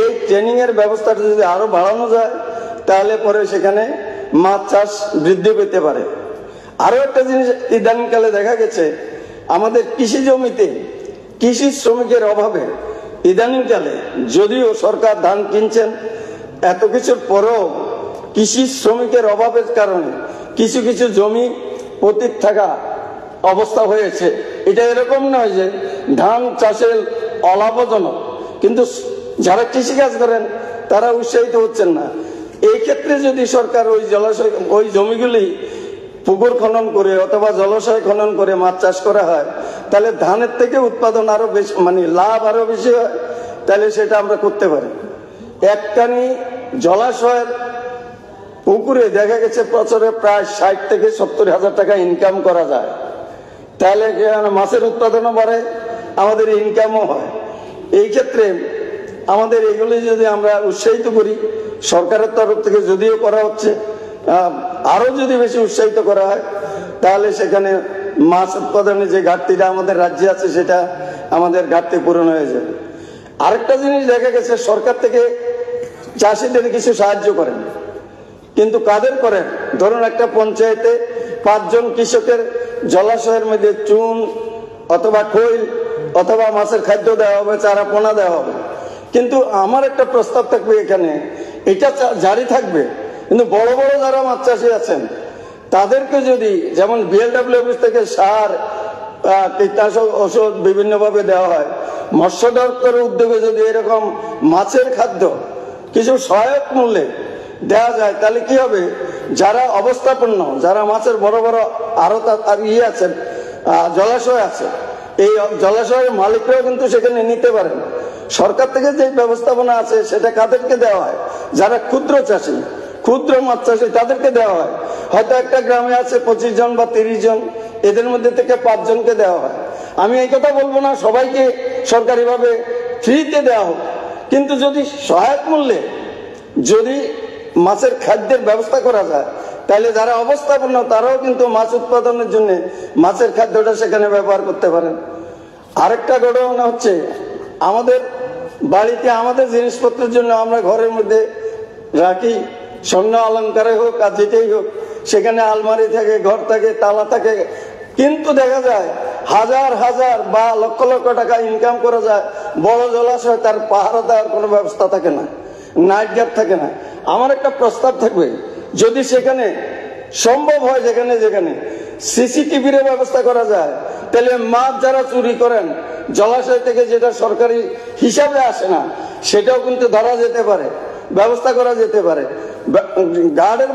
Speaker 17: এই ট্রেনিং এর ব্যবস্থাটা যদি আরো বাড়ানো যায় তাহলে পরে সেখানে মাছ চাষ বৃদ্ধি পেতে পারে। আরো একটা জিনিস ইদানিংকালে দেখা গেছে, আমাদের কৃষি জমিতে কৃষি শ্রমিকের অভাবে ইদানিংকালে যদিও সরকার ধান কিনছেন, এত কিছুর পরেও কৃষি শ্রমিকের অভাবের কারণে কিছু কিছু জমি পতিত থাকা অবস্থা হয়েছে। এটা এরকম নয় যে ধান চাষের অলাভজনক, কিন্তু যারা কৃষিকাজ করেন তারা উৎসাহিত হচ্ছেন না। এই ক্ষেত্রে যদি সরকার ওই জলাশয় ওই জমিগুলি পুকুর খনন করে অথবা জলাশয় খনন করে মাছ চাষ করা হয়, তাহলে ধানের থেকে উৎপাদন আরো বেশি, মানে লাভ আরো বেশি হয়, তাহলে সেটা আমরা করতে পারি। একটানি জলাশয়ের পুকুরে দেখা গেছে বছরে প্রায় 60 থেকে 70 হাজার টাকা ইনকাম করা যায়, তাহলে মাছের উৎপাদনও বাড়ে, আমাদের ইনকামও হয়। এই ক্ষেত্রে আমাদের এগুলি যদি আমরা উৎসাহিত করি, সরকারের তরফ থেকে যদিও করা হচ্ছে, আরো যদি বেশি উৎসাহিত করা হয় তাহলে সেখানে মাছ উৎপাদনের যে ঘাটতিটা আমাদের রাজ্যে আছে সেটা আমাদের ঘাটতি পূরণ হয়ে যাবে। আরেকটা জিনিস দেখা গেছে, সরকার থেকে চাষিদের কিছু সাহায্য করেন, কিন্তু কাদের করেন? ধরুন একটা পঞ্চায়েতে 5 জন কৃষকের জলাশয়ের মধ্যে চুন অথবা খৈল অথবা মাছের খাদ্য দেওয়া হবে, চারা পোনা দেওয়া হবে। কিন্তু আমার একটা প্রস্তাব থাকবে এখানে, এটা জারি থাকবে, কিন্তু বড় বড় যারা মাছ চাষি আছেন তাদেরকে যদি, যেমন বিএলডব্লিউ অফিস থেকে সার, কীটনাশক ওষুধ বিভিন্নভাবে দেওয়া হয়, মৎস্য দপ্তরের উদ্যোগে যদি এরকম মাছের খাদ্য কিছু সহায়ক মূল্যে দেওয়া যায়, তাহলে কি হবে? যারা অবস্থাপন্ন, যারা মাছের বড় বড় আরো ইয়ে আছেন, জলাশয় আছে, এই জলাশয়ের মালিকরাও কিন্তু সেখানে নিতে পারেন। সরকার থেকে যে ব্যবস্থাপনা আছে সেটা কাদেরকে দেওয়া হয়? যারা ক্ষুদ্র চাষী, ক্ষুদ্র মাছ চাষী, তাদেরকে দেওয়া হয়। হয়তো একটা গ্রামে আছে 25 জন বা 30 জন, এদের মধ্যে থেকে 5 জনকে দেওয়া হয়। আমি এই কথা বলবো না সবাইকে সরকারিভাবে ফ্রিতে দেওয়া হোক, কিন্তু যদি সহায়ক মূল্যে যদি মাছের খাদ্যের ব্যবস্থা করা যায়, তাহলে যারা অবস্থাপন্ন তারাও কিন্তু মাছ উৎপাদনের জন্য মাছের খাদ্যটা সেখানে ব্যবহার করতে পারেন। আরেকটা ঘটনা হচ্ছে, আমাদের বাড়িতে আমাদের জিনিসপত্রের জন্য আমরা ঘরের মধ্যে রাখি, স্বর্ণ অলঙ্কারে হোক আর যেটাই হোক, সেখানে আলমারি থাকে, ঘর থাকে, তালা থাকে, কিন্তু দেখা যায় হাজার হাজার বা লক্ষ লক্ষ টাকা ইনকাম করা যায়, বড় জলাশয় তার পাহারা দেওয়ার কোনো ব্যবস্থা থাকে না, নাইট গার্ড থাকে না। আমার একটা প্রস্তাব থাকবে, যদি সেখানে সম্ভব হয় যেখানে যেখানে সিসিটিভির ব্যবস্থা করা যায়, তাহলে মাছ যারা চুরি করেন জলাশয় থেকে, যেটা সরকারি হিসাবে আসে না, সেটাও কিন্তু ধরা যেতে পারে, ব্যবস্থা করা যেতে পারে। গার্ডের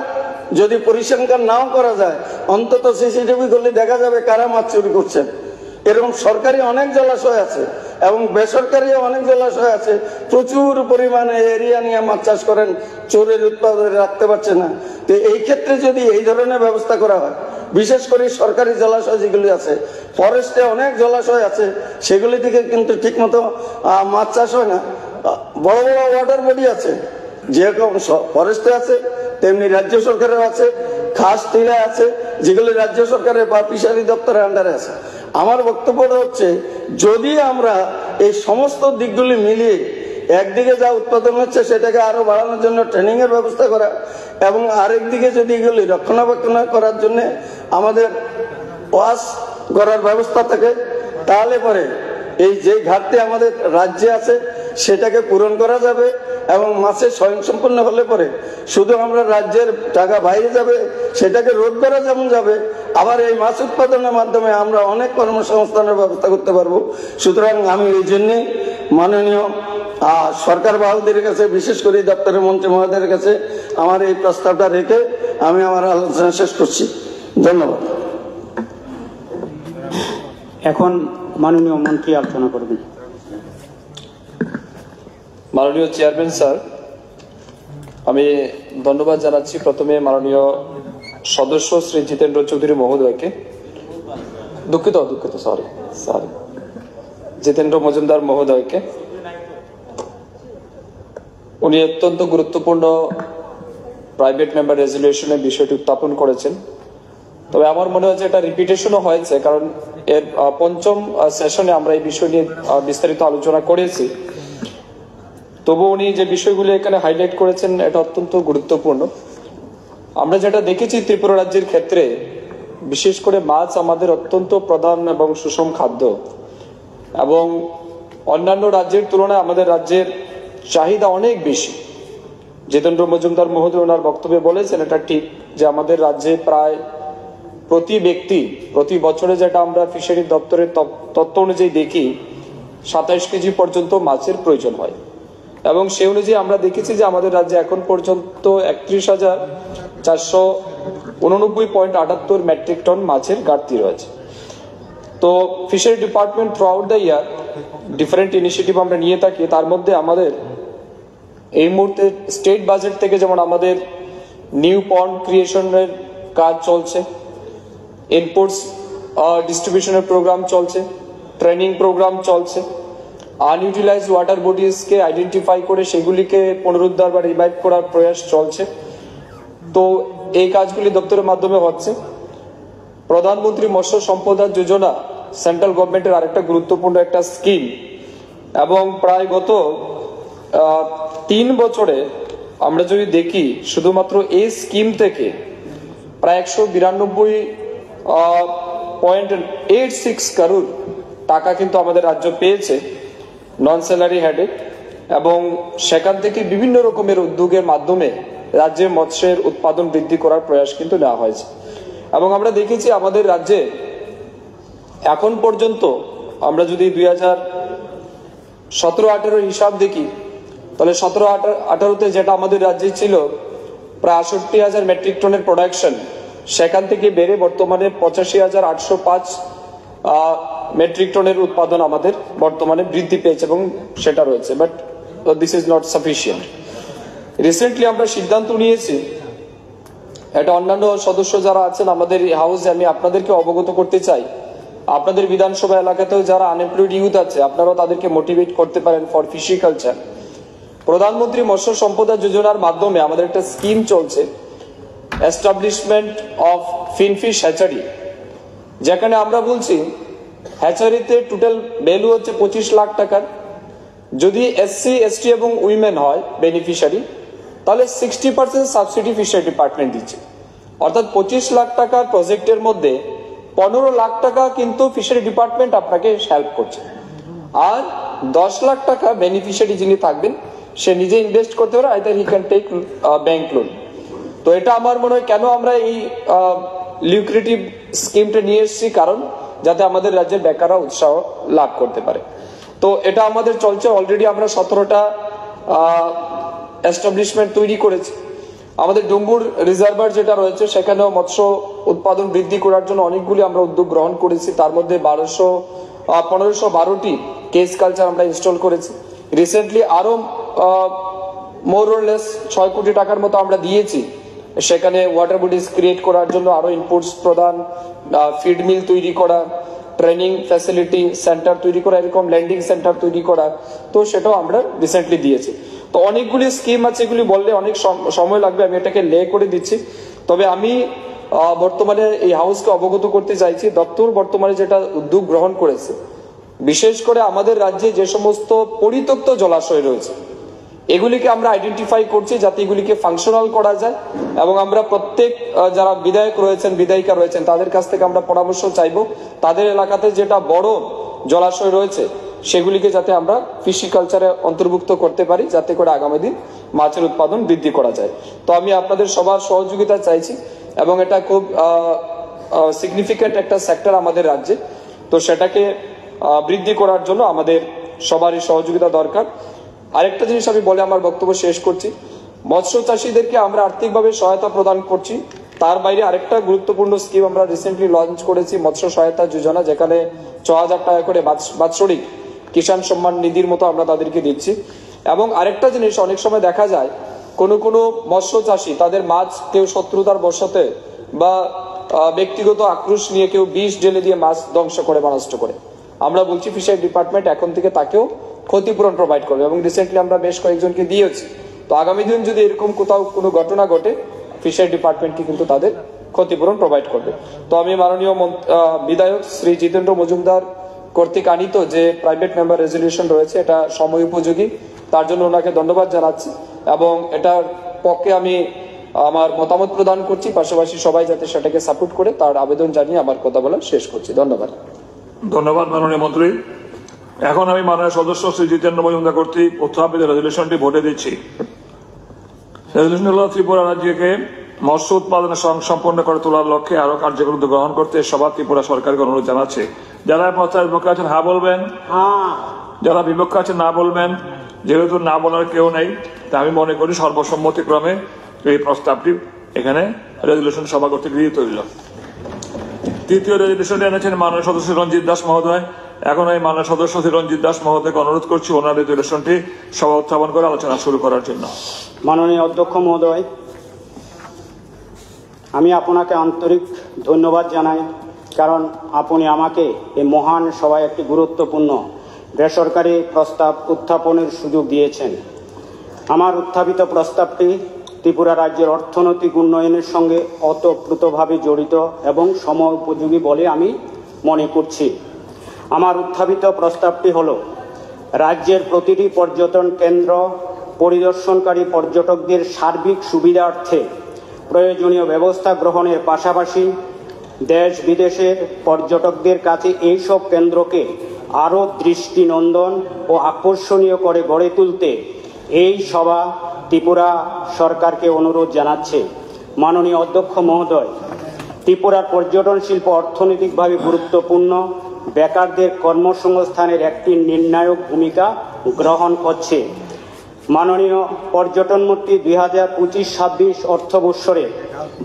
Speaker 17: যদি পরিসংখ্যান নাও করা যায়, অন্তত সিসিটিভি করলে দেখা যাবে কারা মাছ চুরি করছেন। এরকম সরকারি অনেক জলাশয় আছে এবং বেসরকারি অনেক জলাশয় আছে, প্রচুর পরিমাণে এরিয়া নিয়ে মাছ চাষ করেন, চোরের উৎপাদন রাখতে পারছে না। তো এই ক্ষেত্রে যদি এই ধরনের ব্যবস্থা করা হয়, বিশেষ করে সরকারি জলাশয় যেগুলি আছে, ফরেস্টে অনেক জলাশয় আছে, সেগুলি থেকে কিন্তু ঠিক মতো মাছ চাষ হয় না। বড় বড় ওয়াটার বডি আছে, যেরকম ফরেস্টে আছে তেমনি রাজ্য সরকারের আছে, খাস টিলা আছে যেগুলি রাজ্য সরকারের বা ফিশারি দপ্তরের আন্ডারে আছে। আমার বক্তব্যটা হচ্ছে, যদি আমরা এই সমস্ত দিকগুলি মিলিয়ে একদিকে যা উৎপাদন হচ্ছে সেটাকে আরো বাড়ানোর জন্য ট্রেনিং এর ব্যবস্থা করা, এবং আরেকদিকে যদি এগুলি রক্ষণাবেক্ষণ করার জন্য আমাদের ওয়াশ করার ব্যবস্থা থাকে, তাহলে পরে এই যে ঘাটতি আমাদের রাজ্যে আছে সেটাকে পূরণ করা যাবে। এবং মাছের স্বয়ংসম্পূর্ণ হলে পরে শুধু আমরা রাজ্যের টাকা বাইরে যাবে সেটাকে রোধ করা যেমন যাবে, আবার এই মাছ উৎপাদনের মাধ্যমে আমরা অনেক কর্মসংস্থানের ব্যবস্থা করতে পারবো। সুতরাং আমি এই জন্যে মাননীয় সরকার বাহুদের কাছে, বিশেষ করে দপ্তরের মন্ত্রী মহোদয়ের কাছে আমার এই প্রস্তাবটা রেখে আমি আমার আলোচনা শেষ করছি। ধন্যবাদ।
Speaker 14: এখন মাননীয় মন্ত্রী আলোচনা করবেন।
Speaker 18: মাননীয় চেয়ারম্যান স্যার, আমি ধন্যবাদ জানাচ্ছি প্রথমে মাননীয় সদস্য শ্রী জিতেন্দ্র চৌধুরী মহোদয়কে, দুঃখিত সরি জিতেন্দ্র মজুমদার মহোদয়কে। উনি অত্যন্ত গুরুত্বপূর্ণ প্রাইভেট মেম্বার রেজলিউশনের বিষয়টি উত্থাপন করেছেন। তবে আমার মনে হচ্ছে এটা রিপিটেশনও হয়েছে, কারণ এর পঞ্চম সেশনে আমরা এই বিষয় নিয়ে বিস্তারিত আলোচনা করেছি। তবু উনি যে বিষয়গুলো এখানে হাইলাইট করেছেন এটা অত্যন্ত গুরুত্বপূর্ণ। আমরা যেটা দেখেছি ত্রিপুরা রাজ্যের ক্ষেত্রে, বিশেষ করে মাছ আমাদের অত্যন্ত প্রধান এবং সুষম খাদ্য, এবং অন্যান্য রাজ্যের তুলনায় আমাদের রাজ্যের চাহিদা অনেক বেশি। জিতেন্দ্র মজুমদার মহোদয় ওনার বক্তব্যে বলেছেন, এটা ঠিক যে আমাদের রাজ্যে প্রায় প্রতি ব্যক্তি প্রতি বছরে, যেটা আমরা ফিশারি দপ্তরের তথ্য অনুযায়ী দেখি, 27 কেজি পর্যন্ত মাছের প্রয়োজন হয়। এবং সে অনুযায়ী আমরা দেখেছি যে আমাদের রাজ্যে এখন পর্যন্ত 31,489.78 মেট্রিক টন মাছের ঘাটতি রয়েছে। তো fishery department through out the year different initiative আমরা নিয়ে থাকি। তার মধ্যে আমাদের এই মুহূর্তে স্টেট বাজেট থেকে যেমন আমাদের নিউ পন্ড ক্রিয়েশনের কাজ চলছে, ইনপুটস ডিস্ট্রিবিউশনের প্রোগ্রাম চলছে, ট্রেনিং প্রোগ্রাম চলছে, আনইউটিলাইজ ওয়াটার বডিজকে আইডেন্টিফাই করে সেগুলিকে পুনরুদ্ধার বা রিভাইভ করার প্রয়াস চলছে। তো এই কাজগুলি দপ্তরের মাধ্যমে হচ্ছে। প্রধানমন্ত্রী মৎস্য সম্পদা যোজনা সেন্ট্রাল গভর্নমেন্টের আরেকটা গুরুত্বপূর্ণ একটা স্কিম, এবং প্রায় গত 3 বছরে আমরা যদি দেখি, শুধুমাত্র এই স্কিম থেকে প্রায় 192.86 করোড় টাকা কিন্তু আমাদের রাজ্য পেয়েছে নন স্যালারি হেডে, এবং সেখান থেকে বিভিন্ন রকমের উদ্যোগের মাধ্যমে রাজ্যে মৎস্যের উৎপাদন বৃদ্ধি করার প্রয়াস কিন্তু নেওয়া হয়েছে। এবং আমরা দেখেছি আমাদের রাজ্যে এখন পর্যন্ত আমরা যদি 2017-18 হিসাব দেখি, তাহলে 17-18-তে যেটা আমাদের রাজ্যে ছিল প্রায় 68,000 মেট্রিক টনের প্রোডাকশন, সেখান থেকে বেড়ে বর্তমানে 85,805 মেট্রিক টনের উৎপাদন আমাদের বর্তমানে বৃদ্ধি পেয়েছে এবং সেটা রয়েছে। But this is not sufficient. Recently আমরা সিদ্ধান্ত নিয়েছি, এটা অন্যান্য সদস্য যারা আছেন আমাদের হাউসে, আমি আপনাদেরকে অবগত করতে চাই, আপনাদের বিধানসভা এলাকাতেও যারা আনএমপ্লয়েড ইউথ আছে, আপনারাও তাদেরকে মোটিভেট করতে পারেন ফর ফিশিকালচার। প্রধানমন্ত্রী মৎস্য সম্পদা যোজনার মাধ্যমে আমাদের একটা স্কিম চলছে, এস্টাবলিশমেন্ট অফ ফিনফিশ হ্যাচারি, যেখানে আমরা বলছি হ্যাচারিতে টোটাল ভ্যালু হচ্ছে 25 লাখ টাকার। যদি SC, ST এবং উইমেন হয় বেনিফিশিয়ারি, তাহলে 60% সাবসিডি ফিশারি ডিপার্টমেন্ট দিচ্ছে। অর্থাৎ 25 লাখ টাকার প্রজেক্টের মধ্যে 15 লাখ টাকা কিন্তু ফিশারি ডিপার্টমেন্ট আপনাকে হেল্প করছে, আর 10 লাখ টাকা বেনিফিশিয়ারি যিনি থাকবেন সে নিজে ইনভেস্ট করতে পারে, either he can take bank loan. তো এটা আমার মনে হয় কেন আমরা এই লিউক্রেটিভ স্কিমটা নিয়ে এসেছি, কারণ যাতে আমাদের রাজ্যের বেকাররা উৎসাহ লাভ করতে পারে। তো এটা আমাদের চলছে, অলরেডি আমরা 17টা এস্টাবলিশমেন্ট তৈরি করেছি। আমাদের ডুম্বুর রিজার্ভার যেটা রয়েছে সেখানেও মৎস্য উৎপাদন বৃদ্ধি করার জন্য অনেকগুলি আমরা উদ্যোগ গ্রহণ করেছি। তার মধ্যে 1512টি কেস কালচার আমরা ইনস্টল করেছি। রিসেন্টলি আরো মোর অর লেস 6 কোটি টাকার মতো আমরা দিয়েছি সেখানে ওয়াটার বডিজ ক্রিয়েট করার জন্য, আরো ইনপুটস প্রদান, ফিড মিল তৈরি করা, ট্রেনিং ফ্যাসিলিটি সেন্টার তৈরি করা, এরকম ল্যান্ডিং সেন্টার তৈরি করা, তো সেটাও আমরা রিসেন্টলি দিয়েছি। তো অনেকগুলি স্কিম আছে, এগুলি বললে অনেক সময় লাগবে, আমি এটাকে লে করে দিচ্ছি। তবে আমি বর্তমানে এই হাউসকে অবগত করতে চাইছি, দপ্তর বর্তমানে যেটা উদ্যোগ গ্রহণ করেছে, বিশেষ করে আমাদের রাজ্যে যে সমস্ত পরিত্যক্ত জলাশয় রয়েছে এগুলিকে আমরা আইডেন্টিফাই করছি যাতে এগুলিকে ফাংশনাল করা যায়, এবং আমরা প্রত্যেক যারা বিধায়ক রয়েছেন, বিধায়িকা রয়েছেন, তাদের কাছ থেকে আমরা পরামর্শ চাইবো তাদের এলাকাতে যেটা বড় জলাশয় রয়েছে সেগুলিকে যাতে আমরা ফিশি কালচারে অন্তর্ভুক্ত করতে পারি, যাতে করে আগামী দিন মাছের উৎপাদন বৃদ্ধি করা যায়। তো আমি আপনাদের সবার সহযোগিতা চাইছি, এবং এটা খুব সিগনিফিক্যান্ট একটা সেক্টর আমাদের রাজ্যে, তো সেটাকে বৃদ্ধি করার জন্য আমাদের সবারই সহযোগিতা দরকার। আরেকটা জিনিস আমি বলে আমার বক্তব্য শেষ করছি, মৎস্য চাষীদেরকে আমরা আর্থিকভাবে সহায়তা প্রদান করছি। তার বাইরে আরেকটা গুরুত্বপূর্ণ স্কিম আমরা রিসেন্টলি লঞ্চ করেছি, মৎস্য সহায়তা যোজনা, যেখানে 6000 টাকা করে বাৎসরিক কিষাণ সম্মান নিধির মতো আমরা তাদেরকে দিচ্ছি। এবং আরেকটা জিনিস, অনেক সময় দেখা যায় কোনো মৎস্য চাষী তাদের মাছ কেউ শত্রুতার বশতে বা ব্যক্তিগত আক্রোশ নিয়ে কেউ বিষ ঢেলে দিয়ে মাছ ধ্বংস করে বা নষ্ট করে, আমরা বলছি ফিশারি ডিপার্টমেন্ট এখন থেকে তাকেও ক্ষতিপূরণ প্রোভাইড করবে, এবং রিসেন্টলি আমরা বেশ কয়েকজনকে দিয়েছি। তো আগামী দিন যদি এরকম কোথাও কোনো ঘটনা ঘটে, ফিশারি ডিপার্টমেন্টকে কিন্তু তাদের ক্ষতিপূরণ প্রোভাইড করবে। তো আমি মাননীয় বিধায়ক শ্রী জিতেন্দ্র মজুমদার কর্তৃক আনিত যে প্রাইভেট মেম্বার রেজলিউশন রয়েছে, এটা সময় উপযোগী, তার জন্য ওনাকে ধন্যবাদ জানাচ্ছি, এবং এটার পক্ষে আমি আমার মতামত প্রদান করছি, পাশাপাশি সবাই যাতে সেটাকে সাপোর্ট করে তার আবেদন জানিয়ে আমার কথা বলা শেষ করছি। ধন্যবাদ।
Speaker 1: ধন্যবাদ মাননীয় মন্ত্রী। এখন আমি মাননীয় সদস্য শ্রী জিতেন্দ্র মজুমদার কর্তৃক উত্থাপিত রেজলিউশনটি ভোটে দিচ্ছি। রেজলিউশন হল ত্রিপুরা রাজ্যকে মৎস্য উৎপাদনের সম্পন্ন করে তোলার লক্ষ্যে আরো কার্যকর উদ্যোগ গ্রহণ করতে সবার ত্রিপুরা সরকারকে অনুরোধ জানাচ্ছে। যারা প্রস্তাবের বিপক্ষে আছেন হ্যাঁ বলবেন, যারা বিপক্ষে আছেন না বলবেন। যেহেতু না বলার কেউ নেই, তা আমি মনে করি সর্বসম্মতিক্রমে এই প্রস্তাবটি এখানে রেজলিউশন সভা কর্তৃক গৃহীত হইল। তৃতীয় রেজলিউশনটি এনেছেন মাননীয় সদস্য রঞ্জিত দাস মহোদয়। এখন এই মাননীয় সদস্য রঞ্জিত দাস মহোদয়কে অনুরোধ করছি ওনার রেজলিউশনটি সভা উত্থাপন করে আলোচনা শুরু করার জন্য।
Speaker 14: মাননীয় অধ্যক্ষ মহোদয়, আমি আপনাকে আন্তরিক ধন্যবাদ জানাই, কারণ আপনি আমাকে এই মহান সভায় একটি গুরুত্বপূর্ণ বেসরকারি প্রস্তাব উত্থাপনের সুযোগ দিয়েছেন। আমার উত্থাপিত প্রস্তাবটি ত্রিপুরা রাজ্যের অর্থনৈতিক উন্নয়নের সঙ্গে ওতপ্রোতভাবে জড়িত এবং সময় উপযোগী বলে আমি মনে করছি। আমার উত্থাপিত প্রস্তাবটি হল, রাজ্যের প্রতিটি পর্যটন কেন্দ্র পরিদর্শনকারী পর্যটকদের সার্বিক সুবিধার্থে প্রয়োজনীয় ব্যবস্থা গ্রহণের পাশাপাশি দেশ বিদেশের পর্যটকদের কাছে এইসব কেন্দ্রকে আরও দৃষ্টিনন্দন ও আকর্ষণীয় করে গড়ে তুলতে এই সভা ত্রিপুরা সরকারকে অনুরোধ জানাচ্ছে। মাননীয় অধ্যক্ষ মহোদয়, ত্রিপুরার পর্যটন শিল্প অর্থনৈতিকভাবে গুরুত্বপূর্ণ, বেকারদের কর্মসংস্থানের একটি নির্ণায়ক ভূমিকা গ্রহণ করছে। মাননীয় পর্যটন মন্ত্রী 2025-26 অর্থবৎসরে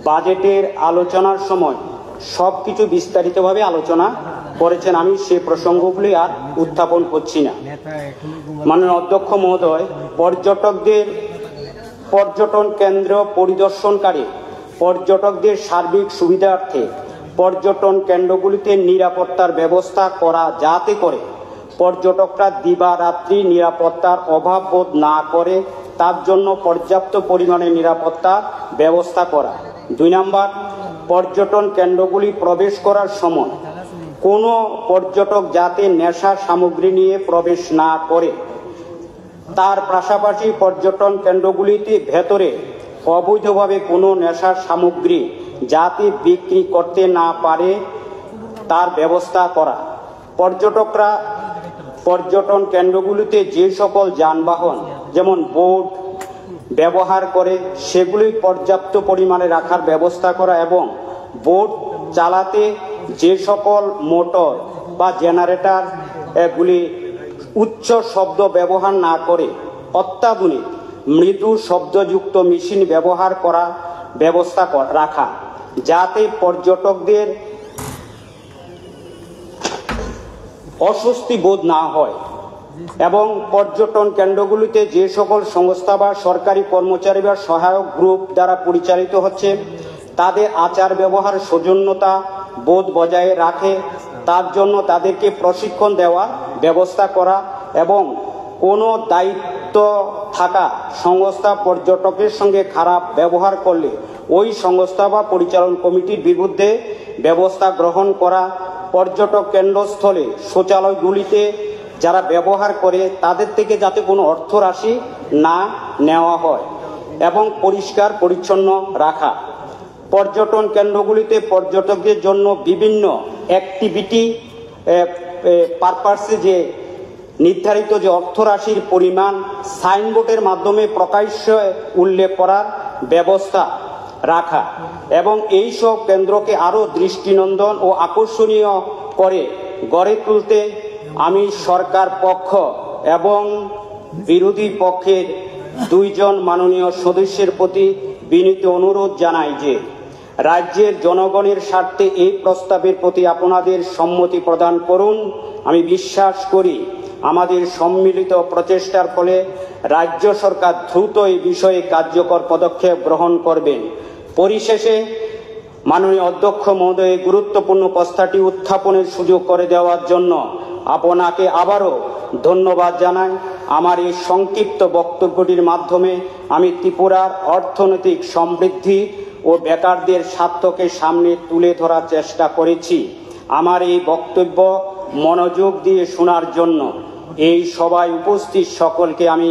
Speaker 14: বাজেটের আলোচনার সময় সবকিছু বিস্তারিতভাবে আলোচনা করেছেন, আমি সে প্রসঙ্গগুলি আর উত্থাপন করছি না। মাননীয় অধ্যক্ষ মহোদয়, পর্যটন কেন্দ্র পরিদর্শনকারী পর্যটকদের সার্বিক সুবিধার্থে পর্যটন কেন্দ্রগুলিতে নিরাপত্তার ব্যবস্থা করা, যাতে করে পর্যটকরা দিবারাত্রি নিরাপত্তার অভাব বোধ না করে, তার জন্য পর্যাপ্ত পরিমাণে নিরাপত্তার ব্যবস্থা করা। 2 নম্বর, পর্যটন কেন্দ্রগুলি প্রবেশ করার সময় কোনো পর্যটক যাতে নেশা সামগ্রী নিয়ে প্রবেশ না করে, তার পাশাপাশি পর্যটন কেন্দ্রগুলিতে ভেতরে অবৈধভাবে কোনো নেশার সামগ্রী যাতে বিক্রি করতে না পারে তার ব্যবস্থা করা। পর্যটকরা পর্যটন কেন্দ্রগুলিতে যে সকল যানবাহন যেমন বোট ব্যবহার করে সেগুলি পর্যাপ্ত পরিমাণে রাখার ব্যবস্থা করা, এবং বোট চালাতে যে সকল মোটর বা জেনারেটর এগুলি উচ্চ শব্দ ব্যবহার না করে অত্যাধুনিক মৃদু শব্দযুক্ত মেশিন ব্যবহার করা ব্যবস্থা রাখা, যাতে পর্যটকদের অস্বস্তি বোধ না হয় এবং পর্যটন কেন্দ্রগুলিতে যে সকল সংস্থা বা সরকারি কর্মচারী বা সহায়ক গ্রুপ দ্বারা পরিচালিত হচ্ছে তাদের আচার ব্যবহার সৌজন্যতা বোধ বজায় রাখে, তার জন্য তাদেরকে প্রশিক্ষণ দেওয়ার ব্যবস্থা করা এবং কোনো দায়িত্ব থাকা সংস্থা পর্যটকের সঙ্গে খারাপ ব্যবহার করলে ওই সংস্থা বা পরিচালন কমিটির বিরুদ্ধে ব্যবস্থা গ্রহণ করা, পর্যটক কেন্দ্রস্থলে শৌচালয়গুলিতে যারা ব্যবহার করে তাদের থেকে যাতে কোনো অর্থ রাশি না নেওয়া হয় এবং পরিষ্কার পরিচ্ছন্ন রাখা, পর্যটন কেন্দ্রগুলিতে পর্যটকদের জন্য বিভিন্ন অ্যাক্টিভিটি পারপাসে যে নির্ধারিত যে অর্থরাশির পরিমাণ সাইনবোর্ডের মাধ্যমে প্রকাশ্যে উল্লেখ করার ব্যবস্থা রাখা এবং এই সব কেন্দ্রকে আরও দৃষ্টিনন্দন ও আকর্ষণীয় করে গড়ে তুলতে আমি সরকার পক্ষ এবং বিরোধী পক্ষের দুইজন মাননীয় সদস্যের প্রতি বিনীত অনুরোধ জানাই যে রাজ্যের জনগণের স্বার্থে এই প্রস্তাবের প্রতি আপনাদের সম্মতি প্রদান করুন। আমি বিশ্বাস করি আমাদের সম্মিলিত প্রচেষ্টার ফলে রাজ্য সরকার দ্রুত এই বিষয়ে কার্যকর পদক্ষেপ গ্রহণ করবেন। পরিশেষে মাননীয় অধ্যক্ষ মহোদয় গুরুত্বপূর্ণ প্রস্তাবটি উত্থাপনের সুযোগ করে দেওয়ার জন্য আপনাকে আবারও ধন্যবাদ জানাই। আমার এই সংক্ষিপ্ত বক্তব্যটির মাধ্যমে আমি ত্রিপুরার অর্থনৈতিক সমৃদ্ধি ও বেকারদের স্বার্থকে সামনে তুলে ধরার চেষ্টা করেছি। আমার এই বক্তব্য মনোযোগ দিয়ে শোনার জন্য এই সভায় উপস্থিত সকলকে আমি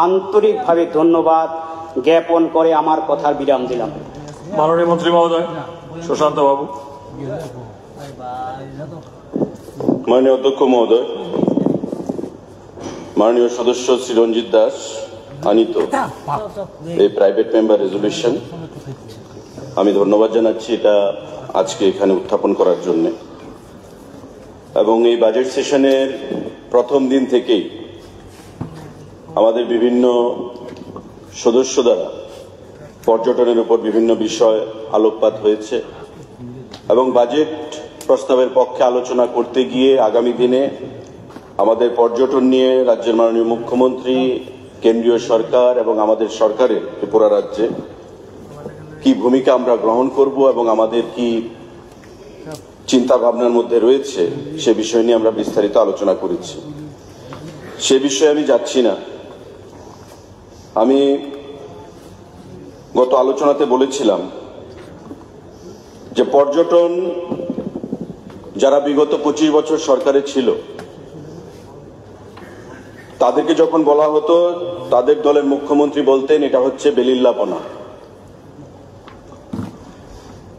Speaker 14: আন্তরিকভাবে ধন্যবাদ জ্ঞাপন করে আমার কথার বিরাম দিলাম।
Speaker 1: মাননীয় মন্ত্রী মহোদয় সুশান্ত বাবু।
Speaker 19: মাননীয় অধ্যক্ষ মহোদয়, মাননীয় সদস্য শ্রী রঞ্জিত দাস আনিত এই প্রাইভেট মেম্বার রেজলিউশন, আমি ধন্যবাদ জানাচ্ছি এটা আজকে এখানে উত্থাপন করার জন্য। এবং এই বাজেট সেশনের প্রথম দিন থেকেই আমাদের বিভিন্ন সদস্য দ্বারা পর্যটনের উপর বিভিন্ন বিষয় আলোকপাত হয়েছে এবং বাজেট প্রস্তাবের পক্ষে আলোচনা করতে গিয়ে আগামী দিনে আমাদের পর্যটন নিয়ে রাজ্যের মাননীয় মুখ্যমন্ত্রী, কেন্দ্রীয় সরকার এবং আমাদের সরকারের ত্রিপুরা রাজ্যে কি ভূমিকা আমরা গ্রহণ করব এবং আমাদের কি চিন্তা ভাবনার মধ্যে রয়েছে সে বিষয় নিয়ে আমরা বিস্তারিত আলোচনা করেছি। সে বিষয়ে আমি যাচ্ছি না। আমি গত আলোচনাতে বলেছিলাম যে পর্যটন যারা বিগত 25 বছর সরকারে ছিল তাদেরকে যখন বলা হতো তাদের দলের মুখ্যমন্ত্রী বলতেন এটা হচ্ছে বেলিল্লাপনা।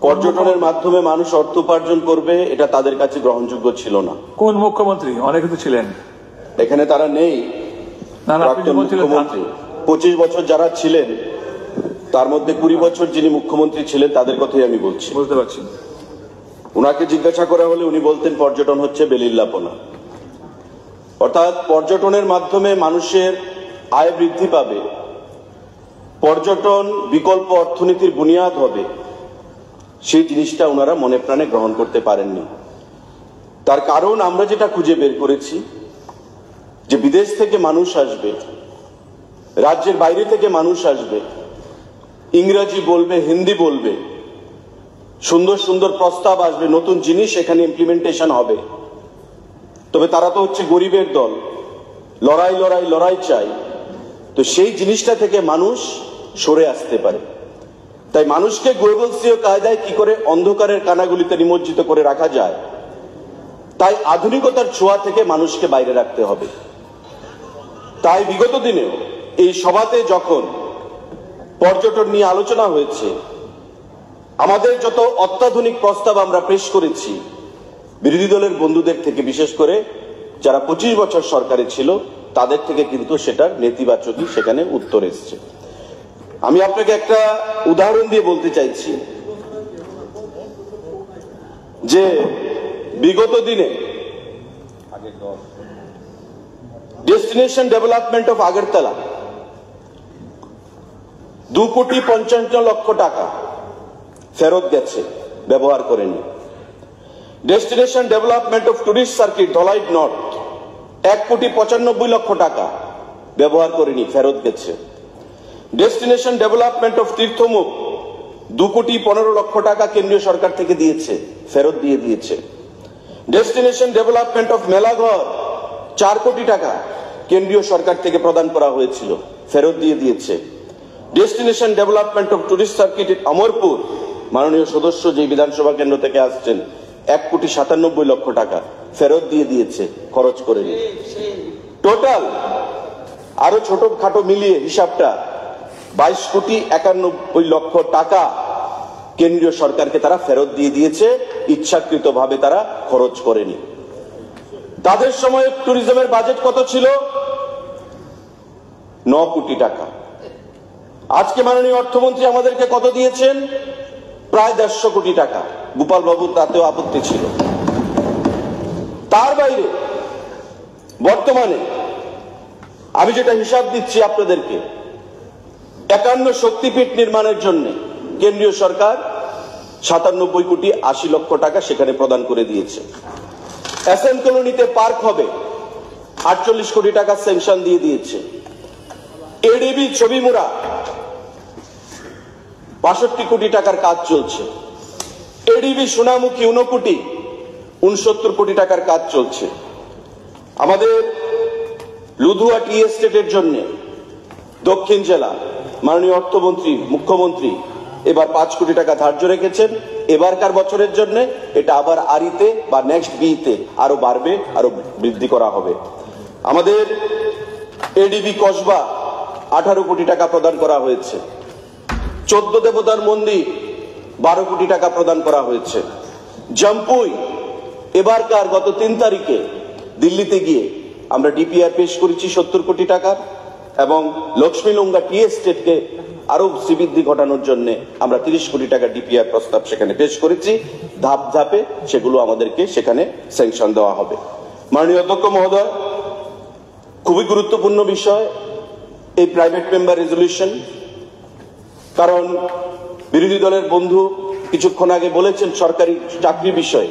Speaker 19: পর্যটনের মাধ্যমে মানুষ অর্থ উপার্জন করবে এটা তাদের কাছে গ্রহণযোগ্য ছিল না।
Speaker 1: কোন মুখ্যমন্ত্রী? অনেকে তো ছিলেন
Speaker 19: এখানে, তারা নেই। প্রাক্তন মুখ্যমন্ত্রী 25 বছর যারা ছিলেন তার মধ্যে 20 বছর যিনি মুখ্যমন্ত্রী ছিলেন তাদের কথাই আমি বলছি।
Speaker 1: বুঝতে পারছি।
Speaker 19: উনাকে জিজ্ঞাসা করা হলে উনি বলতেন পর্যটন হচ্ছে বেলিল্লাপনা। অর্থাৎ পর্যটনের মাধ্যমে মানুষের আয় বৃদ্ধি পাবে, পর্যটন বিকল্প অর্থনীতির বুনিয়াদ হবে, সেই জিনিসটা ওনারা মনে প্রাণে গ্রহণ করতে পারেননি। তার কারণ আমরা যেটা খুঁজে বের করেছি যে বিদেশ থেকে মানুষ আসবে, রাজ্যের বাইরে থেকে মানুষ আসবে, ইংরেজি বলবে, হিন্দি বলবে, সুন্দর সুন্দর প্রস্তাব আসবে, নতুন জিনিস এখানে ইমপ্লিমেন্টেশন হবে। তবে তারা তো হচ্ছে গরিবের দল, লড়াই লড়াই লড়াই চাই। তো সেই জিনিসটা থেকে মানুষ সরে আসতে পারে। তাই মানুষকে গোয়েবলসীয় কায়দায় কি করে অন্ধকারের কানাগুলিতে নিমজ্জিত করে রাখা যায়, তাই আধুনিকতার ছোঁয়া থেকে মানুষকে বাইরে রাখতে হবে। তাই বিগত দিনেও এই সভাতে যখন পর্যটন নিয়ে আলোচনা হয়েছে, আমাদের যত অত্যাধুনিক প্রস্তাব আমরা পেশ করেছি, বিরোধী দলের বন্ধুদের থেকে, বিশেষ করে যারা 25 বছর সরকারে ছিল তাদের থেকে কিন্তু সেটার নেতিবাচকই সেখানে উত্তর এসছে। আমি আপনাকে একটা উদাহরণ দিয়ে বলতে চাইছি যে বিগত দিনে ডেস্টিনেশন ডেভেলপমেন্ট অফ আগরতলা 2,55,00,000 টাকা ফেরত গেছে, ব্যবহার করেনি। Destination development of tourist circuit Dhalai north 1,95,00,000 টাকা ব্যবহার করেনি, ফেরত গেছে। ডেস্টিনেশন ডেভেলপমেন্ট অফ তীর্থমুখ 2,15,00,000 টাকা কেন্দ্রীয় সরকার থেকে দিয়েছে, ফেরত দিয়ে দিয়েছে। ডেস্টিনেশন ডেভেলপমেন্ট অফ মেলাঘর 4 কোটি টাকা কেন্দ্রীয় সরকার থেকে প্রদান করা হয়েছিল, ফেরত দিয়ে দিয়েছে। Destination development of tourist circuit Amarpur, মাননীয় সদস্য যে বিধানসভা কেন্দ্র থেকে আসছেন, 1,97,00,000 টাকা ফেরত দিয়ে দিয়েছে, খরচ করেনি। টোটাল আরো ছোটখাটো মিলিয়ে হিসাবটা 22,91,00,000 টাকা কেন্দ্রীয় সরকারকে তারা ফেরত দিয়ে দিয়েছে, ইচ্ছাকৃতভাবে তারা খরচ করেনি। তাদের সময় ট্যুরিজমের বাজেট কত ছিল? 9 কোটি টাকা। আজকে মাননীয় অর্থমন্ত্রী আমাদেরকে কত দিয়েছেন? প্রায় 150 কোটি টাকা। গোপাল বাবু তাতেও আপত্তি ছিল। তার বাইরে বর্তমানে আমি যেটা হিসাব দিচ্ছি আপনাদেরকে, 51 শক্তিপীঠ নির্মাণের জন্য কেন্দ্রীয় সরকার 97,80,00,000 টাকা সেখানে প্রদান করে দিয়েছে। এসএন কলোনিতে পার্ক হবে, 48 কোটি টাকা স্যাংশন দিয়ে দিয়েছে। এডিবি ছবিমুড়া 65 কোটি টাকার কাজ চলছে। এডিবি সোনামুখী 69 কোটি টাকার কাজ চলছে। আমাদের লুধুয়া টি এস্টেটের জন্য দক্ষিণ জেলা মাননীয় অর্থমন্ত্রী, মুখ্যমন্ত্রী এবার 5 কোটি টাকা ধার্য রেখেছেন এবারকার বছরের জন্য। এটা আবার আরিতে বা নেক্সট বিতে আরো বাড়বে, আরো বৃদ্ধি করা হবে। আমাদের এডিবি কসবা 18 কোটি টাকা প্রদান করা হয়েছে। 14 দেবতার মন্দির 12 কোটি টাকা প্রদান করা হয়েছে। জাম্পুই এবারকার গত 3 তারিখে দিল্লিতে গিয়ে আমরা ডিপিআর পেশ করেছি 70 কোটি টাকার, এবং লক্ষ্মীলুঙ্গা টি এস্টেটকে আরো শ্রীবৃদ্ধি ঘটানোর জন্য আমরা 30 কোটি টাকা ডিপিআর প্রস্তাব সেখানে পেশ করেছি। ধাপ ধাপে সেগুলো আমাদেরকে সেখানে স্যাংশন দেওয়া হবে। মাননীয় অধ্যক্ষ মহোদয়, খুবই গুরুত্বপূর্ণ বিষয় এই প্রাইভেট মেম্বার রেজলিউশন, কারণ বিরোধী দলের বন্ধু কিছুক্ষণ আগে বলেছেন সরকারি চাকরি বিষয়ে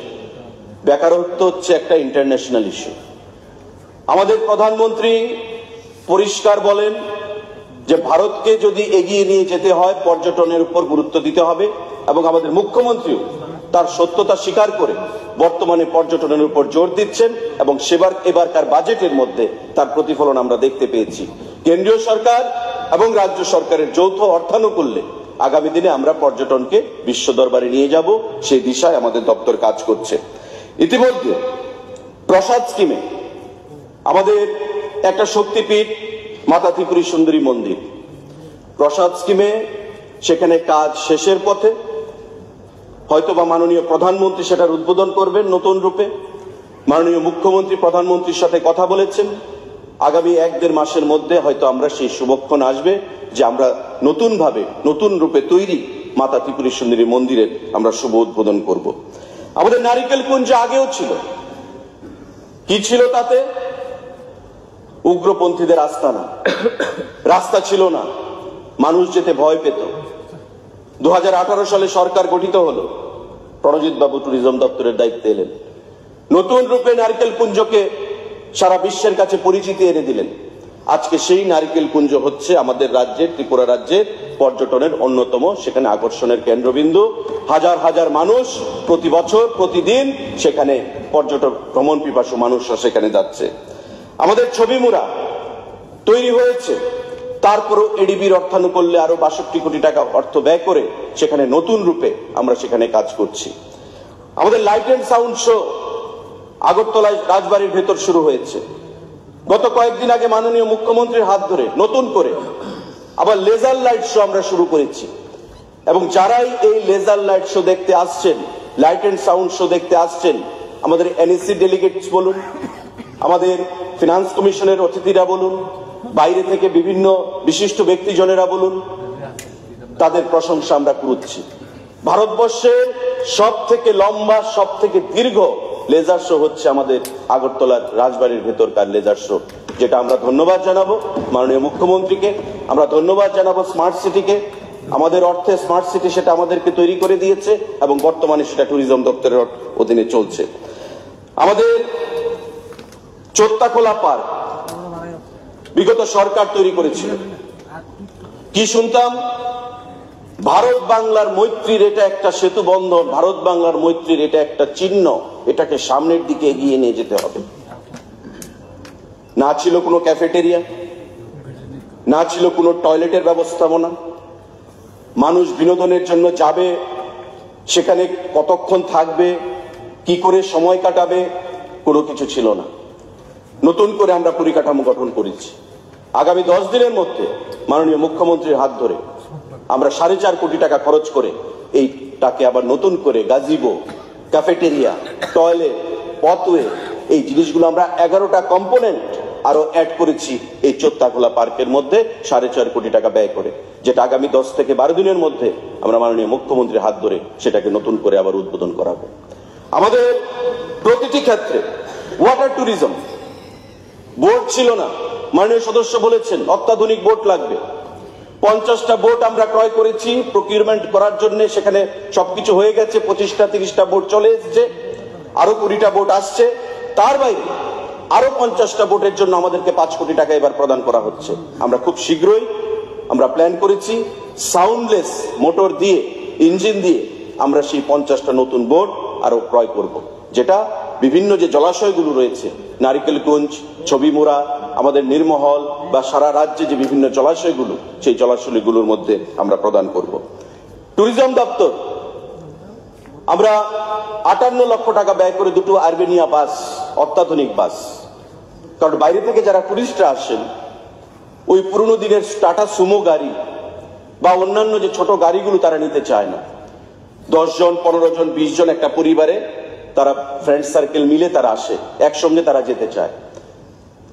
Speaker 19: বেকারত্ব হচ্ছে একটা ইন্টারন্যাশনাল ইস্যু। আমাদের প্রধানমন্ত্রী পরিষ্কার বলেন যে ভারতকে যদি এগিয়ে নিয়ে যেতে হয় পর্যটনের উপর গুরুত্ব দিতে হবে, এবং আমাদের মুখ্যমন্ত্রীও তার সত্যতা স্বীকার করে বর্তমানে পর্যটনের উপর জোর দিচ্ছেন, এবং এবারকার বাজেটের মধ্যে তার প্রতিফলন আমরা দেখতে পেয়েছি। কেন্দ্রীয় সরকার এবং রাজ্য সরকারের যৌথ অর্থানুকূল্যে আগামী দিনে আমরা পর্যটনকে বিশ্ব দরবারে নিয়ে যাব, সেই দিশায় আমাদের দপ্তর কাজ করছে। ইতিমধ্যে প্রসাদ স্কিমে আমাদের একটা শক্তিপীঠ মাতা ত্রিপুরী সুন্দরী মন্দির, প্রসাদ স্কিমে সেখানে কাজ শেষের পথে। হয়তোবা মাননীয় প্রধানমন্ত্রী সেটার উদ্বোধন করবেন নতুন রূপে। মাননীয় মুখ্যমন্ত্রী প্রধানমন্ত্রীর সাথে কথা বলেছেন, আগামী 1-1.5 মাসের মধ্যে হয়তো আমরা সেই শুভক্ষণ আসবে যে আমরা নতুনভাবে নতুন রূপে তৈরি মাতা ত্রিপুরী সুন্দরী মন্দিরের আমরা শুভ উদ্বোধন করব। আমাদের নারিকেল কুঞ্জ আগেও ছিল, কি ছিল তাতে? উগ্রপন্থীদের আস্তানা, রাস্তা ছিল না, মানুষ যেতে ভয় পেত। 2018 সালে সরকার গঠিত হলো, প্রণজিৎ বাবু ট্যুরিজম দপ্তরের দায়িত্বে এলেন, নতুন রূপে নারকেল কুঞ্জকে সারা বিশ্বের কাছে পরিচিতি এনে দিলেন। আজকে সেই নারকেল কুঞ্জ হচ্ছে আমাদের রাজ্যের, ত্রিপুরা রাজ্যের পর্যটনের অন্যতম সেখানে আকর্ষণের কেন্দ্রবিন্দু। হাজার হাজার মানুষ প্রতি বছর প্রতিদিন সেখানে পর্যটক ভ্রমণ পিপাসু মানুষরা সেখানে যাচ্ছে। আমাদের ছবিমুড়া তৈরি হয়েছে, তারপরও এডিবির অর্থানুকূল্যে আরো 62 কোটি টাকা অর্থ ব্যয় করে সেখানে নতুন রূপে আমরা সেখানে কাজ করছি। আমাদের লাইট এন্ড সাউন্ড শো আগরতলায় রাজবাড়ির ভেতর শুরু হয়েছে। গত কয়েকদিন আগে মাননীয় মুখ্যমন্ত্রীর হাত ধরে নতুন করে আবার লেজার লাইট শো আমরা শুরু করেছি, এবং যারাই এই লেজার লাইট শো দেখতে আসছেন, লাইট এন্ড সাউন্ড শো দেখতে আসছেন, আমাদের এনএসসি ডেলিগেটস বলুন, আমাদের ফিনান্স কমিশনের অতিথিরা বলুন, বাইরে থেকে বিভিন্ন বিশিষ্ট ব্যক্তিজনেরা বলুন, তাদের প্রশংসা আমরা করছি। ভারতবর্ষের সব থেকে লম্বা, সব থেকে দীর্ঘ লেজার শো হচ্ছে আমাদের আগরতলার রাজবাড়ির ভেতরকার লেজার শো। যেটা আমরা ধন্যবাদ জানাবো মাননীয় মুখ্যমন্ত্রীকে, আমরা ধন্যবাদ জানাবো স্মার্ট সিটিকে। আমাদের অর্থে স্মার্ট সিটি সেটা আমাদেরকে তৈরি করে দিয়েছে এবং বর্তমানে সেটা ট্যুরিজম দপ্তরের অধীনে চলছে। আমাদের চোত্তাখোলা পার্ক বিগত সরকার তৈরি করেছিল। কি শুনতাম? ভারত বাংলার মৈত্রীর এটা একটা সেতু বন্ধন, ভারত বাংলার মৈত্রীর এটা একটা চিহ্ন, এটাকে সামনের দিকে এগিয়ে নিয়ে যেতে হবে। না ছিল কোনো ক্যাফেটেরিয়া, না ছিল কোনো টয়লেটের ব্যবস্থাপনা, মানুষ বিনোদনের জন্য যাবে, সেখানে কতক্ষণ থাকবে, কি করে সময় কাটাবে, কোনো কিছু ছিল না। নতুন করে আমরা পরিকাঠামো গঠন করেছি। আগামী 10 দিনের মধ্যে মাননীয় মুখ্যমন্ত্রীর হাত ধরে আমরা 4.5 কোটি টাকা খরচ করে এইটাকে আবার নতুন করে গাজিবো, ক্যাফেটেরিয়া, টয়লেট, পথওয়ে, এই জিনিসগুলো আমরা 11টা কম্পোনেন্ট আরো অ্যাড করেছি এই চোত্তাখোলা পার্কের মধ্যে 4.5 কোটি টাকা ব্যয় করে, যেটা আগামী 10 থেকে 12 দিনের মধ্যে আমরা মাননীয় মুখ্যমন্ত্রীর হাত ধরে সেটাকে নতুন করে আবার উদ্বোধন করাবো। আমাদের প্রতিটি ক্ষেত্রে ওয়াটার ট্যুরিজম বোট ছিল না, মাননীয় সদস্য বলেছেন অত্যাধুনিক বোট লাগবে। 50টা বোট আমরা ক্রয় করেছি প্রকিউরমেন্ট করার জন্য, সেখানে সবকিছু হয়ে গেছে। 25টা 30টা বোট চলে এসছে, আরো 20টা বোট আসছে। তার বাইরে আরো 50টা বোটের জন্য আমাদেরকে 5 কোটি টাকা এবার প্রদান করা হচ্ছে। আমরা খুব শীঘ্রই আমরা প্ল্যান করেছি সাউন্ডলেস মোটর দিয়ে, ইঞ্জিন দিয়ে আমরা সেই 50টা নতুন বোট আরো ক্রয় করব, যেটা বিভিন্ন যে জলাশয়গুলো রয়েছে, নারিকেলগঞ্জ, ছবিমুড়া, আমাদের নির্মহল বা সারা রাজ্যে যে বিভিন্ন জলাশয়গুলো, সেই জলাশয়গুলোর মধ্যে আমরা প্রদান করব। ট্যুরিজম দপ্তর আমরা 58 লক্ষ টাকা ব্যয় করে 2টো আরবেনিয়া বাস, অত্যাধুনিক বাস, কারণ বাইরে থেকে যারা টুরিস্টরা আসেন ওই পুরনো দিনের টাটা সুমো গাড়ি বা অন্যান্য যে ছোট গাড়িগুলো তারা নিতে চায় না। 10 জন, 15 জন, 20 জন একটা পরিবারে তারা ফ্রেন্ড সার্কেল মিলে তারা আসে, একসঙ্গে তারা যেতে চায়।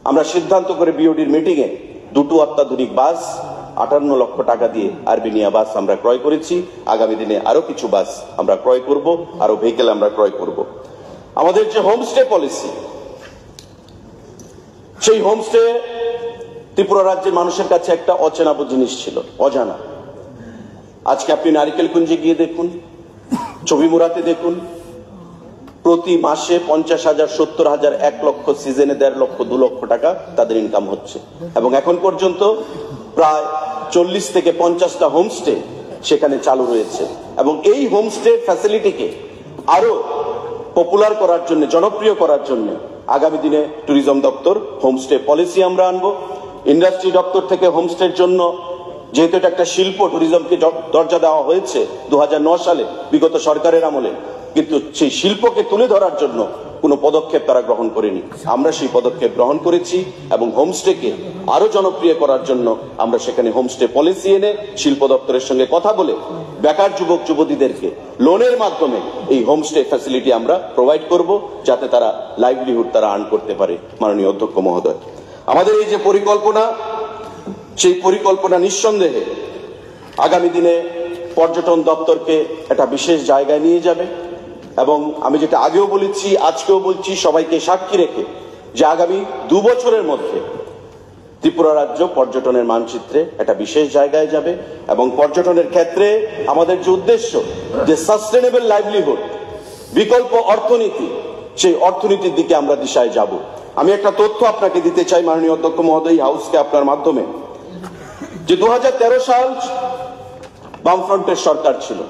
Speaker 19: আমরা সিদ্ধান্ত করে বিওডির মিটিংয়ে 2টো অত্যাধুনিক বাস 58 লক্ষ টাকা দিয়ে আরবেনিয়া বাস আমরা ক্রয় করেছি। আগামী দিনে আরো কিছু বাস আমরা ক্রয় করব, আরো ভেহিকেল আমরা ক্রয় করব। আমাদের যে হোমস্টে পলিসি, সেই হোমস্টে ত্রিপুরা রাজ্যের মানুষের কাছে একটা অচেনা জিনিস ছিল, অজানা। আজকে আপনি নারিকেলকুঞ্জে গিয়ে দেখুন, ছবিমুড়াতে দেখুন, প্রতি মাসে 50,000, 70,000, 1 লক্ষ, সিজনে 1.5 লক্ষ, 2 লক্ষ টাকা তাদের ইনকাম হচ্ছে। এবং এখন পর্যন্ত প্রায় 40 থেকে 50টা হোমস্টে সেখানে চালু রয়েছে। এবং এই হোমস্টে ফ্যাসিলিটিকে আরো পপুলার করার জন্য, জনপ্রিয় করার জন্য আগামী দিনে ট্যুরিজম দপ্তর হোমস্টে পলিসি আমরা আনবো। ইন্ডাস্ট্রি দপ্তর থেকে হোমস্টের জন্য, যেহেতু এটা একটা শিল্প, ট্যুরিজমকে দরজা দেওয়া হয়েছে 2009 সালে বিগত সরকারের আমলে, কিন্তু সেই শিল্পকে তুলে ধরার জন্য কোনো পদক্ষেপ তারা গ্রহণ করেনি। আমরা সেই পদক্ষেপ গ্রহণ করেছি এবং হোমস্টেকে আরো জনপ্রিয় করার জন্য আমরা সেখানে হোমস্টে পলিসি এনে শিল্প দপ্তরের সঙ্গে কথা বলে বেকার যুবক যুবতীদেরকে লোনের মাধ্যমে এই হোমস্টে ফ্যাসিলিটি আমরা প্রোভাইড করব, যাতে তারা লাইভলিহুড তারা আর্ন করতে পারে। মাননীয় অধ্যক্ষ মহোদয়, আমাদের এই যে পরিকল্পনা, সেই পরিকল্পনা নিঃসন্দেহে আগামী দিনে পর্যটন দপ্তরকে একটা বিশেষ জায়গায় নিয়ে যাবে। এবং আমি যেটা আগেও বলেছি, আজকেও বলছি, সবাইকে সাক্ষী রেখে, যে আগামী 2 বছরের মধ্যে ত্রিপুরা রাজ্য পর্যটনের মানচিত্রে একটা বিশেষ জায়গায় যাবে। এবং পর্যটনের ক্ষেত্রে আমাদের যে উদ্দেশ্য, যে সাস্টেনেবল লাইভলিহুড, বিকল্প অর্থনীতি, সেই অর্থনীতির দিকে আমরা দিশায় যাব। আমি একটা তথ্য আপনাকে দিতে চাই মাননীয় অধ্যক্ষ মহোদয়, হাউসকে আপনার মাধ্যমে, যে 2013 সাল বামফ্রন্টের সরকার ছিল,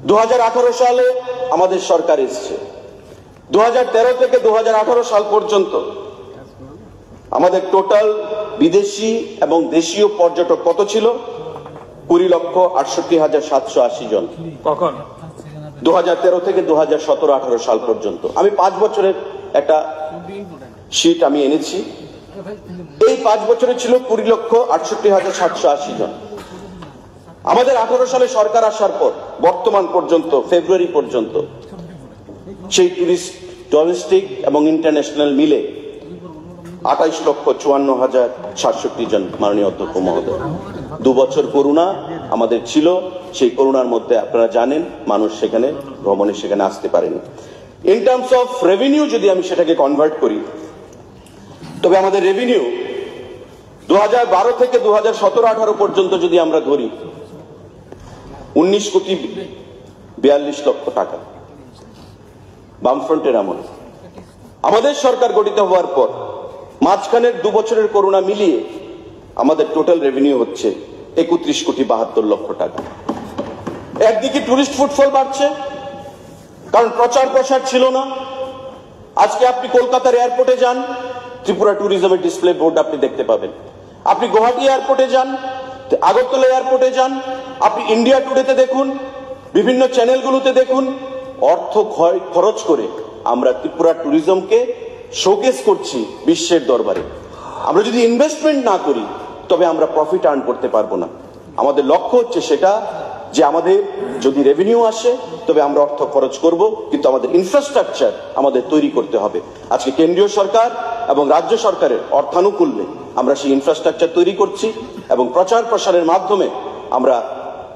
Speaker 19: 2018 সালে আমাদের সরকার এসছে। 2013 থেকে 2018 সাল পর্যন্ত আমাদের টোটাল বিদেশি এবং দেশীয় পর্যটক কত ছিল? 20,68,780 জন।
Speaker 1: কখন?
Speaker 19: 2013 থেকে 2017-18 সাল পর্যন্ত। আমি 5 বছরের একটা শীট আমি এনেছি। এই 5 বছরে ছিল 20,68,780 জন। আমাদের 18 সালে সরকার আসার পর বর্তমান পর্যন্ত, ফেব্রুয়ারি পর্যন্ত, সেই টুরিস্ট ডোমেস্টিক এবং ইন্টারন্যাশনাল মিলে 28,54,067 জন। মাননীয় অধ্যক্ষ মহোদয়, 2 বছর করোনা আমাদের ছিল, সেই করোনার মধ্যে আপনারা জানেন মানুষ সেখানে ভ্রমণে সেখানে আসতে পারেনি। ইন টার্মস অফ রেভিনিউ যদি আমি সেটাকে কনভার্ট করি, তবে আমাদের রেভিনিউ 2012 থেকে 2017-18 পর্যন্ত যদি আমরা ধরি 19,42,00,000 টাকা বামফ্রন্টের আমলে। আমাদের সরকার গঠিত হওয়ার পর মাঝখানের 2 বছরের করোনা মিলিয়ে আমাদের টোটাল রেভিনিউ হচ্ছে 31,72,00,000 টাকা। একদিকে টুরিস্ট ফুটফল বাড়ছে, কারণ প্রচার প্রসার ছিল না। আজকে আপনি কলকাতার এয়ারপোর্টে যান, ত্রিপুরা ট্যুরিজমের ডিসপ্লে বোর্ড আপনি দেখতে পাবেন। আপনি গুয়াহাটি এয়ারপোর্টে যান, আগরতলা এয়ারপোর্টে যান, আপনি ইন্ডিয়া টুডেতে দেখুন, বিভিন্ন চ্যানেলগুলোতে দেখুন, অর্থ খরচ করে আমরা ত্রিপুরা ট্যুরিজমকে শোকেস করছি বিশ্বের দরবারে। আমরা যদি ইনভেস্টমেন্ট না করি তবে আমরা প্রফিট আর্ন করতে পারবো না। আমাদের লক্ষ্য হচ্ছে সেটা যে আমাদের যদি রেভিনিউ আসে তবে আমরা অর্থ খরচ করব, কিন্তু আমাদের ইনফ্রাস্ট্রাকচার আমাদের তৈরি করতে হবে। আজকে কেন্দ্রীয় সরকার এবং রাজ্য সরকারের অর্থানুকূল্যে আমরা সেই ইনফ্রাস্ট্রাকচার তৈরি করছি এবং প্রচার প্রসারের মাধ্যমে আমরা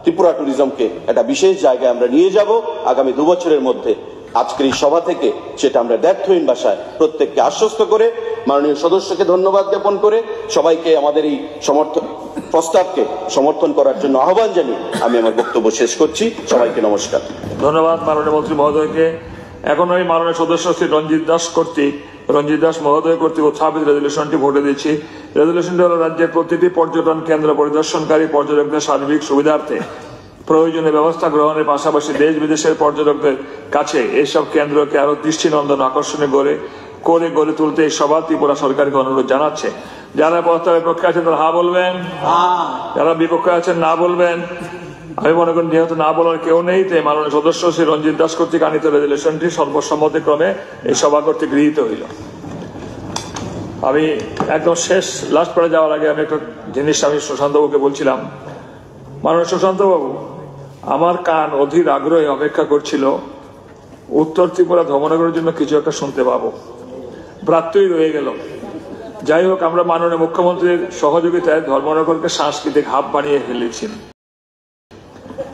Speaker 19: ত্রিপুরা ট্যুরিজমকে একটা বিশেষ জায়গায় আমরা নিয়ে যাব আগামী 2 বছরের মধ্যে। আজকের এই সভা থেকে সেটা আমরা দ্ব্যর্থহীন ভাষায় প্রত্যেককে আশ্বস্ত করে, মাননীয় সদস্যকে ধন্যবাদ জ্ঞাপন করে, সবাইকে আমাদের এই প্রস্তাবকে সমর্থন করার জন্য আহ্বান জানিয়ে আমি আমার বক্তব্য শেষ করছি। সবাইকে নমস্কার।
Speaker 1: ধন্যবাদ মাননীয় মন্ত্রী মহোদয়কে। এখন ওই মাননীয় সদস্য শ্রী রঞ্জিত দাস মহোদয় কর্তৃক উত্থাপিত রেজলিউশনটি ভোটে দিচ্ছি। রেজলিউশনটি হল রাজ্যের প্রতিটি পর্যটন কেন্দ্র পরিদর্শনকারী পর্যটকদের সার্বিক সুবিধার্থে প্রয়োজনীয় ব্যবস্থা গ্রহণের পাশাপাশি দেশ বিদেশের পর্যটকদের কাছে এইসব কেন্দ্রকে আরো দৃষ্টিনন্দন আকর্ষণীয় গড়ে তুলতে এই সভা ত্রিপুরা সরকারকে অনুরোধ জানাচ্ছে। যারা প্রস্তাবের পক্ষে আছেন তারা হা বলবেন, যারা বিপক্ষে আছেন না বলবেন। আমি মনে করি যেহেতু না বলার কেউ নেই, তাই মাননীয় সদস্য শ্রী রঞ্জিত দাস কর্তৃক আনিত রেজলিউশনটি সর্বসম্মতিক্রমে এই সভা কর্তৃক গৃহীত হইল। আমি একদম লাস্ট পরে যাওয়ার আগে আমি একটা জিনিস আমি সুশান্তবাবুকে বলছিলাম। মাননীয় সুশান্তবাবু, আমার কান অধীর আগ্রহে অপেক্ষা করছিল উত্তর ত্রিপুরা ধর্মনগরের জন্য কিছু একটা শুনতে পাবো। প্রাত্যই রয়ে গেল। যাই হোক, আমরা মাননীয় মুখ্যমন্ত্রীর সহযোগিতায় ধর্মনগরকে সাংস্কৃতিক হাব বানিয়ে ফেলেছি।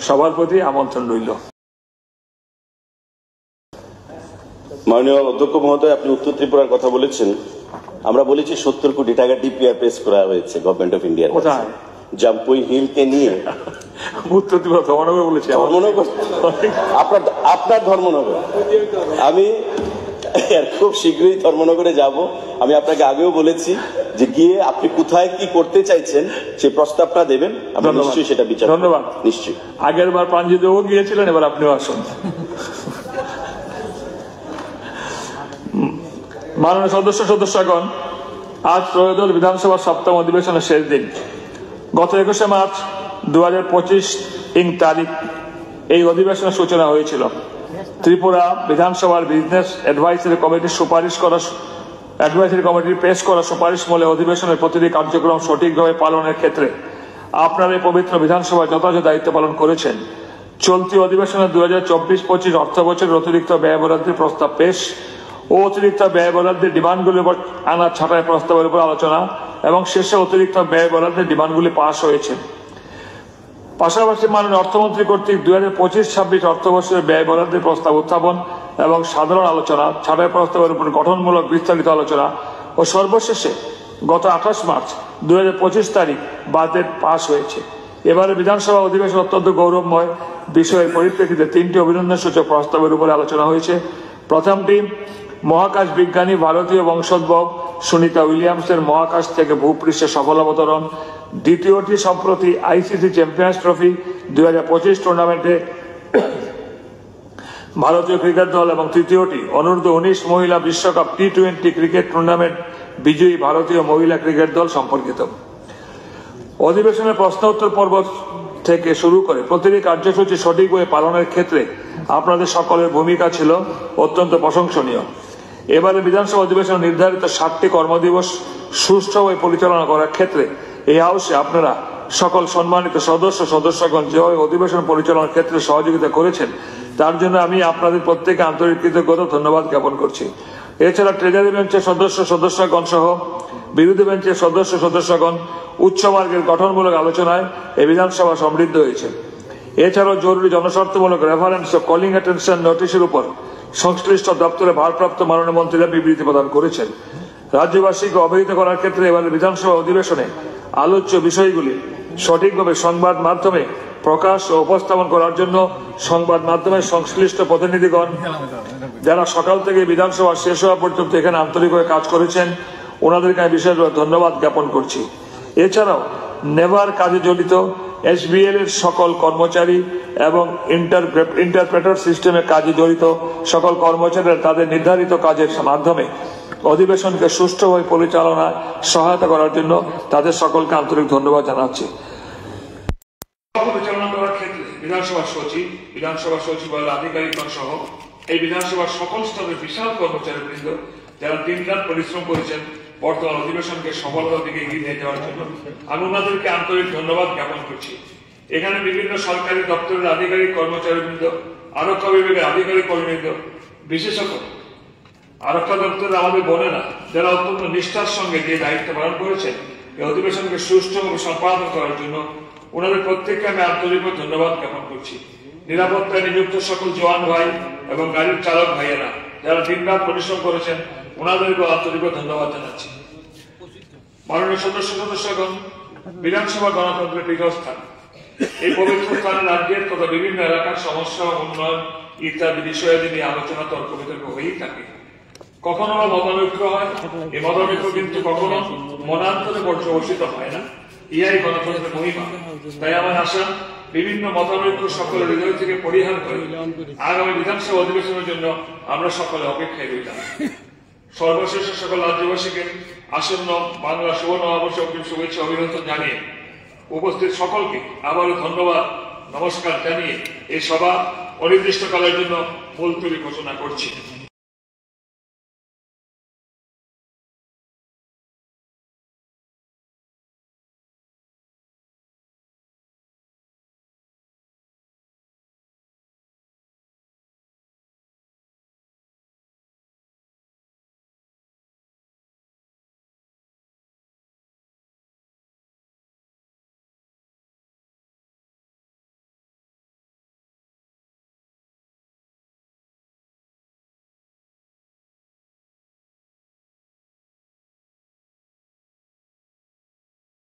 Speaker 1: সবার প্রতি আমন্ত্রণ রইল।
Speaker 19: মাননীয় অধ্যক্ষ মহোদয়, আপনি উত্তর ত্রিপুরার কথা বলেছেন। আমরা বলেছি 70 কোটি টাকা ডিপিআর পেশ করা হয়েছে গভর্নমেন্ট অফ ইন্ডিয়ার।
Speaker 1: কোথায়?
Speaker 19: জাম্পুই হিলকে নিয়ে।
Speaker 1: উত্তর ত্রিপুরা ধর্মনগর বলেছি।
Speaker 19: ধর্মনগর আপনার ধর্মনগর। আমি খুব শীঘ্রই ধর্মনগরে যাব। আমি আপনাকে আগেও বলেছি যে গিয়ে আপনি কোথায় কি করতে চাইছেন সেই প্রস্তাবটা দেবেন, আমরা নিশ্চয়ই সেটা বিচার।
Speaker 1: ধন্যবাদ।
Speaker 19: নিশ্চয়ই।
Speaker 1: আগের বার প্রাঞ্জিতও গিয়েছিলেন, এবার আপনিও আসুন। মাননীয় সদস্যগণ, আজ ত্রয়োদশ বিধানসভার 7ম অধিবেশনের শেষ দিন। গত 21শে মার্চ 2025 তারিখ এই অধিবেশনের সূচনা হয়েছিল। ত্রিপুরা বিধানসভার বিজনেস অ্যাডভাইসারি কমিটির পেশ করা সুপারিশ মূলে অধিবেশনের প্রতিটি কার্যক্রম সঠিকভাবে পালনের ক্ষেত্রে আপনারা এই পবিত্র বিধানসভায় যথাযথ দায়িত্ব পালন করেছেন। চলতি অধিবেশনে 2024-25 অর্থ বছরের অতিরিক্ত ব্যয় বরাদ্দের প্রস্তাব পেশ ও অতিরিক্ত ব্যয় বরাদ্দের ডিমান্ডগুলির উপর আনা ছাঁটাই প্রস্তাবের উপর আলোচনা এবং শেষে অতিরিক্ত ব্যয় বরাদ্দের ডিমান্ডগুলি পাশ হয়েছে। পাশাপাশি মাননীয় অর্থমন্ত্রী কর্তৃক 2025-26 অর্থবর্ষের ব্যয় বরাদ্দের প্রস্তাব উত্থাপন এবং সাধারণ আলোচনা, ছাঁটাই প্রস্তাবের উপর গঠনমূলক বিস্তারিত আলোচনা ও সর্বশেষে গত 28 মার্চ 2025 তারিখ বাজেট পাশ হয়েছে। এবারে বিধানসভা অধিবেশন অত্যন্ত গৌরবময় বিষয়ের পরিপ্রেক্ষিতে 3টি অভিনন্দনসূচক প্রস্তাবের উপরে আলোচনা হয়েছে। প্রথমটি মহাকাশ বিজ্ঞানী ভারতীয় বংশোদ্ভব সুনিতা উইলিয়ামসের মহাকাশ থেকে ভূপৃষ্ঠে সফল অবতরণ। দ্বিতীয়টি সম্প্রতি আইসিসি চ্যাম্পিয়ন্স ট্রফি 2025 টুর্নামেন্টে ভারতীয় ক্রিকেট দল এবং তৃতীয়টি অনূর্ধ্ব-19 মহিলা বিশ্বকাপ T20 ক্রিকেট টুর্নামেন্ট বিজয়ী ভারতীয় মহিলা ক্রিকেট দল সম্পর্কিত। অধিবেশনের প্রশ্ন উত্তর পর্ব থেকে শুরু করে প্রতিটি কার্যসূচি সঠিকভাবে পালনের ক্ষেত্রে আপনাদের সকলের ভূমিকা ছিল অত্যন্ত প্রশংসনীয়। এবারে বিধানসভা অধিবেশনে নির্ধারিত 60টি কর্মদিবস সুষ্ঠুভাবে পরিচালনা করার ক্ষেত্রে এই হাউসে আপনারা সকল সম্মানিত সদস্যগণ যেভাবে অধিবেশন পরিচালনার ক্ষেত্রে সহযোগিতা করেছেন তার জন্য আমি আপনাদের প্রত্যেকে আন্তরিক কৃতজ্ঞতা ধন্যবাদ জ্ঞাপন করছি। এছাড়া ট্রেজারি বেঞ্চের সদস্যগণ সহ বিরোধী বেঞ্চের সদস্যগণ উচ্চমার্গের গঠনমূলক আলোচনায় এই বিধানসভা সমৃদ্ধ হয়েছে। এছাড়াও জরুরি জনস্বার্থমূলক রেফারেন্স ও কলিং অ্যাটেনশন নোটিশের উপর সংশ্লিষ্ট দপ্তরে ভারপ্রাপ্ত মাননীয় মন্ত্রীরা বিবৃতি প্রদান করেছেন। রাজ্যবাসীকে অবহিত করার ক্ষেত্রে এবারের বিধানসভা অধিবেশনে আলোচ্য বিষয়গুলি সঠিকভাবে সংবাদ মাধ্যমে প্রকাশ ও উপস্থাপন করার জন্য সংবাদ মাধ্যমের সংশ্লিষ্ট প্রতিনিধিগণ যারা সকাল থেকে বিধানসভা শেষ হওয়া পর্যন্ত এখানে আন্তরিকভাবে কাজ করেছেন, ওনাদেরকে আমি বিশেষভাবে ধন্যবাদ জ্ঞাপন করছি। এছাড়াও নেভার কাজে জড়িত SBL এর সকল কর্মচারী এবং ইন্টারপ্রেটার সিস্টেমের কাজে জড়িত সকল কর্মচারীরা তাদের নির্ধারিত কাজের মাধ্যমে অধিবেশনকে সুষ্ঠুভাবে পরিচালনায় সহায়তা করার জন্য তাদের সকলকে আন্তরিক ধন্যবাদ জানাচ্ছি। পরিচালনা করার ক্ষেত্রে বিধানসভা সচিব আধিকারিকগণ সহ এই বিধানসভার সকল স্তরের বিশাল কর্মচারী বৃন্দ যারা দিনরাত পরিশ্রম করেছেন বর্তমান অধিবেশনকে সফলতার দিকে এগিয়ে নিয়ে যাওয়ার জন্য আমি ওনাদেরকে আন্তরিক ধন্যবাদ জ্ঞাপন করছি। এখানে বিভিন্ন সরকারি দপ্তরের আধিকারিক কর্মচারী বৃন্দ, আরক্ষা বিভাগের আধিকারিক কর্মীবৃন্দ, বিশেষত আরক্ষা দপ্তরের আমাদের বোনেরা যারা অত্যন্ত নিষ্ঠার সঙ্গে যে দায়িত্ব পালন করেছেন এই অধিবেশনকে সুষ্ঠুভাবে সম্পাদন করার জন্য ওনাদের প্রত্যেককে আমি আন্তরিকভাবে ধন্যবাদ জ্ঞাপন করছি। নিরাপত্তায় নিযুক্ত সকল জওয়ান ভাই এবং গাড়ির চালক ভাইয়েরা যারা দিনরাত পরিশ্রম করেছেন ওনাদেরকে আন্তরিকভাবে ধন্যবাদ জানাচ্ছি। মাননীয় সদস্যগণ, বিধানসভা গণতন্ত্রের পীঠস্থান। এই পবিত্র স্থানে রাজ্যের তথা বিভিন্ন এলাকার সমস্যা উন্নয়ন ইত্যাদি বিষয়াদি নিয়ে আলোচনা তর্ক বিতর্ক হয়েই থাকে। কখনো বা মতানৈক্য হয়, এই মতানৈক্য কিন্তু কখনো মনান্তরে পর্যবসিত হয় না। ইহাই গণতন্ত্রের মহিমা। তাই আমার আশা বিভিন্ন মতানৈক্য সকলের হৃদয় থেকে পরিহার করে আগামী বিধানসভা অধিবেশনের জন্য আমরা সকলে অপেক্ষায় রইলাম। সর্বশেষে সকল রাজ্যবাসীকে আসন্ন বাংলা শুভ নববর্ষ অগ্রিম শুভেচ্ছা অভিনন্দন জানিয়ে উপস্থিত সকলকে আবারও ধন্যবাদ নমস্কার জানিয়ে এই সভা অনির্দিষ্টকালের জন্য মুলতবি ঘোষণা করছি।